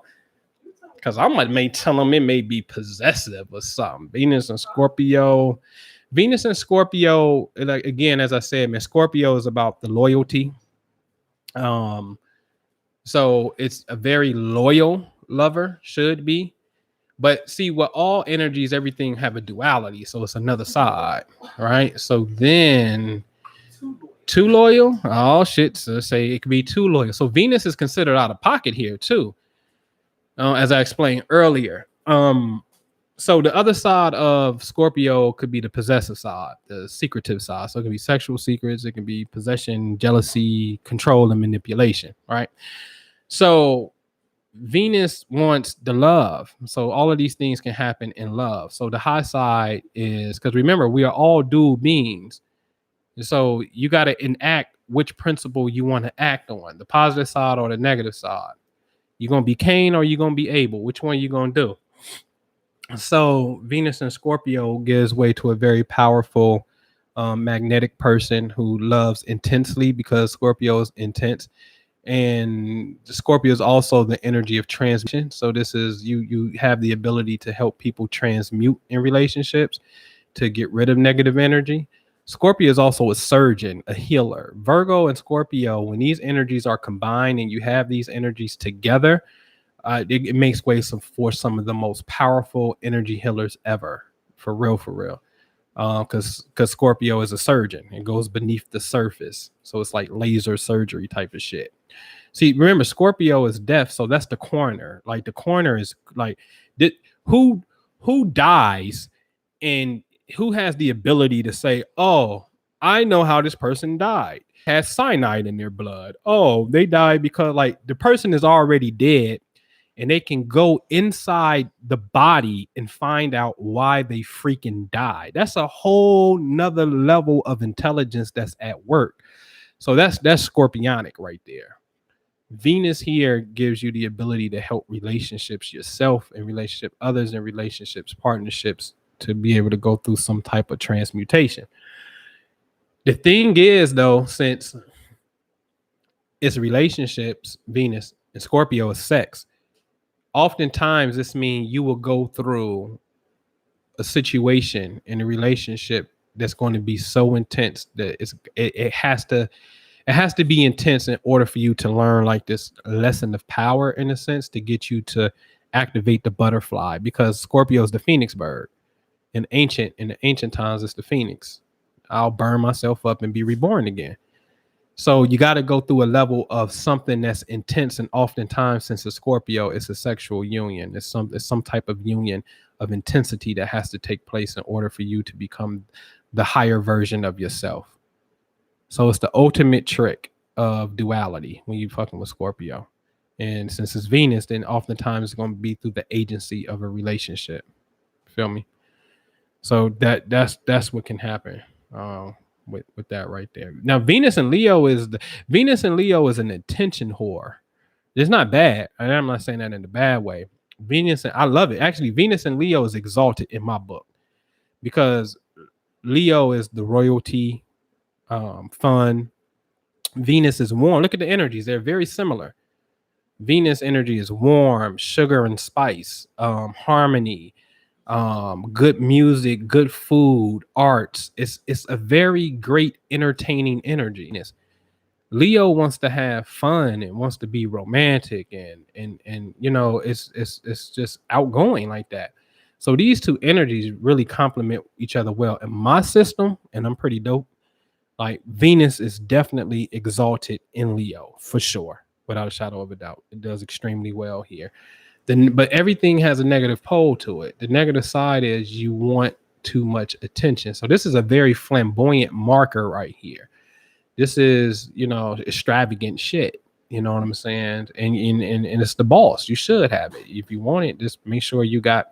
S1: Because I may tell them it may be possessive or something. Venus and Scorpio, like, again, as I said, man, Scorpio is about the loyalty. So it's a very loyal lover, should be. But see, what all energies, everything have a duality. So it's another side, right? So then too loyal. Oh shit. So say it could be too loyal. So Venus is considered out of pocket here too. As I explained earlier. So the other side of Scorpio could be the possessive side, the secretive side. So it can be sexual secrets, it can be possession, jealousy, control, and manipulation, right? So Venus wants the love. So all of these things can happen in love. So the high side is, because remember, we are all dual beings. So you got to enact which principle you want to act on, the positive side or the negative side. You're going to be Cain or you're going to be Abel. Which one you going to do? So Venus and Scorpio gives way to a very powerful magnetic person who loves intensely because Scorpio is intense. And Scorpio is also the energy of transmutation. So this is you have the ability to help people transmute in relationships to get rid of negative energy. Scorpio is also a surgeon, a healer. Virgo and Scorpio, when these energies are combined and you have these energies together, it makes way for some of the most powerful energy healers ever. For real. Because Scorpio is a surgeon. It goes beneath the surface. So it's like laser surgery type of shit. See, remember, Scorpio is death. So that's the coroner. Like the coroner is like, who dies and who has the ability to say, oh, I know how this person died. Has cyanide in their blood. Oh, they died because like the person is already dead and they can go inside the body and find out why they freaking died. That's a whole nother level of intelligence that's at work. So that's scorpionic right there. Venus here gives you the ability to help relationships, yourself and relationship, others in relationships, partnerships, to be able to go through some type of transmutation. The thing is, though, since it's relationships, Venus and Scorpio is sex, oftentimes this means you will go through a situation in a relationship that's going to be so intense that it has to be intense in order for you to learn like this lesson of power, in a sense, to get you to activate the butterfly, because Scorpio is the phoenix bird. In the ancient times, it's the phoenix. I'll burn myself up and be reborn again. So you got to go through a level of something that's intense, and oftentimes, since it's Scorpio, it's a sexual union. It's some type of union of intensity that has to take place in order for you to become the higher version of yourself. So it's the ultimate trick of duality when you fucking with Scorpio. And since it's Venus, then oftentimes it's going to be through the agency of a relationship. Feel me? So that's what can happen with that right there. Now Venus and Leo is an attention whore, It's not bad. And I'm not saying that in a bad way. Venus, and I love it. Actually, Venus and Leo is exalted in my book because Leo is the royalty, fun. Venus is warm. Look at the energies; they're very similar. Venus energy is warm, sugar and spice, harmony, good music, good food, arts. It's a very great entertaining energy. Leo wants to have fun and wants to be romantic and you know it's just outgoing like that. So these two energies really complement each other well in my system, and I'm pretty dope. Like Venus is definitely exalted in Leo for sure, without a shadow of a doubt. It does extremely well here. Then, but everything has a negative pole to it. The negative side is you want too much attention. So this is a very flamboyant marker right here. This is, you know, extravagant shit. You know what I'm saying? And it's the boss. You should have it. If you want it, just make sure you got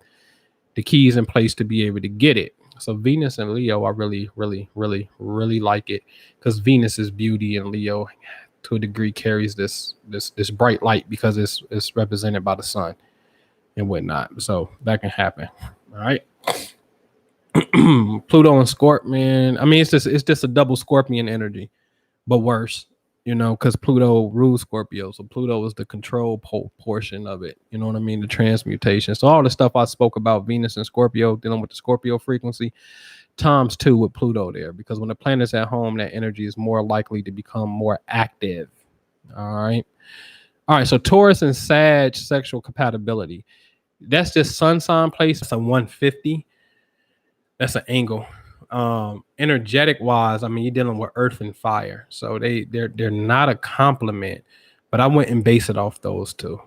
S1: the keys in place to be able to get it. So Venus and Leo, I really, really, really, really like it because Venus is beauty and Leo to a degree carries this bright light because it's represented by the sun and whatnot. So that can happen. All right. Pluto and Scorpion. I mean, it's just a double Scorpion energy, but worse, you know, because Pluto rules Scorpio. So Pluto is the control portion of it. You know what I mean? The transmutation. So all the stuff I spoke about, Venus and Scorpio, dealing with the Scorpio frequency, times 2 with Pluto there. Because when the planet's at home, that energy is more likely to become more active. All right. All right. So Taurus and Sag sexual compatibility. That's just sun sign place. That's a 150. That's an angle. Energetic wise, I mean, you're dealing with earth and fire, so they're not a complement, but I wouldn't base it off those two.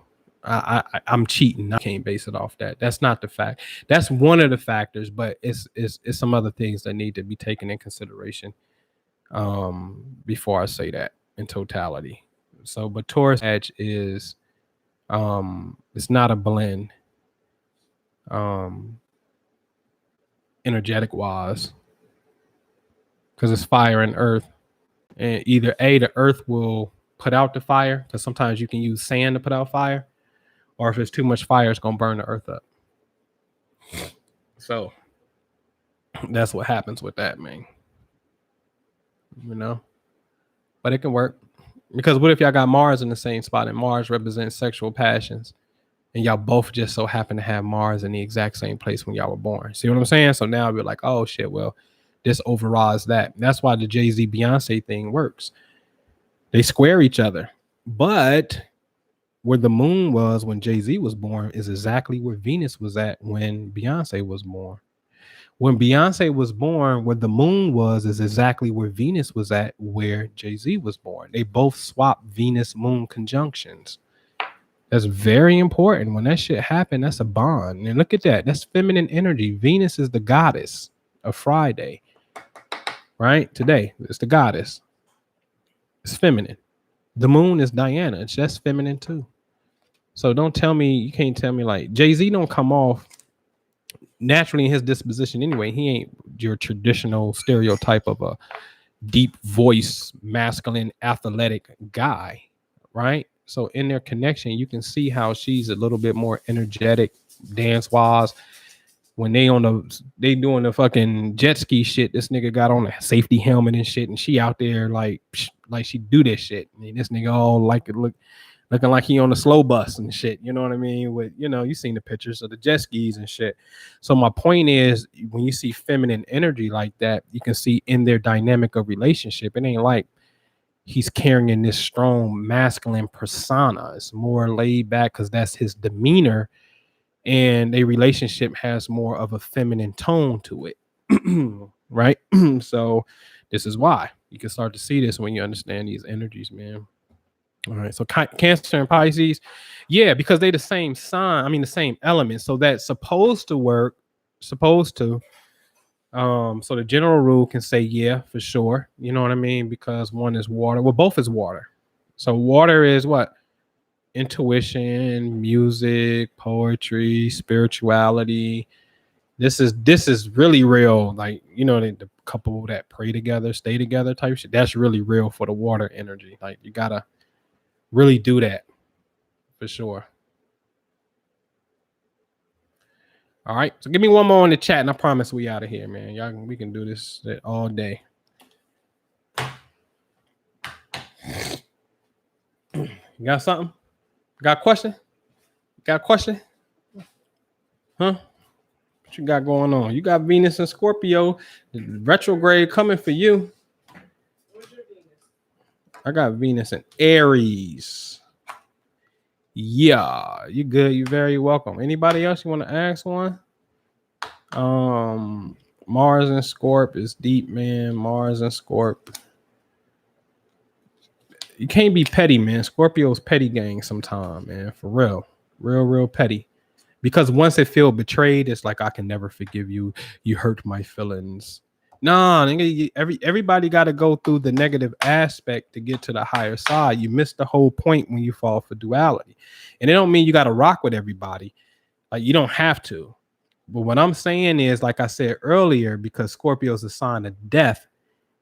S1: I'm cheating. I can't base it off that. That's not the fact. That's one of the factors, but it's some other things that need to be taken in consideration before I say that in totality. So, but Taurus Edge is it's not a blend energetic wise, because it's fire and earth, and either the earth will put out the fire, because sometimes you can use sand to put out fire, or if it's too much fire, it's gonna burn the earth up. So that's what happens with that, man. You know, but it can work, because what if y'all got Mars in the same spot, and Mars represents sexual passions, and y'all both just so happen to have Mars in the exact same place when y'all were born? See what I'm saying? So now we're like, oh shit, well, this overrides that. That's why the Jay-Z Beyonce thing works. They square each other. But where the moon was when Jay-Z was born is exactly where Venus was at when Beyonce was born. When Beyonce was born, where the moon was is exactly where Venus was at where Jay-Z was born. They both swap Venus-moon conjunctions. That's very important. When that shit happened, that's a bond. And look at that. That's feminine energy. Venus is the goddess of Friday. Right? Today, it's the goddess. It's feminine. The moon is Diana. It's just feminine too. So don't tell me, you can't tell me like Jay-Z don't come off naturally in his disposition anyway. He ain't your traditional stereotype of a deep voice, masculine, athletic guy, right? So in their connection, you can see how she's a little bit more energetic, dance-wise. When they doing the fucking jet ski shit, this nigga got on a safety helmet and shit, and she out there like she do this shit. I mean, this nigga all like it looking like he on a slow bus and shit. You know what I mean? With, you know, you seen the pictures of the jet skis and shit. So my point is, when you see feminine energy like that, you can see in their dynamic of relationship, it ain't like he's carrying this strong masculine persona. It's more laid back because that's his demeanor. And a relationship has more of a feminine tone to it. Right? So this is why you can start to see this when you understand these energies, man. All right. So Cancer and Pisces, yeah, because they the same sign. I mean, the same element. So that's supposed to work. Supposed to. So the general rule can say yeah for sure. You know what I mean? Because one is water. Well, both is water. So water is what? Intuition, music, poetry, spirituality. This is really real. Like, you know, the couple that pray together, stay together type shit. That's really real for the water energy. Like, you gotta really do that. For sure. All right. So give me one more in the chat and I promise we out of here, man. Y'all, we can do this all day. You got something? Got a question? Got a question? Huh? What you got going on? You got Venus and Scorpio. Retrograde coming for you. I got Venus and Aries. Yeah, you good. You're very welcome. Anybody else you want to ask one? Mars and Scorp is deep, man. Mars and Scorp. You can't be petty, man. Scorpio's petty gang sometime, man. For real. Real petty. Because once it feel betrayed, it's like I can never forgive you. You hurt my feelings. Nah, everybody got to go through the negative aspect to get to the higher side. You miss the whole point when you fall for duality. And it don't mean you got to rock with everybody. Like you don't have to. But what I'm saying is, like I said earlier, because Scorpio is a sign of death,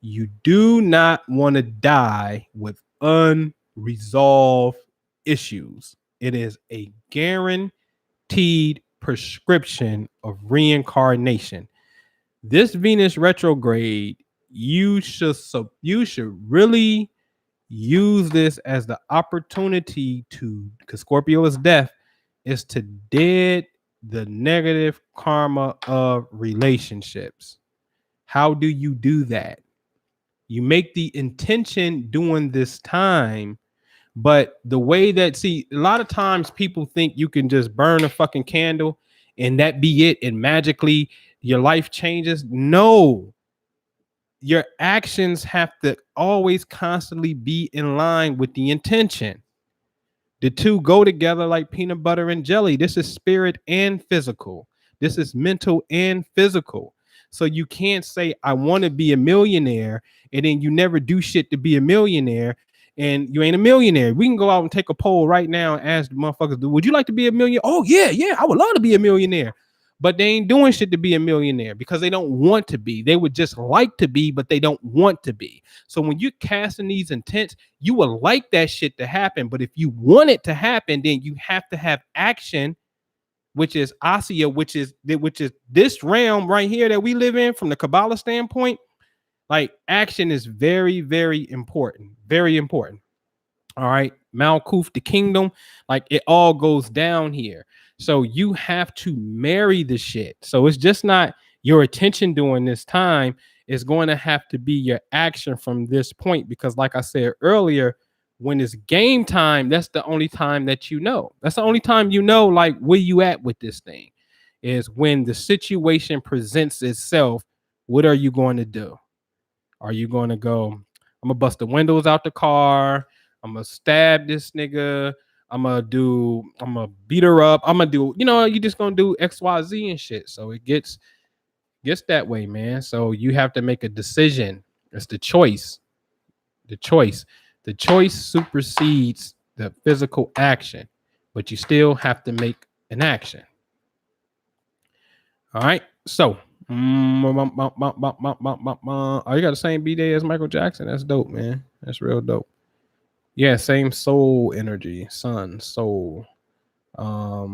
S1: you do not want to die with unresolved issues. It is a guaranteed prescription of reincarnation. This Venus retrograde, you should really use this as the opportunity to, because Scorpio is death, is to dead the negative karma of relationships. How do you do that? You make the intention during this time, but the way that, see, a lot of times people think you can just burn a fucking candle and that be it, and magically your life changes. No, your actions have to always constantly be in line with the intention. The two go together like peanut butter and jelly. This is spirit and physical. This is mental and physical. So you can't say, I want to be a millionaire, and then you never do shit to be a millionaire, and you ain't a millionaire. We can go out and take a poll right now and ask the motherfuckers, would you like to be a millionaire? Oh, yeah, I would love to be a millionaire. But they ain't doing shit to be a millionaire because they don't want to be. They would just like to be, but they don't want to be. So when you're casting these intents, you would like that shit to happen. But if you want it to happen, then you have to have action, which is Asya, which is this realm right here that we live in from the Kabbalah standpoint. Like action is very, very important. Very important. All right. Malkuth, the kingdom, like it all goes down here. So you have to marry the shit. So it's just not your attention during this time. It's going to have to be your action from this point, because like I said earlier, when it's game time, that's the only time that you know. That's the only time you know, like, where you at with this thing, is when the situation presents itself. What are you going to do? Are you going to go, I'm going to bust the windows out the car, I'm going to stab this nigga, I'm going to beat her up, I'm going to do, you just going to do X, Y, Z and shit. So it gets that way, man. So you have to make a decision. It's the choice. The choice supersedes the physical action, but you still have to make an action. All right. So, oh, you got the same B-Day as Michael Jackson. That's dope, man. That's real dope. Yeah, same soul energy, sun, soul. All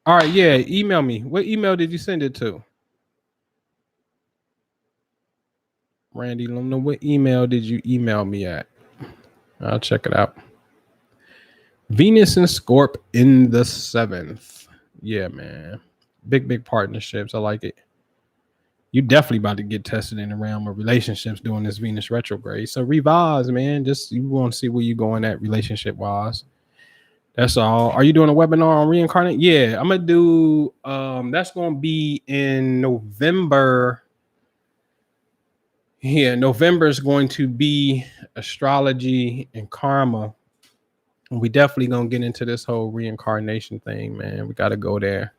S1: right, yeah, email me. What email did you send it to? Randy, let me know, what email did you email me at? I'll check it out. Venus and Scorp in the 7th. Yeah, man. Big partnerships. I like it. You definitely about to get tested in the realm of relationships during this Venus retrograde. So revise, man. Just, you want to see where you're going at relationship wise. That's all. Are you doing a webinar on reincarnate? Yeah, I'm gonna do. That's gonna be in November. Yeah, November is going to be astrology and karma. We definitely gonna get into this whole reincarnation thing, man. We got to go there.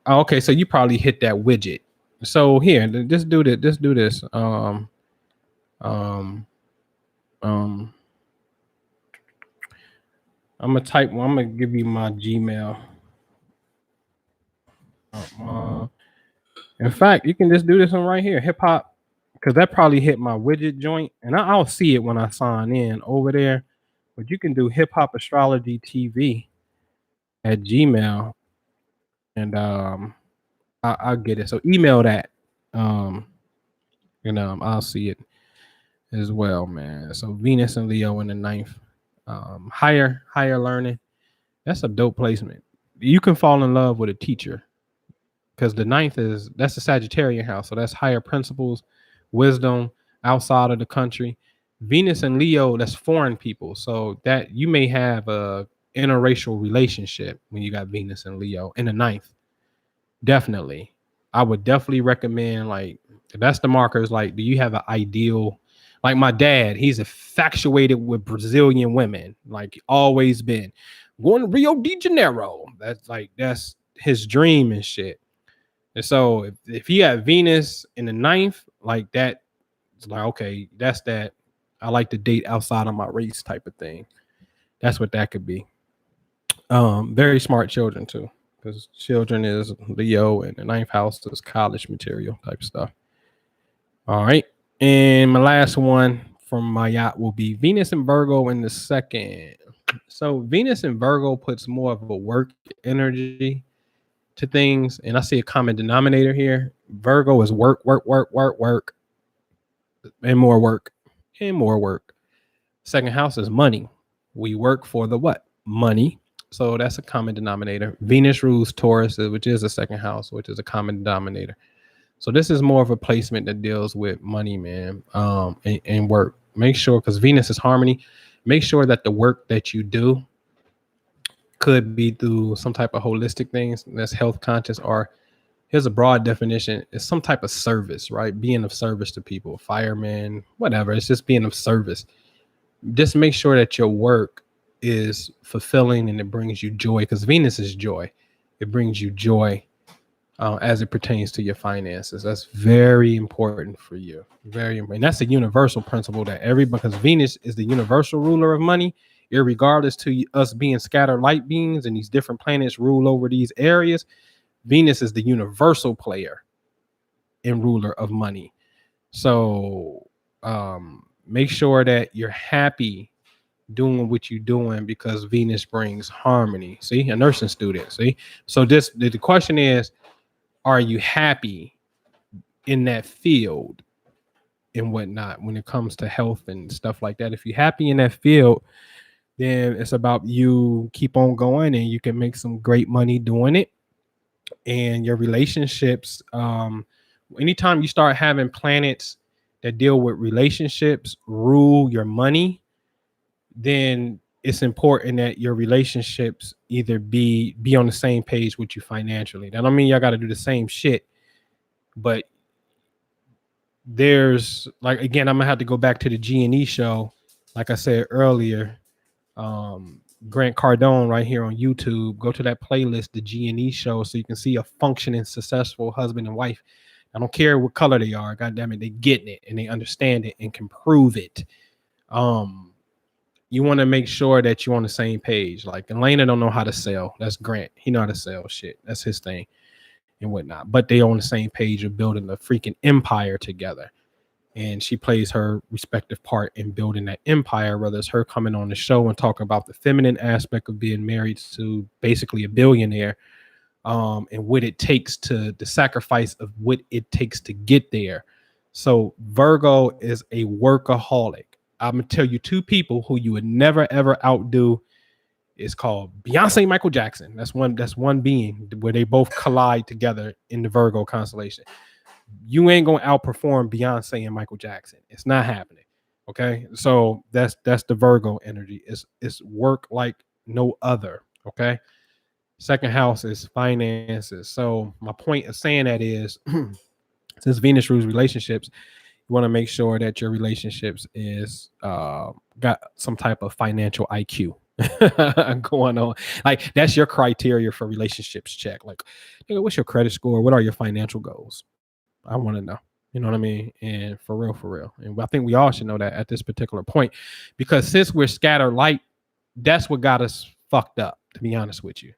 S1: Okay, so you probably hit that widget. So here, just do this. Just do this. I'm gonna type. I'm gonna give you my Gmail. In fact, you can just do this one right here, hip hop, because that probably hit my widget joint, and I'll see it when I sign in over there. but you can do hip hop astrology TV at Gmail, and I'll get it. So email that, um, and I'll see it as well, man. So Venus and Leo in the ninth, higher learning. That's a dope placement. You can fall in love with a teacher because the ninth that's the Sagittarian house, so that's higher principles, wisdom outside of the country. Venus and Leo, that's foreign people, so that you may have a interracial relationship when you got Venus and Leo in the ninth. Definitely, I would definitely recommend, like, that's the markers. Like, do you have an ideal? Like my dad, he's infatuated with Brazilian women, like always been. Going to Rio de Janeiro, that's his dream and shit. And so if he had Venus in the ninth, like that, it's like, okay, that's that. I like to date outside of my race type of thing. That's what that could be. Very smart children too, because children is Leo and the ninth house is college material type stuff. All right. And my last one from my yacht will be Venus and Virgo in the second. So Venus and Virgo puts more of a work energy to things, and I see a common denominator here. Virgo is work, and more work, and more work. Second house is money. We work for the what? Money. So that's a common denominator. Venus rules Taurus, which is the second house, which is a common denominator. So this is more of a placement that deals with money, man, and work. Make sure, because Venus is harmony, make sure that the work that you do could be through some type of holistic things that's health conscious, or here's a broad definition, it's some type of service, right? Being of service to people, firemen, whatever. It's just being of service. Just make sure that your work is fulfilling and it brings you joy, because Venus is joy. It brings you joy as it pertains to your finances. That's very important for you. Very important. That's a universal principle that because Venus is the universal ruler of money, irregardless to us being scattered light beings and these different planets rule over these areas. Venus is the universal player and ruler of money. So make sure that you're happy doing what you're doing, because Venus brings harmony. See, a nursing student. See, so the question is, are you happy in that field and whatnot when it comes to health and stuff like that? If you're happy in that field, then it's about you keep on going and you can make some great money doing it. And your relationships, anytime you start having planets that deal with relationships rule your money, then it's important that your relationships either be on the same page with you financially. That don't mean y'all got to do the same shit, but there's, like, again, I'm gonna have to go back to the G&E show, like I said earlier. Grant Cardone right here on YouTube. Go to that playlist, the G&E show, so you can see a functioning, successful husband and wife. I don't care what color they are. God damn it, they getting it and they understand it and can prove it. You want to make sure that you're on the same page. Like, Elena don't know how to sell. That's Grant. He know how to sell shit. That's his thing and whatnot. But they on the same page of building a freaking empire together. And she plays her respective part in building that empire, whether it's her coming on the show and talking about the feminine aspect of being married to basically a billionaire, and what it takes to the sacrifice of what it takes to get there. So Virgo is a workaholic. I'm gonna tell you two people who you would never ever outdo. It's called Beyonce and Michael Jackson. That's one being where they both collide together in the Virgo constellation. You ain't gonna outperform Beyonce and Michael Jackson. It's not happening. Okay, so that's the Virgo energy. It's work like no other. Okay, second house is finances. So my point of saying that is, since Venus rules relationships, you want to make sure that your relationships is got some type of financial IQ going on. Like, that's your criteria for relationships check. Like, what's your credit score? What are your financial goals? I want to know. You know what I mean? And for real. And I think we all should know that at this particular point, because since we're scattered light, that's what got us fucked up, to be honest with you.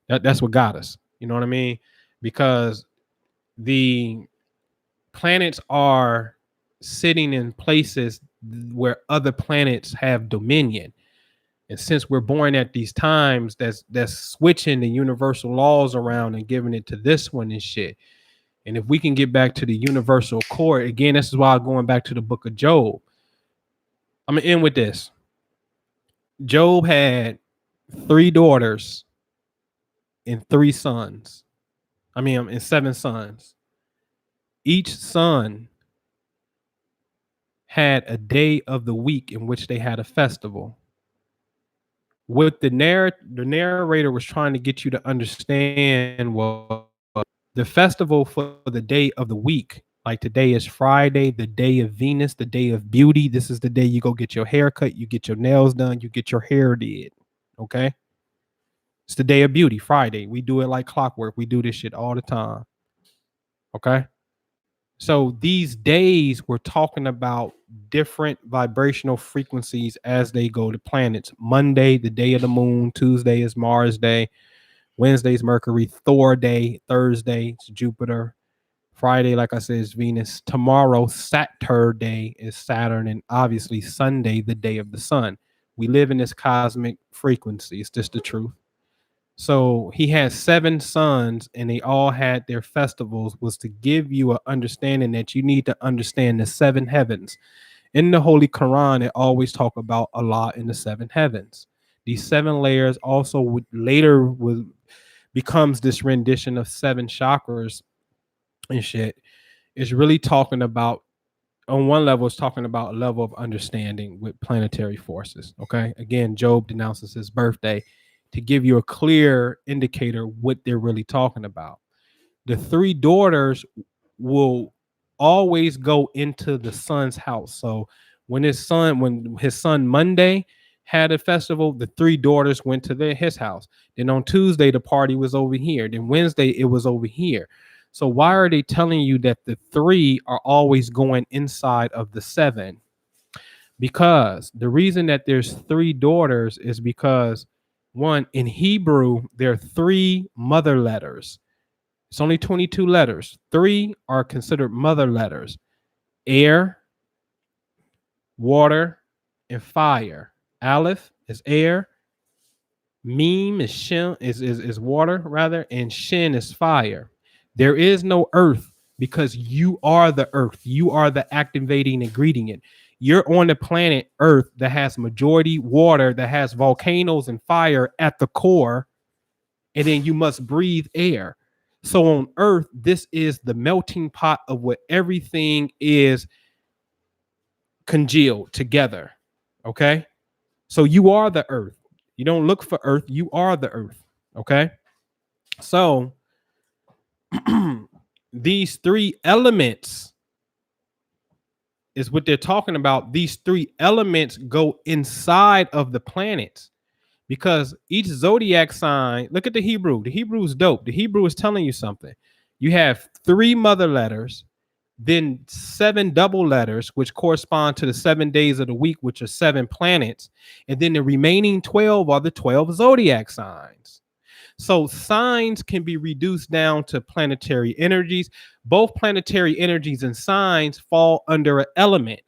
S1: That's what got us. You know what I mean? Because the planets are sitting in places where other planets have dominion. And since we're born at these times, that's switching the universal laws around and giving it to this one and shit. And if we can get back to the universal core, again, this is why going back to the book of Job. I'm gonna end with this. Job had 3 daughters and 3 sons. And 7 sons. Each son had a day of the week in which they had a festival. What the narrator was trying to get you to understand was the festival for the day of the week. Like today is Friday, the day of Venus, the day of beauty. This is the day you go get your hair cut, you get your nails done, you get your hair did. Okay. It's the day of beauty, Friday. We do it like clockwork. We do this shit all the time. Okay. So these days we're talking about different vibrational frequencies as they go to planets. Monday, the day of the moon. Tuesday is Mars Day. Wednesday is Mercury. Thor Day. Thursday is Jupiter. Friday, like I said, is Venus. Tomorrow, Saturn Day, is Saturn. And obviously Sunday, the day of the sun. We live in this cosmic frequency. It's just the truth. So he had 7 sons and they all had their festivals, was to give you an understanding that you need to understand the 7 heavens. In the Holy Quran, it always talk about Allah in the 7 heavens. These 7 layers also would becomes this rendition of 7 chakras and shit. It's really talking about, on one level, it's talking about a level of understanding with planetary forces. Okay. Again, Job denounces his birthday to give you a clear indicator what they're really talking about. The 3 daughters will always go into the son's house. So when his son Monday had a festival, the 3 daughters went to his house. Then on Tuesday, the party was over here. Then Wednesday, it was over here. So why are they telling you that the 3 are always going inside of the 7? Because the reason that there's 3 daughters is because, one, in Hebrew, there are 3 mother letters. It's only 22 letters. 3 are considered mother letters: air, water, and fire. Aleph is air, Meme is shin, is water rather, and Shin is fire. There is no earth because you are the earth. You are the activating ingredient. You're on the planet Earth that has majority water, that has volcanoes and fire at the core, and then you must breathe air. So on Earth, this is the melting pot of what everything is congealed together. Okay? So you are the Earth. You don't look for Earth, you are the Earth. Okay? So these 3 elements is what they're talking about. These 3 elements go inside of the planets because each zodiac sign, look at the Hebrew. The Hebrew is dope. The Hebrew is telling you something. You have 3 mother letters, then 7 double letters, which correspond to the 7 days of the week, which are 7 planets. And then the remaining 12 are the 12 zodiac signs. So signs can be reduced down to planetary energies. Both planetary energies and signs fall under an element.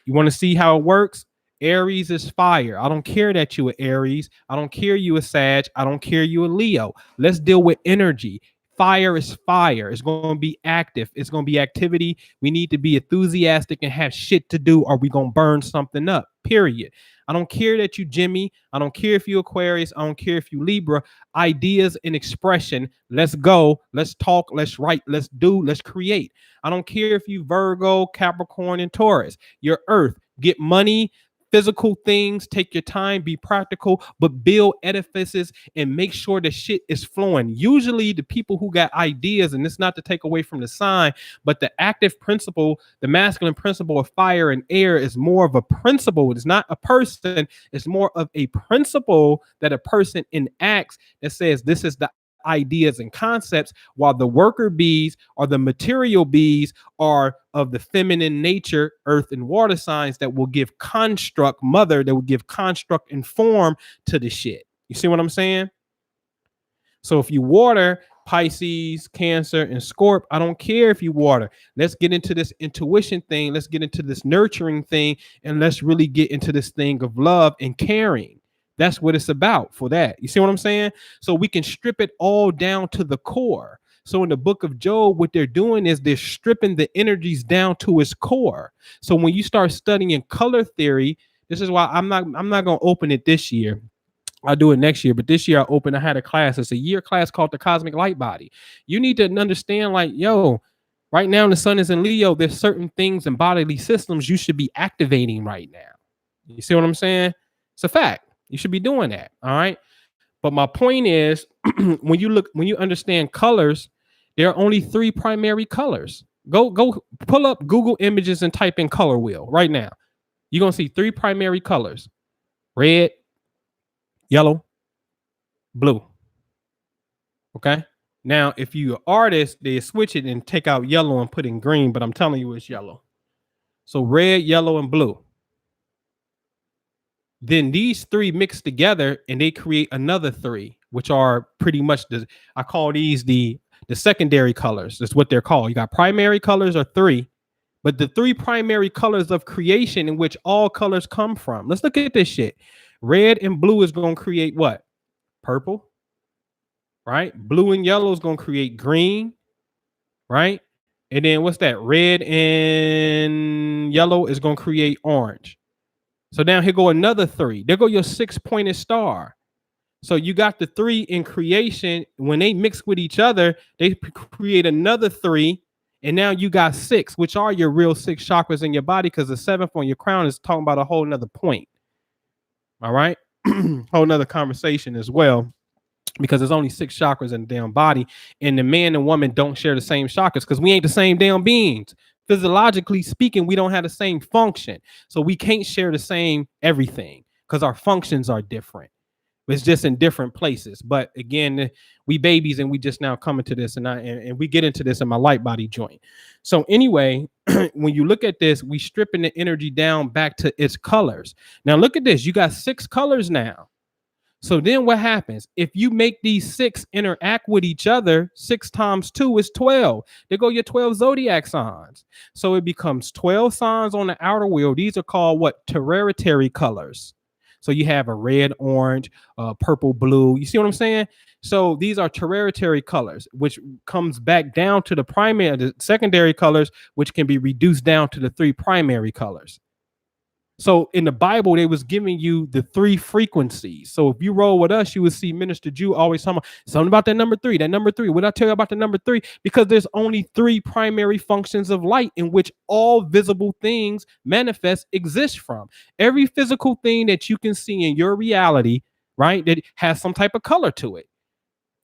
S1: You want to see how it works? Aries is fire. I don't care that you are Aries. I don't care you a Sag. I don't care you a Leo. Let's deal with energy. Fire is fire. It's going to be active. It's going to be activity. We need to be enthusiastic and have shit to do, or we going to burn something up, period. I don't care that you Jimmy. I don't care if you Aquarius. I don't care if you Libra. Ideas and expression. Let's go. Let's talk. Let's write. Let's do. Let's create. I don't care if you Virgo, Capricorn, and Taurus. Your Earth. Get money, physical things, take your time, be practical, but build edifices and make sure the shit is flowing. Usually the people who got ideas, and it's not to take away from the sign, but the active principle, the masculine principle of fire and air is more of a principle. It's not a person. It's more of a principle that a person enacts that says this is the ideas and concepts, while the worker bees or the material bees are of the feminine nature, earth and water signs that will give construct, mother, that will give construct and form to the shit. You see what I'm saying? So if you water, Pisces, Cancer, and Scorp. I don't care if you water. Let's get into this intuition thing. Let's get into this nurturing thing. And let's really get into this thing of love and caring. That's what it's about for that. You see what I'm saying? So we can strip it all down to the core. So in the book of Job, what they're doing is they're stripping the energies down to its core. So when you start studying color theory, this is why I'm not going to open it this year. I'll do it next year, but this year I had a class. It's a year class called the Cosmic Light Body. You need to understand, like, yo, right now the sun is in Leo. There's certain things in bodily systems you should be activating right now. You see what I'm saying? It's a fact. You should be doing that. All right. But my point is, when you understand colors, there are only 3 primary colors. Go pull up Google Images and type in color wheel right now. You're going to see 3 primary colors: red, yellow, blue. Okay. Now, if you're an artist, they switch it and take out yellow and put in green, but I'm telling you it's yellow. So red, yellow, and blue. Then these 3 mix together and they create another 3, which are pretty much I call these the secondary colors. That's what they're called. You got primary colors are 3, but the 3 primary colors of creation in which all colors come from. Let's look at this shit. Red and blue is going to create what? Purple, right? Blue and yellow is going to create green, right? And then what's that? Red and yellow is going to create orange. So now here go another 3. There go your 6-pointed star. So you got the 3 in creation. When they mix with each other, they create another 3. And now you got 6, which are your real 6 chakras in your body, because the 7th on your crown is talking about a whole nother point. All right. Whole nother conversation as well, because there's only 6 chakras in the damn body. And the man and woman don't share the same chakras because we ain't the same damn beings. Physiologically speaking, we don't have the same function. So we can't share the same everything because our functions are different. It's just in different places. But again, we babies and we just now coming to this, and we get into this in my light body joint. So anyway, when you look at this, we stripping the energy down back to its colors. Now look at this. You got 6 colors now. So then what happens? If you make these 6 interact with each other, 6 times 2 is 12. There go your 12 zodiac signs. So it becomes 12 signs on the outer wheel. These are called what? Hereditary colors. So you have a red, orange, purple, blue. You see what I'm saying? So these are hereditary colors, which comes back down to the secondary colors, which can be reduced down to the 3 primary colors. So in the Bible, they was giving you the 3 frequencies. So if you roll with us, you would see Minister Jew always talking about something about that number 3, that number 3. What did I tell you about the number 3? Because there's only 3 primary functions of light in which all visible things manifest exist from. Every physical thing that you can see in your reality, right, that has some type of color to it.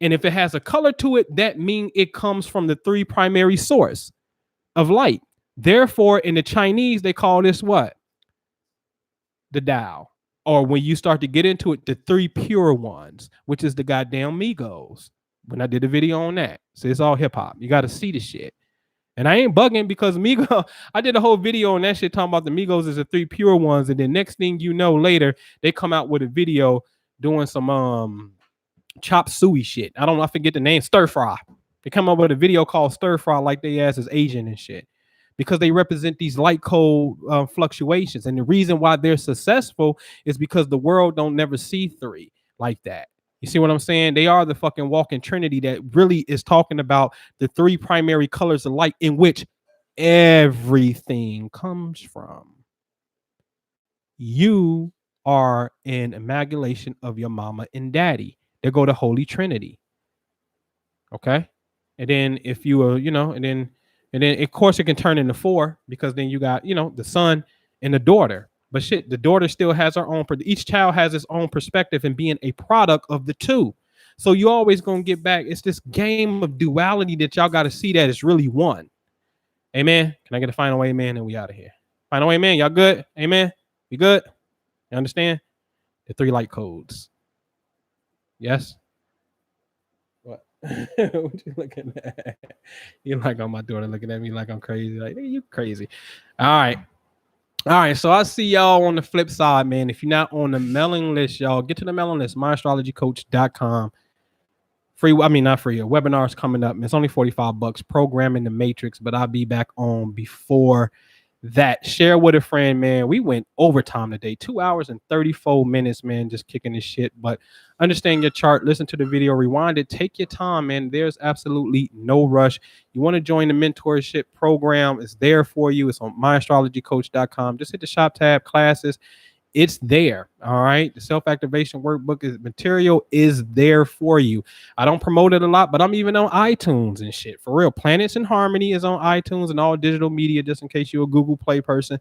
S1: And if it has a color to it, that means it comes from the 3 primary source of light. Therefore, in the Chinese, they call this what? The Tao. Or when you start to get into it, the 3 pure ones, which is the goddamn Migos. When I did a video on that. So it's all hip hop. You got to see the shit. And I ain't bugging because Migos, I did a whole video on that shit talking about the Migos is the 3 pure ones. And then next thing you know, later, they come out with a video doing some chop suey shit. I don't know, I forget the name, stir fry. They come up with a video called Stir Fry like they ass is Asian and shit, because they represent these light code fluctuations. And the reason why they're successful is because the world don't never see 3 like that. You see what I'm saying? They are the fucking walking trinity that really is talking about the 3 primary colors of light in which everything comes from. You are an amalgamation of your mama and daddy. They go to Holy Trinity. Okay. And then if you are, and then of course it can turn into 4, because then you got, the son and the daughter. But shit, the daughter still has her own, each child has its own perspective and being a product of the 2. So you always going to get back. It's this game of duality that y'all got to see that it's really one. Amen. Can I get a final amen? And we out of here. Final amen. Y'all good? Amen. We good? You understand? The 3 light codes. Yes. What? What you looking at? You like on my daughter looking at me like I'm crazy. Like, you crazy. All right. So I'll see y'all on the flip side, man. If you're not on the mailing list, y'all get to the mailing list, myastrologycoach.com/ not free, a webinar's coming up. It's only $45, Programming the Matrix, but I'll be back on before that. Share with a friend, man. We went overtime today, 2 hours and 34 minutes, man, just kicking this shit. But understand your chart, listen to the video, rewind it, take your time, man. There's absolutely no rush. You want to join the mentorship program, it's there for you. It's on myastrologycoach.com. Just hit the shop tab, classes. It's there. All right. The self-activation workbook material is there for you. I don't promote it a lot, but I'm even on iTunes and shit. For real. Planets in Harmony is on iTunes and all digital media, just in case you're a Google Play person.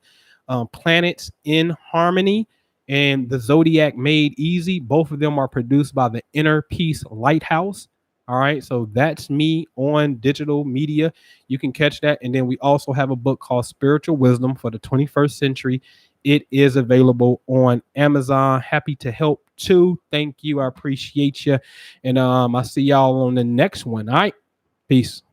S1: Planets in Harmony and the Zodiac Made Easy. Both of them are produced by the Inner Peace Lighthouse. All right. So that's me on digital media. You can catch that. And then we also have a book called Spiritual Wisdom for the 21st Century. It is available on Amazon. Happy to help too. Thank you. I appreciate you. And I see y'all on the next one. All right. Peace.